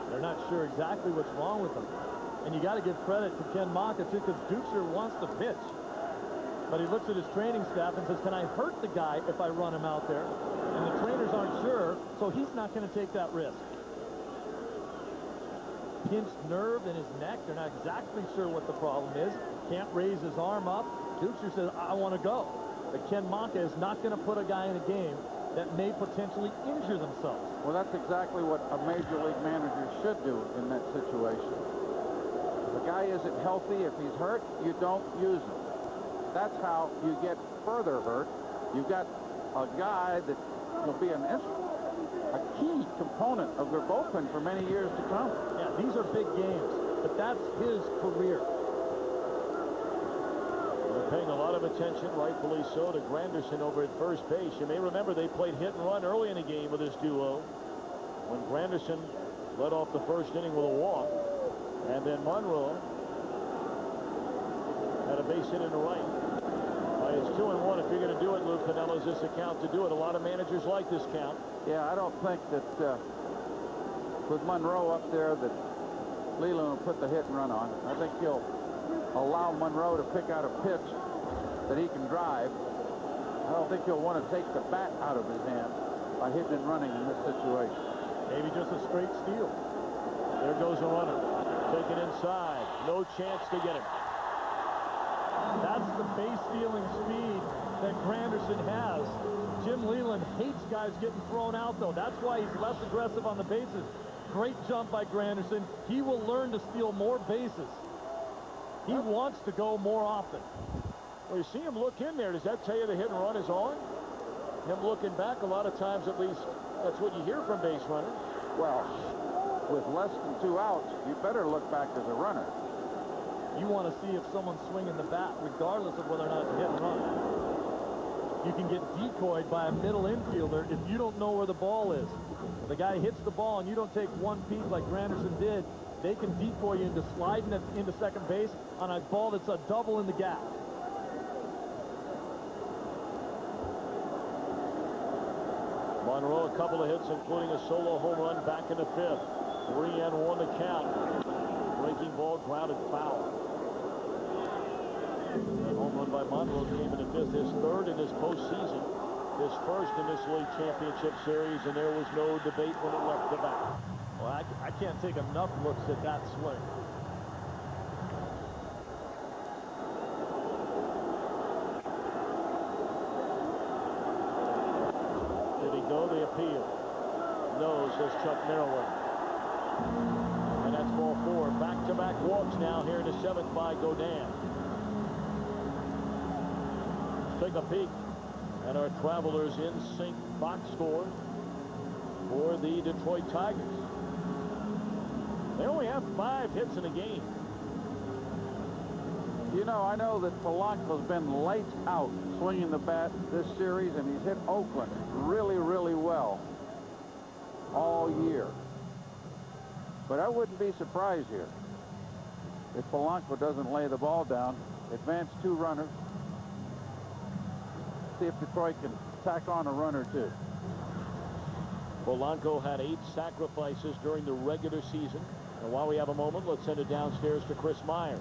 They're not sure exactly what's wrong with them. And you got to give credit to Ken Maka, too, because Dukeshire wants to pitch. But he looks at his training staff and says, can I hurt the guy if I run him out there? And the trainers aren't sure, so he's not going to take that risk. Pinched nerve in his neck. They're not exactly sure what the problem is. Can't raise his arm up. Dukeshire says, I want to go. But Ken Maka is not going to put a guy in a game that may potentially injure themselves. Well, that's exactly what a major league manager should do in that situation. If a guy isn't healthy, if he's hurt, you don't use him. That's how you get further hurt. You've got a guy that will be a key component of their bullpen for many years to come. Yeah, these are big games, but that's his career. They're paying a lot of attention, rightfully so, to Granderson over at first base. You may remember they played hit and run early in the game with this duo when Granderson led off the first inning with a walk, and then Monroe had a base hit in the right. It's 2-1. If you're going to do it, Lou Piniella, is this a count to do it? A lot of managers like this count. Yeah, I don't think that with Monroe up there that Leland will put the hit and run on. I think he'll allow Monroe to pick out a pitch that he can drive. I don't think he'll want to take the bat out of his hand by hitting and running in this situation. Maybe just a straight steal. There goes a runner. Taken inside. No chance to get him. That's the base stealing speed that Granderson has. Jim Leland hates guys getting thrown out, though. That's why he's less aggressive on the bases. Great jump by Granderson. He will learn to steal more bases. He wants to go more often. Well, you see him look in there. Does that tell you the hit and run is on? Him looking back, a lot of times at least, that's what you hear from base runners. Well, with less than 2 outs, you better look back as a runner. You want to see if someone's swinging the bat, regardless of whether or not it's a hit and run. You can get decoyed by a middle infielder if you don't know where the ball is. If the guy hits the ball and you don't take one peek like Granderson did, they can decoy you into sliding it into second base on a ball that's a double in the gap. Monroe, a couple of hits, including a solo home run back in the 5th. 3-1 the count. Breaking ball, grounded foul. The home run by Monroe came in the 5th, his 3rd in this postseason, his 1st in this league championship series, and there was no debate when it left the bat. Well, I can't take enough looks at that swing. Did he go the appeal? No, says Chuck Merrill. And that's ball 4. Back-to-back walks now here in the 7th by Godin. Let's take a peek at our Travelers in sync box score for the Detroit Tigers. They only have 5 hits in a game. You know, I know that Polanco's been lights out swinging the bat this series, and he's hit Oakland really, really well all year. But I wouldn't be surprised here if Polanco doesn't lay the ball down, advance 2 runners, see if Detroit can tack on a run or 2. Polanco had 8 sacrifices during the regular season. And while we have a moment, let's send it downstairs to Chris Myers.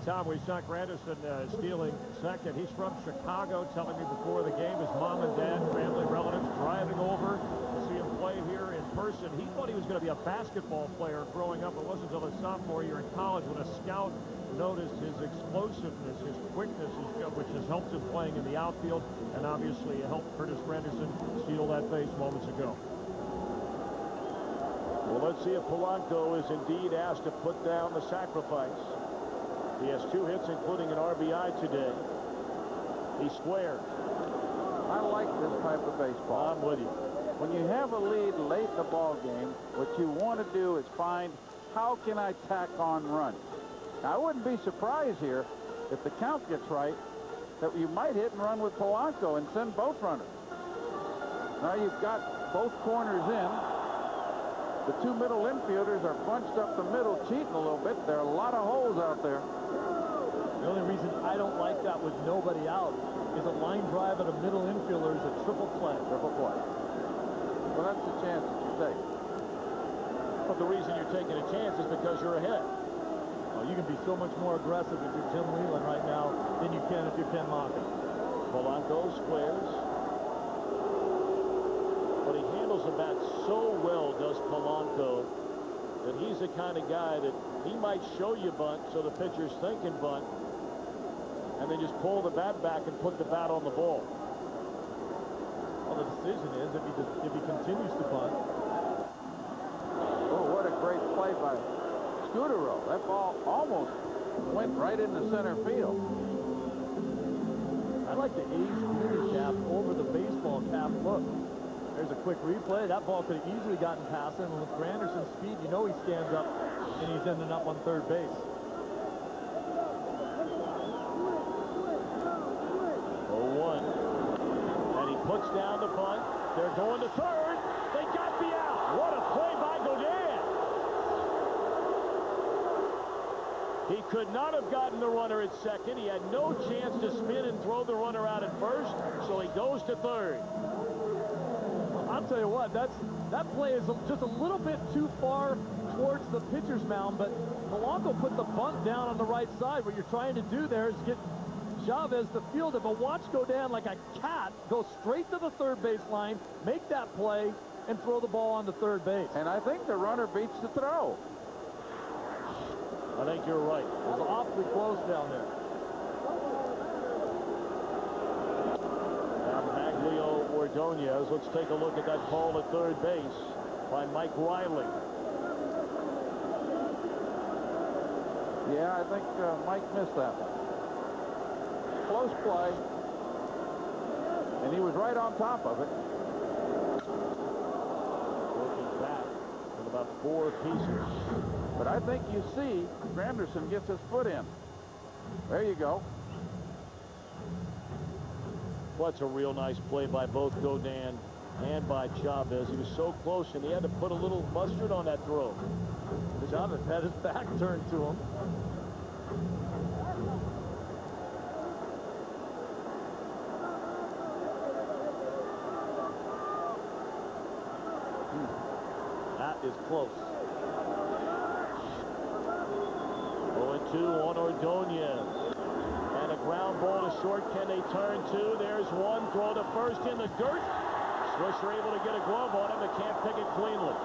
Tom, we saw Granderson stealing second. He's from Chicago, telling me before the game his mom and dad, family, relatives driving over to see him play here in person. He thought he was going to be a basketball player growing up. It wasn't until his sophomore year in college when a scout noticed his explosiveness, his quickness, which has helped him playing in the outfield, and obviously helped Curtis Granderson steal that base moments ago. Well, let's see if Polanco is indeed asked to put down the sacrifice. He has 2 hits, including an RBI today. He squares. I like this type of baseball. I'm with you. When you have a lead late in the ball game, what you want to do is find, how can I tack on runs? Now, I wouldn't be surprised here if the count gets right that you might hit and run with Polanco and send both runners. Now you've got both corners in. The 2 middle infielders are bunched up the middle, cheating a little bit. There are a lot of holes out there. The only reason I don't like that with nobody out is a line drive at a middle infielder is a triple play. Triple play. Well, that's the chance that you take. But the reason you're taking a chance is because you're ahead. Oh, you can be so much more aggressive if you're Tim Whelan right now than you can if you're Ken Maka. Polanco squares. But he handles the bat so well, does Polanco, that he's the kind of guy that he might show you bunt so the pitcher's thinking bunt, and then just pull the bat back and put the bat on the ball. Well, the decision is if he continues to bunt. Oh, what a great play by Scudero. That ball almost went right into center field. I like the A's handicap over the baseball cap look. There's a quick replay. That ball could have easily gotten past him, and with Granderson's speed, you know he stands up and he's ending up on third base. 0-1. And he puts down the bunt. They're going to third. They got the out. What a play by Godin. He could not have gotten the runner at second. He had no chance to spin and throw the runner out at first, so he goes to third. I'll tell you what, that play is just a little bit too far towards the pitcher's mound, but Polanco put the bunt down on the right side. What you're trying to do there is get Chavez to field it, but watch Godin like a cat go straight to the third base line, make that play, and throw the ball on the third base. And I think the runner beats the throw. I think you're right. It was awfully close down there. Maglio Ordonez. Let's take a look at that ball at third base by Mike Riley. Yeah, I think Mike missed that one. Close play. And he was right on top of it. Working back with about 4 pieces. But I think you see Granderson gets his foot in. There you go. Well, that's a real nice play by both Godin and by Chavez. He was so close, and he had to put a little mustard on that throw. Chavez had his back turned to him. That is close. 0-2 on Ordonez. And a ground ball to short. Can they turn 2? There's one. Throw to first in the dirt. Swisher able to get a glove on him, but can't pick it cleanly.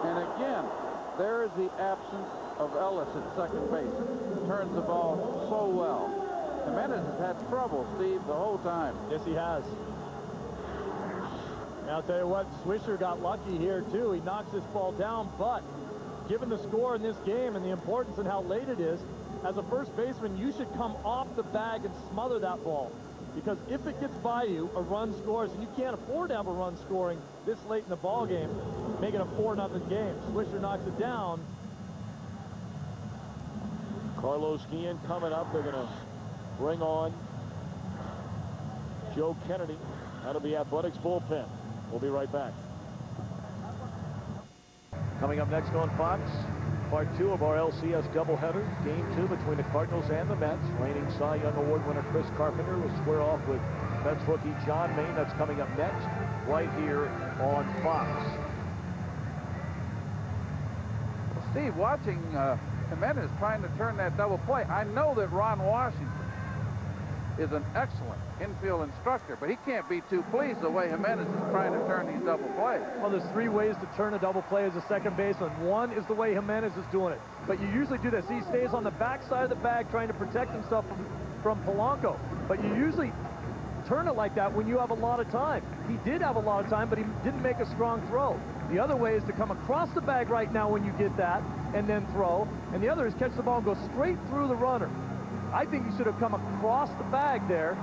And again, there is the absence of Ellis at second base. Turns the ball so well. Jimenez has had trouble, Steve, the whole time. Yes, he has. And I'll tell you what, Swisher got lucky here, too. He knocks this ball down, but given the score in this game and the importance and how late it is, as a first baseman, you should come off the bag and smother that ball. Because if it gets by you, a run scores, and you can't afford to have a run scoring this late in the ball game, making a 4-0 game. Swisher knocks it down. Carlos Guillen coming up. They're going to bring on Joe Kennedy out of the Athletics bullpen. We'll be right back. Coming up next on Fox, part 2 of our LCS doubleheader. Game 2 between the Cardinals and the Mets. Reigning Cy Young Award winner Chris Carpenter will square off with Mets rookie John Maine. That's coming up next, right here on Fox. Steve, watching Jimenez trying to turn that double play. I know that Ron Washington is an excellent infield instructor, but he can't be too pleased the way Jimenez is trying to turn these double plays. Well, there's 3 ways to turn a double play as a second baseman. One is the way Jimenez is doing it. But you usually do this. He stays on the backside of the bag trying to protect himself from Polanco. But you usually turn it like that when you have a lot of time. He did have a lot of time, but he didn't make a strong throw. The other way is to come across the bag right now when you get that and then throw. And the other is catch the ball and go straight through the runner. I think he should have come across the bag there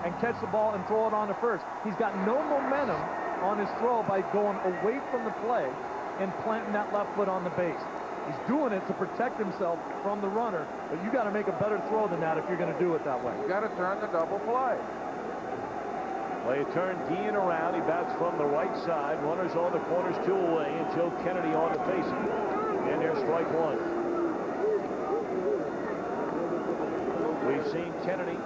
and catch the ball and throw it on to first. He's got no momentum on his throw by going away from the play and planting that left foot on the base. He's doing it to protect himself from the runner, but you got to make a better throw than that if you're going to do it that way. You got to turn the double play. Well, you turn Dean around. He bats from the right side. Runners on the corners, 2 away, and Joe Kennedy on to face him. And there's strike 1. We've seen Kennedy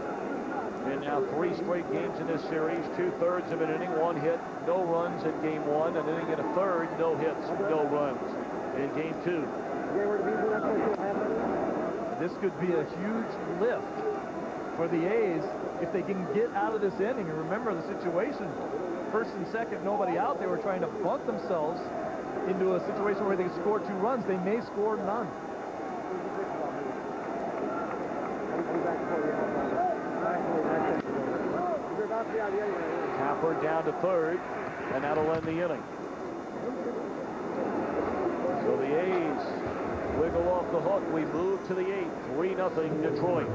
in now 3 straight games in this series, 2/3 of an inning, 1 hit, no runs in game 1, an inning and a third, no hits, no runs in game 2. This could be a huge lift for the A's if they can get out of this inning. And remember the situation, first and second, nobody out. They were trying to bunt themselves into a situation where they could score 2 runs. They may score none. Tapper down to third, and that'll end the inning. So the A's wiggle off the hook. We move to the 8th, 3-0 Detroit.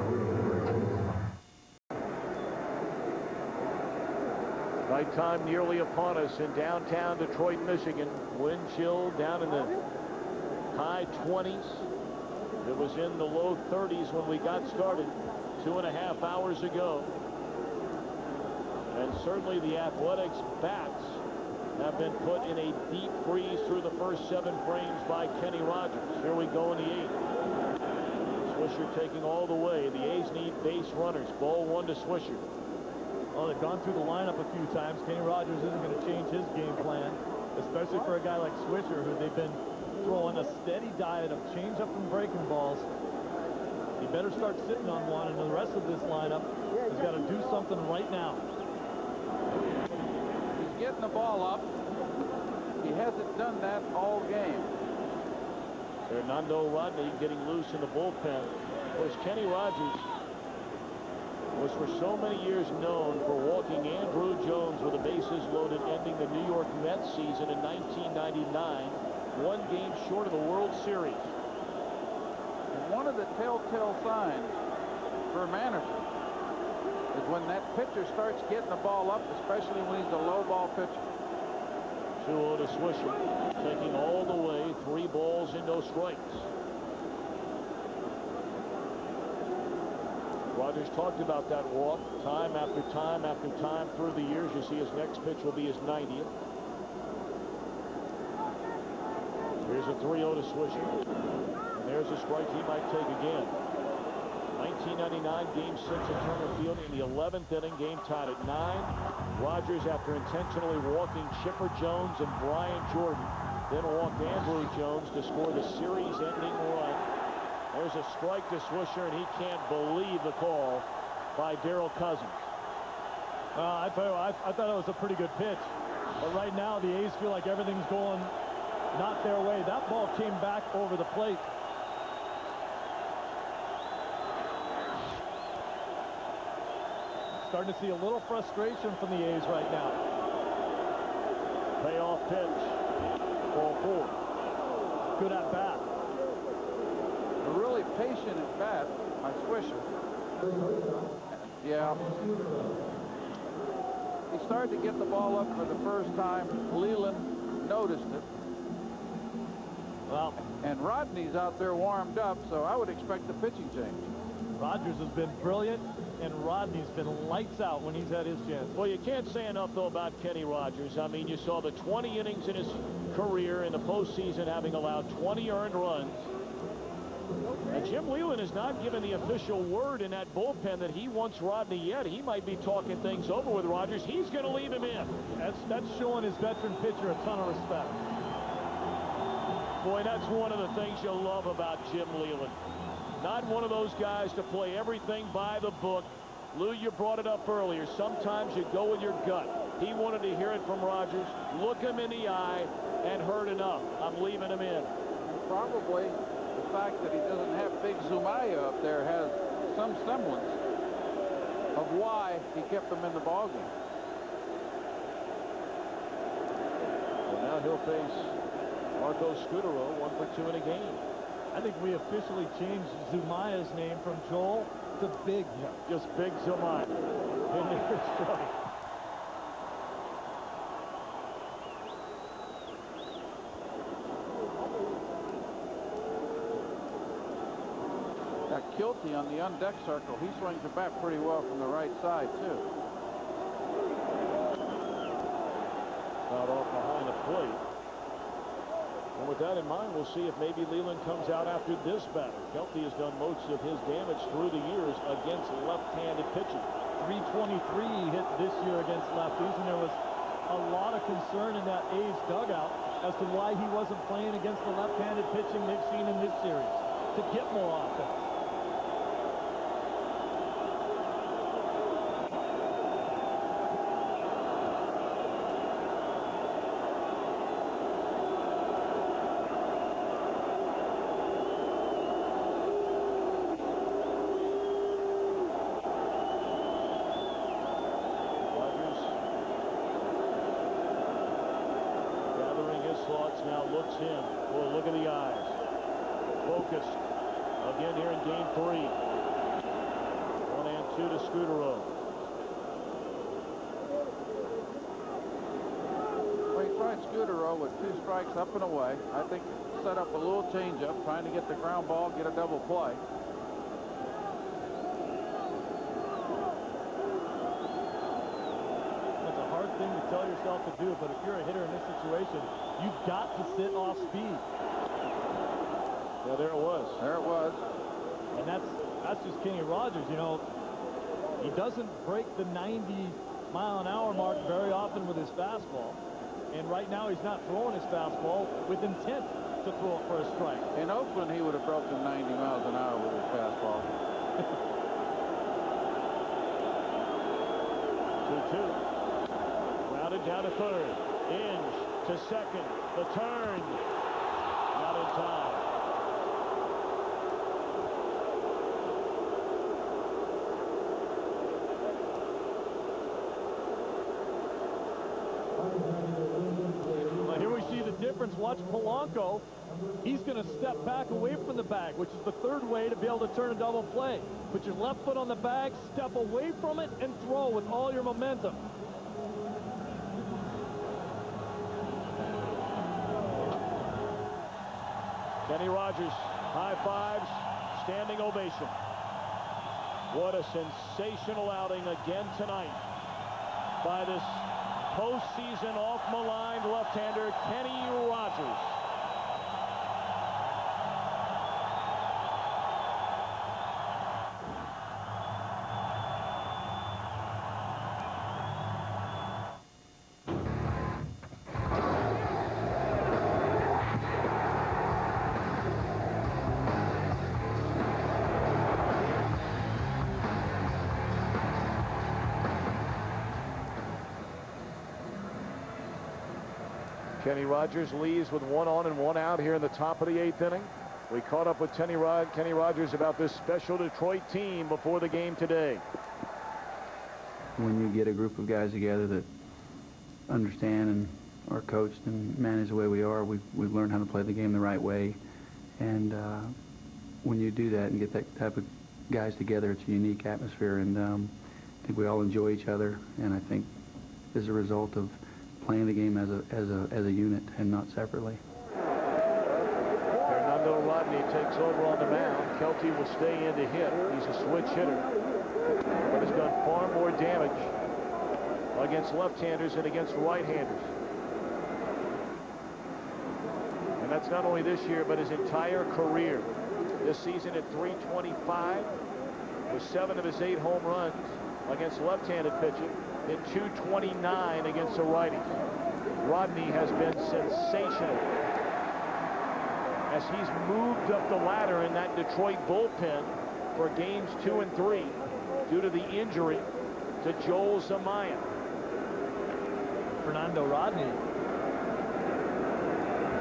Nighttime nearly upon us in downtown Detroit, Michigan. Wind chill down in the high 20s. It was in the low 30s when we got started 2.5 hours ago. And certainly the Athletics bats have been put in a deep freeze through the first 7 frames by Kenny Rogers. Here we go in the 8th. Swisher taking all the way. The A's need base runners. Ball 1 to Swisher. Well, they've gone through the lineup a few times. Kenny Rogers isn't going to change his game plan, especially for a guy like Swisher, who they've been throwing a steady diet of changeup and breaking balls. He better start sitting on one, and the rest of this lineup has got to do something right now. He's getting the ball up. He hasn't done that all game. Fernando Rodney getting loose in the bullpen. Of course, Kenny Rogers was for so many years known for walking Andrew Jones with the bases loaded, ending the New York Mets season in 1999, 1 game short of the World Series. And one of the telltale signs for a manager is when that pitcher starts getting the ball up, especially when he's a low ball pitcher. 2-0 to Swisher, taking all the way, 3 balls and no strikes. Rogers talked about that walk time after time after time through the years. You see his next pitch will be his 90th. Here's a 3-0 to Swisher. And there's a strike he might take again. 1999, Game 6 at Turner Field in the 11th inning, game tied at 9. Rogers, after intentionally walking Chipper Jones and Brian Jordan, then walked Andrew Jones to score the series-ending run. There's a strike to Swisher, and he can't believe the call by Darrell Cousins. I tell you what, I thought it was a pretty good pitch. But right now, the A's feel like everything's going not their way. That ball came back over the plate. Starting to see a little frustration from the A's right now. Payoff pitch. Ball 4. Good at bat. A really patient at bat by Swisher. Yeah. He started to get the ball up for the first time. Leland noticed it. Well, and Rodney's out there warmed up, so I would expect the pitching change. Rogers has been brilliant, and Rodney's been lights out when he's had his chance. Well, you can't say enough, though, about Kenny Rogers. I mean, you saw the 20 innings in his career in the postseason, having allowed 20 earned runs. And Jim Leyland has not given the official word in that bullpen that he wants Rodney yet. He might be talking things over with Rogers. He's going to leave him in. That's showing his veteran pitcher a ton of respect. Boy, that's one of the things you'll love about Jim Leyland. Not one of those guys to play everything by the book. Lou, you brought it up earlier. Sometimes you go with your gut. He wanted to hear it from Rogers, look him in the eye, and heard enough. I'm leaving him in. Probably the fact that he doesn't have big Zumaya up there has some semblance of why he kept him in the ballgame. And now he'll face Marco Scudero, 1 for 2 in a game. I think we officially changed Zumaya's name from Joel to Big. Yeah, just Big Zumaya. In the strike. Kilty on the on-deck circle. He swings the bat pretty well from the right side, too. Out off behind the plate. And with that in mind, we'll see if maybe Leyland comes out after this batter. Kelty has done most of his damage through the years against left-handed pitching. 323 he hit this year against lefties, and there was a lot of concern in that A's dugout as to why he wasn't playing against the left-handed pitching they've seen in this series to get more offense. Now looks in. Boy, look at the eyes. Focused. Again here in game 3. 1 and 2 to Scudero. Well, he tried Scudero with 2 strikes up and away. I think set up a little changeup, trying to get the ground ball, get a double play. It's a hard thing to tell yourself to do, but if you're a hitter in this situation, you've got to sit off speed. Yeah, there it was. There it was. And that's just Kenny Rogers. You know, he doesn't break the 90-mile-an-hour mark very often with his fastball. And right now he's not throwing his fastball with intent to throw it for a strike. In Oakland, he would have broken 90 miles an hour with his fastball. 2-2. Rounded down to third. Inge to second. The turn. Not in time. Well, here we see the difference. Watch Polanco. He's going to step back away from the bag, which is the third way to be able to turn a double play. Put your left foot on the bag, step away from it, and throw with all your momentum. Kenny Rogers, high fives, standing ovation. What a sensational outing again tonight by this postseason off-maligned left-hander, Kenny Rogers. Kenny Rogers leads with 1 on and 1 out here in the top of the 8th inning. We caught up with Kenny Rogers about this special Detroit team before the game today. When you get a group of guys together that understand and are coached and managed the way we are, we've learned how to play the game the right way. And when you do that and get that type of guys together, it's a unique atmosphere. And I think we all enjoy each other. And I think as a result of playing the game as a unit and not separately. Fernando Rodney takes over on the mound. Kelty will stay in to hit. He's a switch hitter, but has done far more damage against left-handers than against right-handers. And that's not only this year, but his entire career. This season at .325 with 7 of his 8 home runs against left-handed pitching. In .229 against the righties. Rodney has been sensational. as he's moved up the ladder in that Detroit bullpen for games 2 and 3 due to the injury to Joel Zamayan. Fernando Rodney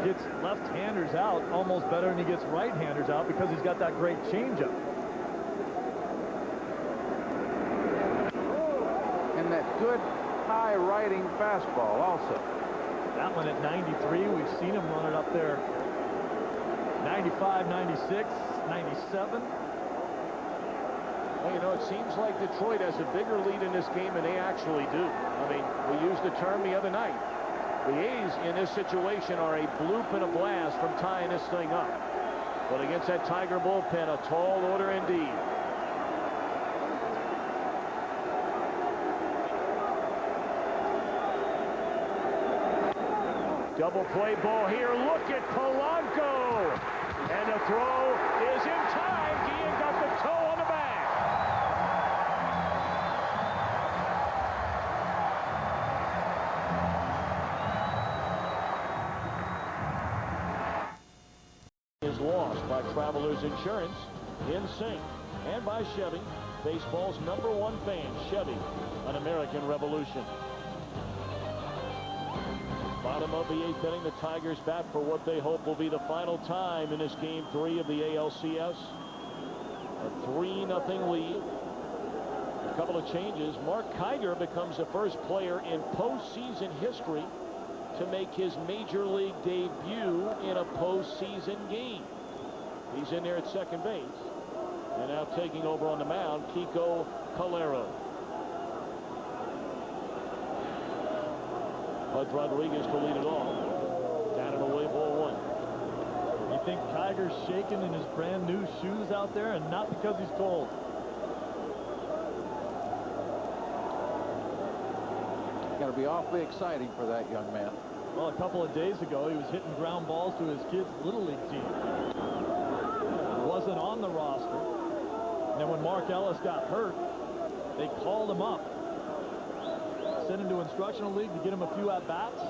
gets left-handers out almost better than he gets right-handers out because he's got that great changeup. And that good high riding fastball also. That one at 93, we've seen him run it up there 95, 96, 97. Well, you know, it seems like Detroit has a bigger lead in this game than they actually do. I mean, we used the term the other night. The A's in this situation are a bloop and a blast from tying this thing up. But against that Tiger bullpen, a tall order indeed. Double play ball here. Look at Polanco. And the throw is in time. Guillen got the toe on the bag. Is lost by Travelers Insurance, in sync, and by Chevy, baseball's #1 fan. Chevy, an American revolution. Bottom of the 8th inning, the Tigers bat for what they hope will be the final time in this game 3 of the ALCS. A 3-0 lead. A couple of changes. Mark Kiger becomes the first player in postseason history to make his major league debut in a postseason game. He's in there at second base. And now taking over on the mound, Kiko Calero. Bud Rodriguez to lead it off. Down and away, ball 1. You think Kiger's shaking in his brand new shoes out there, and not because he's cold. Got to be awfully exciting for that young man. Well, a couple of days ago, he was hitting ground balls to his kids' Little League team. He wasn't on the roster. And then when Mark Ellis got hurt, they called him up. Sent him to instructional league to get him a few at-bats.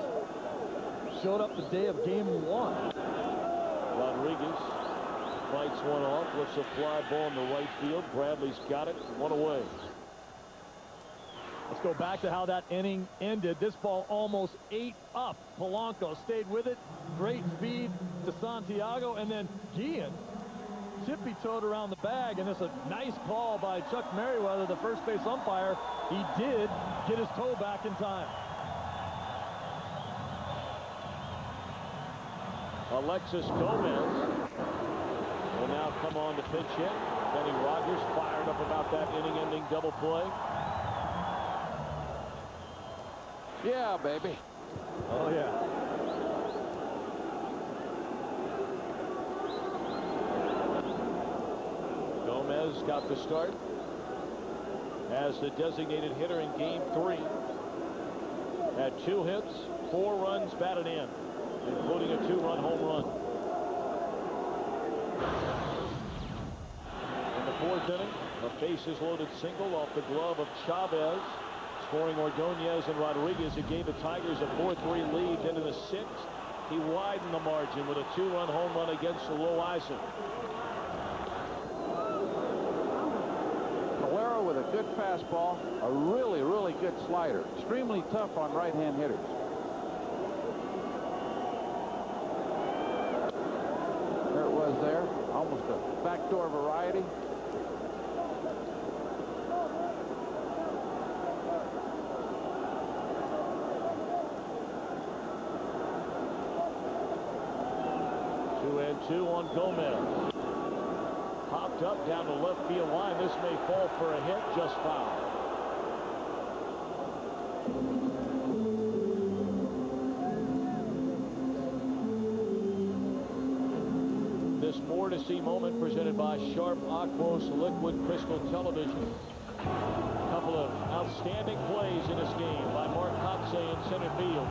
Showed up the day of game 1. Rodriguez fights one off. Lifts a fly ball in the right field. Bradley's got it. 1 away. Let's go back to how that inning ended. This ball almost ate up. Polanco stayed with it. Great feed to Santiago. And then Guillen tippy-toed around the bag. And it's a nice call by Chuck Merriweather, the first base umpire. He did get his toe back in time. Alexis Gomez will now come on to pitch hit. Benny Rogers fired up about that inning-ending double play. Yeah, baby. Oh, yeah. Gomez got the start as the designated hitter in game 3. Had 2 hits, 4 runs batted in, including a 2-run home run. In the 4th inning, a bases-loaded single off the glove of Chavez. Scoring Ordonez and Rodriguez. It gave the Tigers a 4-3 lead. Then in the 6th, he widened the margin with a 2-run home run against Loaiza. Calero with a good fastball, a really, really good slider. Extremely tough on right-hand hitters. There it was there. Almost a backdoor variety. Two on Gomez. Popped up down the left field line. This may fall for a hit. Just foul. This more to see moment presented by Sharp Aquos Liquid Crystal Television. A couple of outstanding plays in this game by Mark Kotze in center field.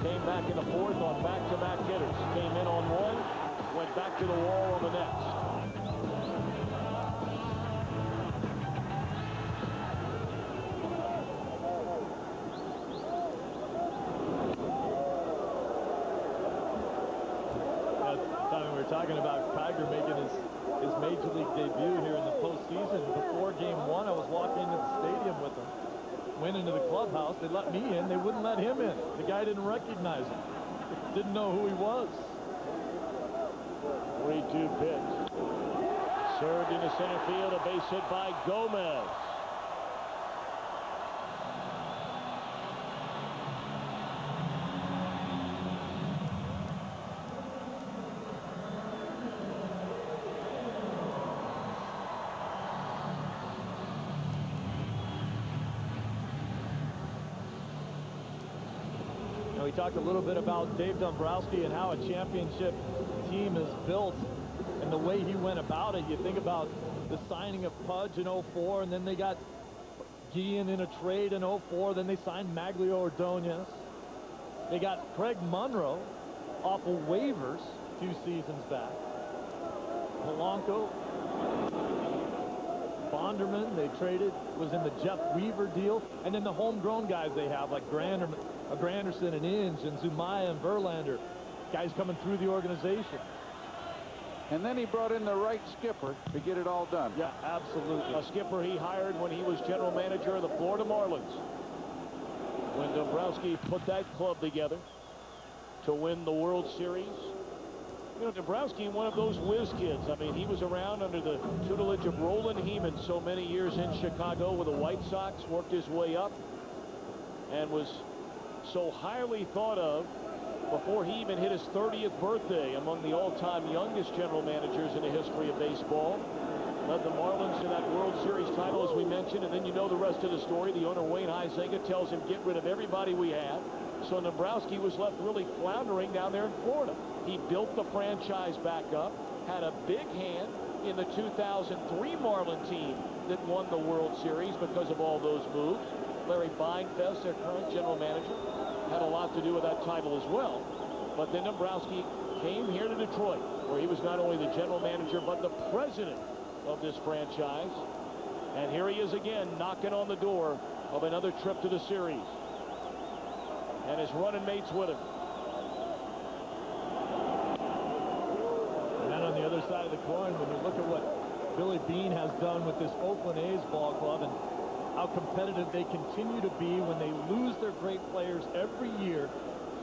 Came back in the 4th on back-to-back hitters. Came in on one, went back to the wall on the next. talking about Tiger making his Major League debut here in the postseason. Before Game 1, I was walking into the stadium with him. Went into the clubhouse. They let me in. They wouldn't let him in. The guy didn't recognize him. Didn't know who he was. 3-2 pitch. Served into center field. A base hit by Gomez. We talked a little bit about Dave Dombrowski and how a championship team is built and the way he went about it. You think about the signing of Pudge in 04, and then they got Guillen in a trade in 04. Then they signed Maglio Ordonez. They got Craig Monroe off of waivers 2 seasons back. Polanco, Bonderman, they traded, was in the Jeff Weaver deal. And then the homegrown guys they have, like Granderson and Inge and Zumaya and Verlander, guys coming through the organization. And then he brought in the right skipper to get it all done. Yeah, absolutely. A skipper he hired when he was general manager of the Florida Marlins. When Dombrowski put that club together to win the World Series. You know, Dombrowski, one of those whiz kids. I mean, he was around under the tutelage of Roland Heeman so many years in Chicago with the White Sox, worked his way up, and was so highly thought of before he even hit his 30th birthday among the all-time youngest general managers in the history of baseball. Led the Marlins to that World Series title, as we mentioned, and then you know the rest of the story. The owner, Wayne Huizenga, tells him, get rid of everybody we have. So Dombrowski was left really floundering down there in Florida. He built the franchise back up, had a big hand in the 2003 Marlin team that won the World Series because of all those moves. Larry Beinfest, their current general manager, had a lot to do with that title as well. But then Dombrowski came here to Detroit, where he was not only the general manager, but the president of this franchise. And here he is again, knocking on the door of another trip to the series. And his running mates with him. And then on the other side of the coin, when you look at what Billy Beane has done with this Oakland A's ball club and how competitive they continue to be when they lose their great players every year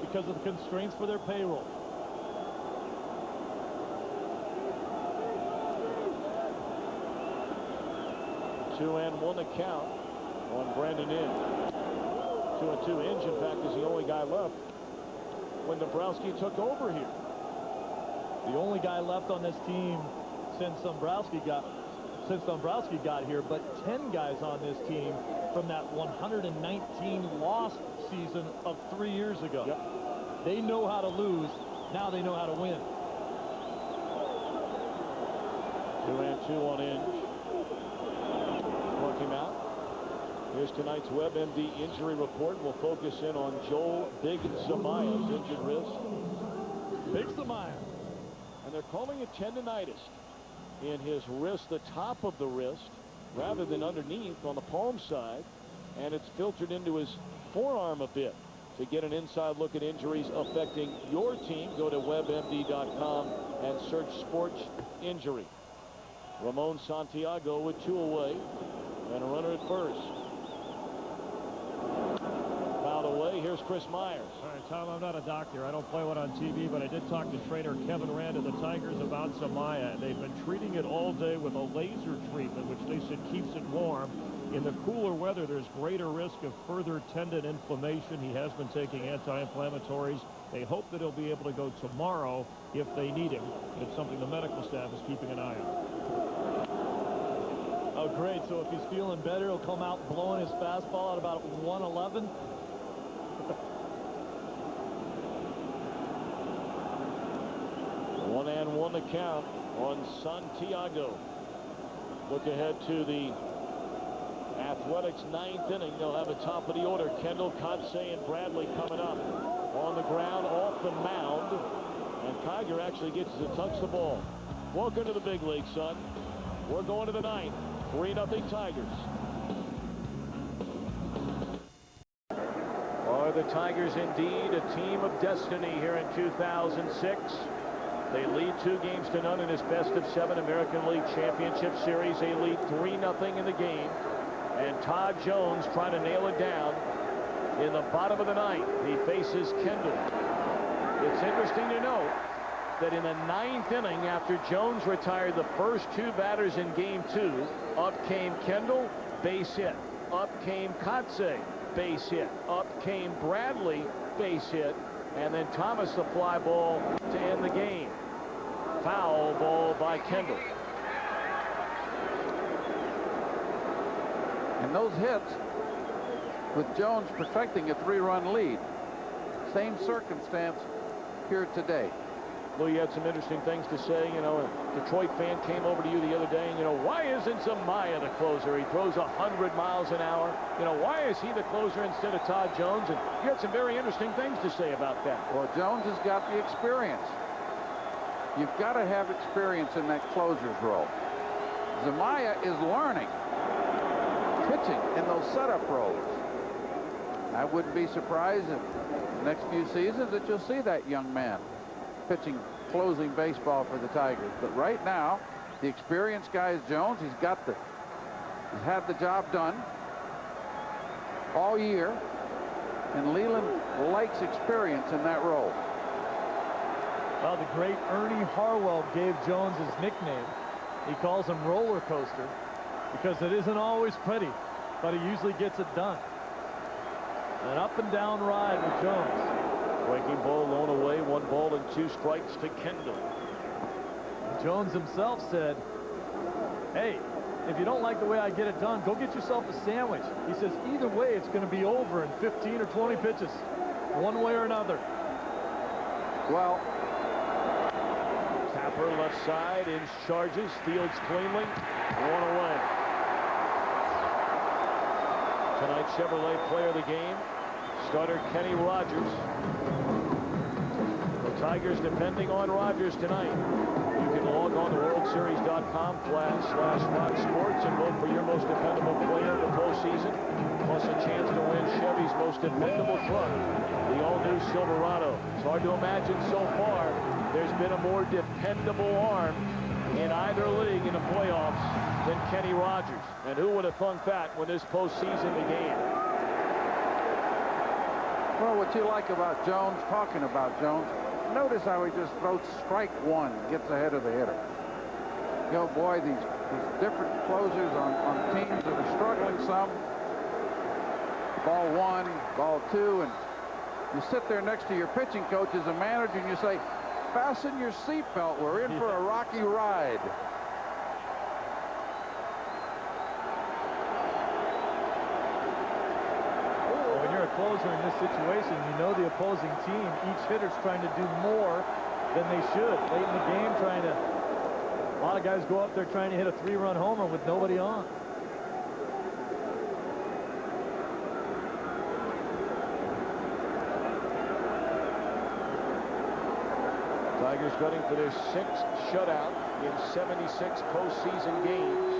because of the constraints for their payroll. Two and one to count on Brandon Inge. 2-2. Inge, in fact, is the only guy left when Dombrowski took over here. The only guy left on this team since Dombrowski got here, but 10 guys on this team from that 119 loss season of 3 years ago. Yep. They know how to lose. Now they know how to win. 2-2 on Inge. Struck him out. Here's tonight's WebMD injury report. We'll focus in on Joel Big Zamaya's injured wrist. Big Zamaya. And they're calling it tendonitis in his wrist, the top of the wrist, rather than underneath on the palm side. And it's filtered into his forearm a bit. To get an inside look at injuries affecting your team, go to WebMD.com and search sports injury. Ramon Santiago with 2 away and a runner at first. Fouled away. Here's Chris Myers. All right, Tom, I'm not a doctor. I don't play one on TV, but I did talk to trainer Kevin Rand of the Tigers about Zamaya. They've been treating it all day with a laser treatment, which they said keeps it warm. In the cooler weather, there's greater risk of further tendon inflammation. He has been taking anti-inflammatories. They hope that he'll be able to go tomorrow if they need him. It's something the medical staff is keeping an eye on. Oh, great. So if he's feeling better, he'll come out blowing his fastball at about 111. 1-1 to count on Santiago. Look ahead to the Athletics' 9th inning. They'll have a top of the order. Kendall, Kotsay, and Bradley coming up. On the ground, off the mound. And Tiger actually gets to touch the ball. Welcome to the big league, son. We're going to the 9th. 3-0 Tigers. Are the Tigers indeed a team of destiny here in 2006? They lead 2-0 in this best-of-7 American League Championship Series. They lead 3-0 in the game. And Todd Jones trying to nail it down in the bottom of the ninth. He faces Kendall. It's interesting to note that in the 9th inning, after Jones retired the first 2 batters in Game 2, up came Kendall, base hit. Up came Kotze, base hit. Up came Bradley, base hit. And then Thomas the fly ball to end the game. Foul ball by Kendall. And those hits, with Jones perfecting a 3-run lead, same circumstance here today. Lou, you had some interesting things to say. You know, a Detroit fan came over to you the other day, and, you know, why isn't Zamaya the closer? He throws 100 miles an hour. You know, why is he the closer instead of Todd Jones? And you had some very interesting things to say about that. Well, Jones has got the experience. You've got to have experience in that closer's role. Zamaya is learning pitching in those setup roles. I wouldn't be surprised if the next few seasons that you'll see that young man pitching closing baseball for the Tigers. But right now, the experienced guy is Jones. He's had the job done all year, and Leland likes experience in that role. Well, the great Ernie Harwell gave Jones his nickname. He calls him Roller Coaster because it isn't always pretty, but he usually gets it done. An up and down ride with Jones. Breaking ball blown away, 1 ball and 2 strikes to Kendall. Jones himself said, hey, if you don't like the way I get it done, go get yourself a sandwich. He says either way it's going to be over in 15 or 20 pitches, one way or another. Well, Tapper left side, in charges, fields cleanly, 1 away. Tonight's Chevrolet player of the game, starter Kenny Rogers. The Tigers depending on Rogers tonight. You can log on to worldseries.com/Fox Sports and vote for your most dependable player of the postseason, plus a chance to win Chevy's most dependable truck, the all-new Silverado. It's hard to imagine so far there's been a more dependable arm in either league in the playoffs than Kenny Rogers. And who would have thunk that when this postseason began? Well, what you like about Jones, talking about Jones, notice how he just throws strike 1, gets ahead of the hitter. You know, boy, these different closers on teams that are struggling some. Ball 1, ball 2, and you sit there next to your pitching coach as a manager and you say, fasten your seatbelt, we're in for a rocky ride. When you're a closer in this situation, you know the opposing team, each hitter's trying to do more than they should. Late in the game, a lot of guys go up there trying to hit a 3-run homer with nobody on. Tigers gunning for their 6th shutout in 76 postseason games.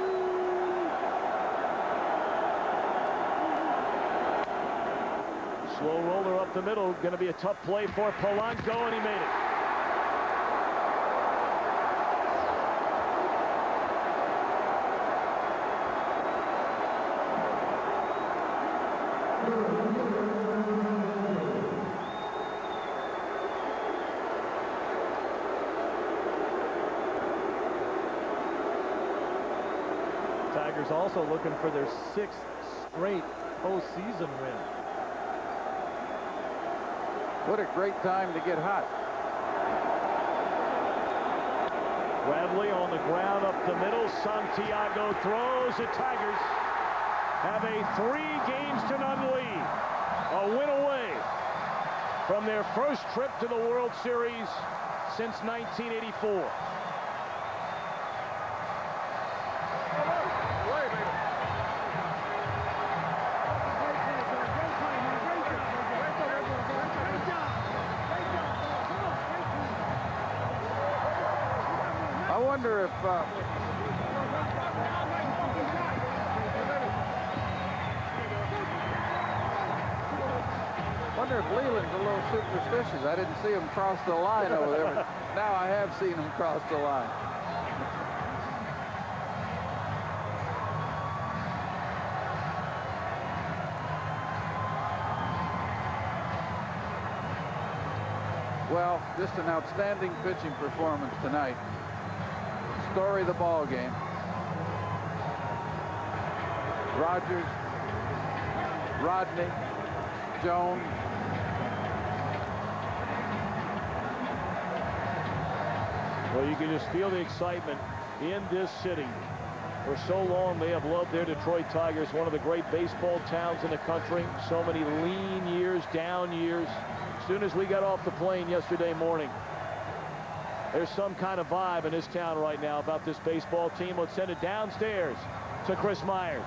Slow roller up the middle. Going to be a tough play for Polanco, and he made it. Tigers also looking for their 6th straight postseason win. What a great time to get hot. Bradley on the ground up the middle. Santiago throws. The Tigers have a 3-0 lead. A win away from their first trip to the World Series since 1984. I wonder if wonder if Leland's a little superstitious. I didn't see him cross the line over there, but now I have seen him cross the line. Well, just an outstanding pitching performance tonight. Story of the ball game. Rogers, Rodney, Jones. Well, you can just feel the excitement in this city. For so long, they have loved their Detroit Tigers, one of the great baseball towns in the country. So many lean years, down years. As soon as we got off the plane yesterday morning, there's some kind of vibe in this town right now about this baseball team. Let's send it downstairs to Chris Myers.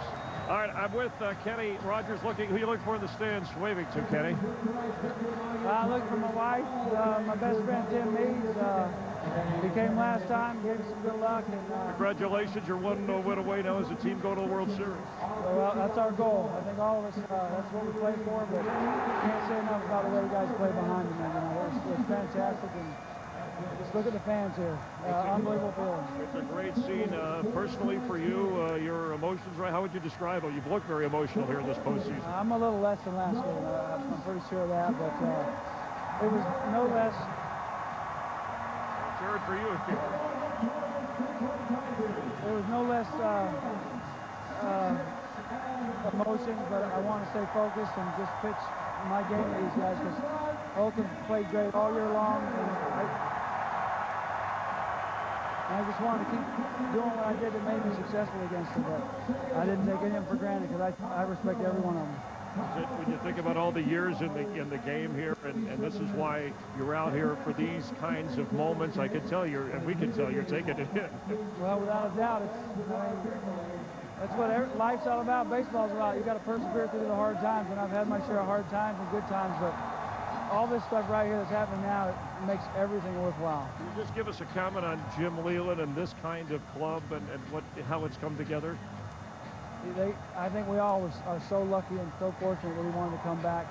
All right, I'm with Kenny Rogers. Who you looking for in the stands waving to, Kenny? I'm looking for my wife, my best friend Tim Meads. He came last time, gave us some good luck. And, congratulations, you're one win away now as a team going to the World Series. Well, that's our goal. I think all of us, that's what we play for, but can't say enough about the way you guys play behind them. You know, it's fantastic. And just look at the fans here. Unbelievable feeling. It's a great scene. Personally for you, your emotions, right? How would you describe them? You've looked very emotional here in this postseason. I'm a little less than last game. I'm pretty sure of that, but it was no less. It's hard for you. There was no less emotion, but I want to stay focused and just pitch my game to these guys because Oakland played great all year long. And I just wanted to keep doing what I did that made me successful against them, but I didn't take any of them for granted because I respect every one of them. When you think about all the years in the game here, and this is why you're out here for these kinds of moments, I can tell you, and we can tell you're taking it in. Well, without a doubt, that's what life's all about. Baseball's about. You got to persevere through the hard times, and I've had my share of hard times and good times, but all this stuff right here that's happening now, it makes everything worthwhile. Can you just give us a comment on Jim Leland and this kind of club and how it's come together? I think we all are so lucky and so fortunate that he wanted to come back,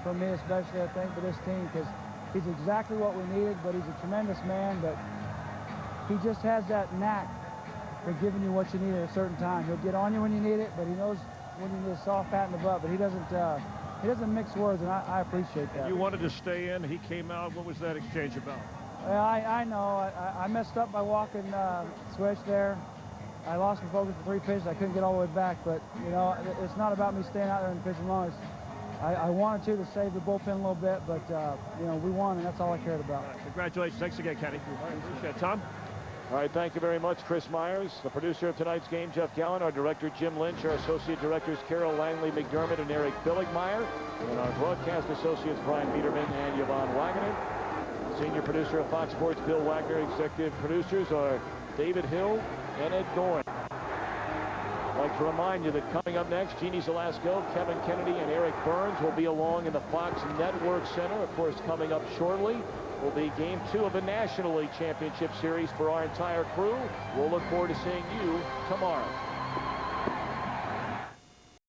for me especially, I think, for this team, because he's exactly what we needed, but he's a tremendous man, but he just has that knack for giving you what you need at a certain time. He'll get on you when you need it, but he knows when you need a soft pat in the butt, but he doesn't mix words, and I appreciate that. You wanted to stay in. He came out. What was that exchange about? Well, I know. I messed up by walking switch there. I lost my focus for 3 pitches. I couldn't get all the way back, but, you know, it's not about me staying out there and pitching long. I wanted to save the bullpen a little bit, but, you know, we won, and that's all I cared about. Congratulations. Thanks again, Kenny. Appreciate it. Tom? All right, thank you very much, Chris Myers. The producer of tonight's game, Jeff Gallen. Our director, Jim Lynch. Our associate directors, Carol Langley McDermott and Eric Billigmeyer. And our broadcast associates, Brian Biederman and Yvonne Wagner. Senior producer of Fox Sports, Bill Wagner. Executive producers are David Hill and Ed Gorin. I'd like to remind you that coming up next, Jeannie Zelasco, Kevin Kennedy, and Eric Burns will be along in the Fox Network Center. Of course, coming up shortly will be Game 2 of the National League Championship Series for our entire crew. We'll look forward to seeing you tomorrow.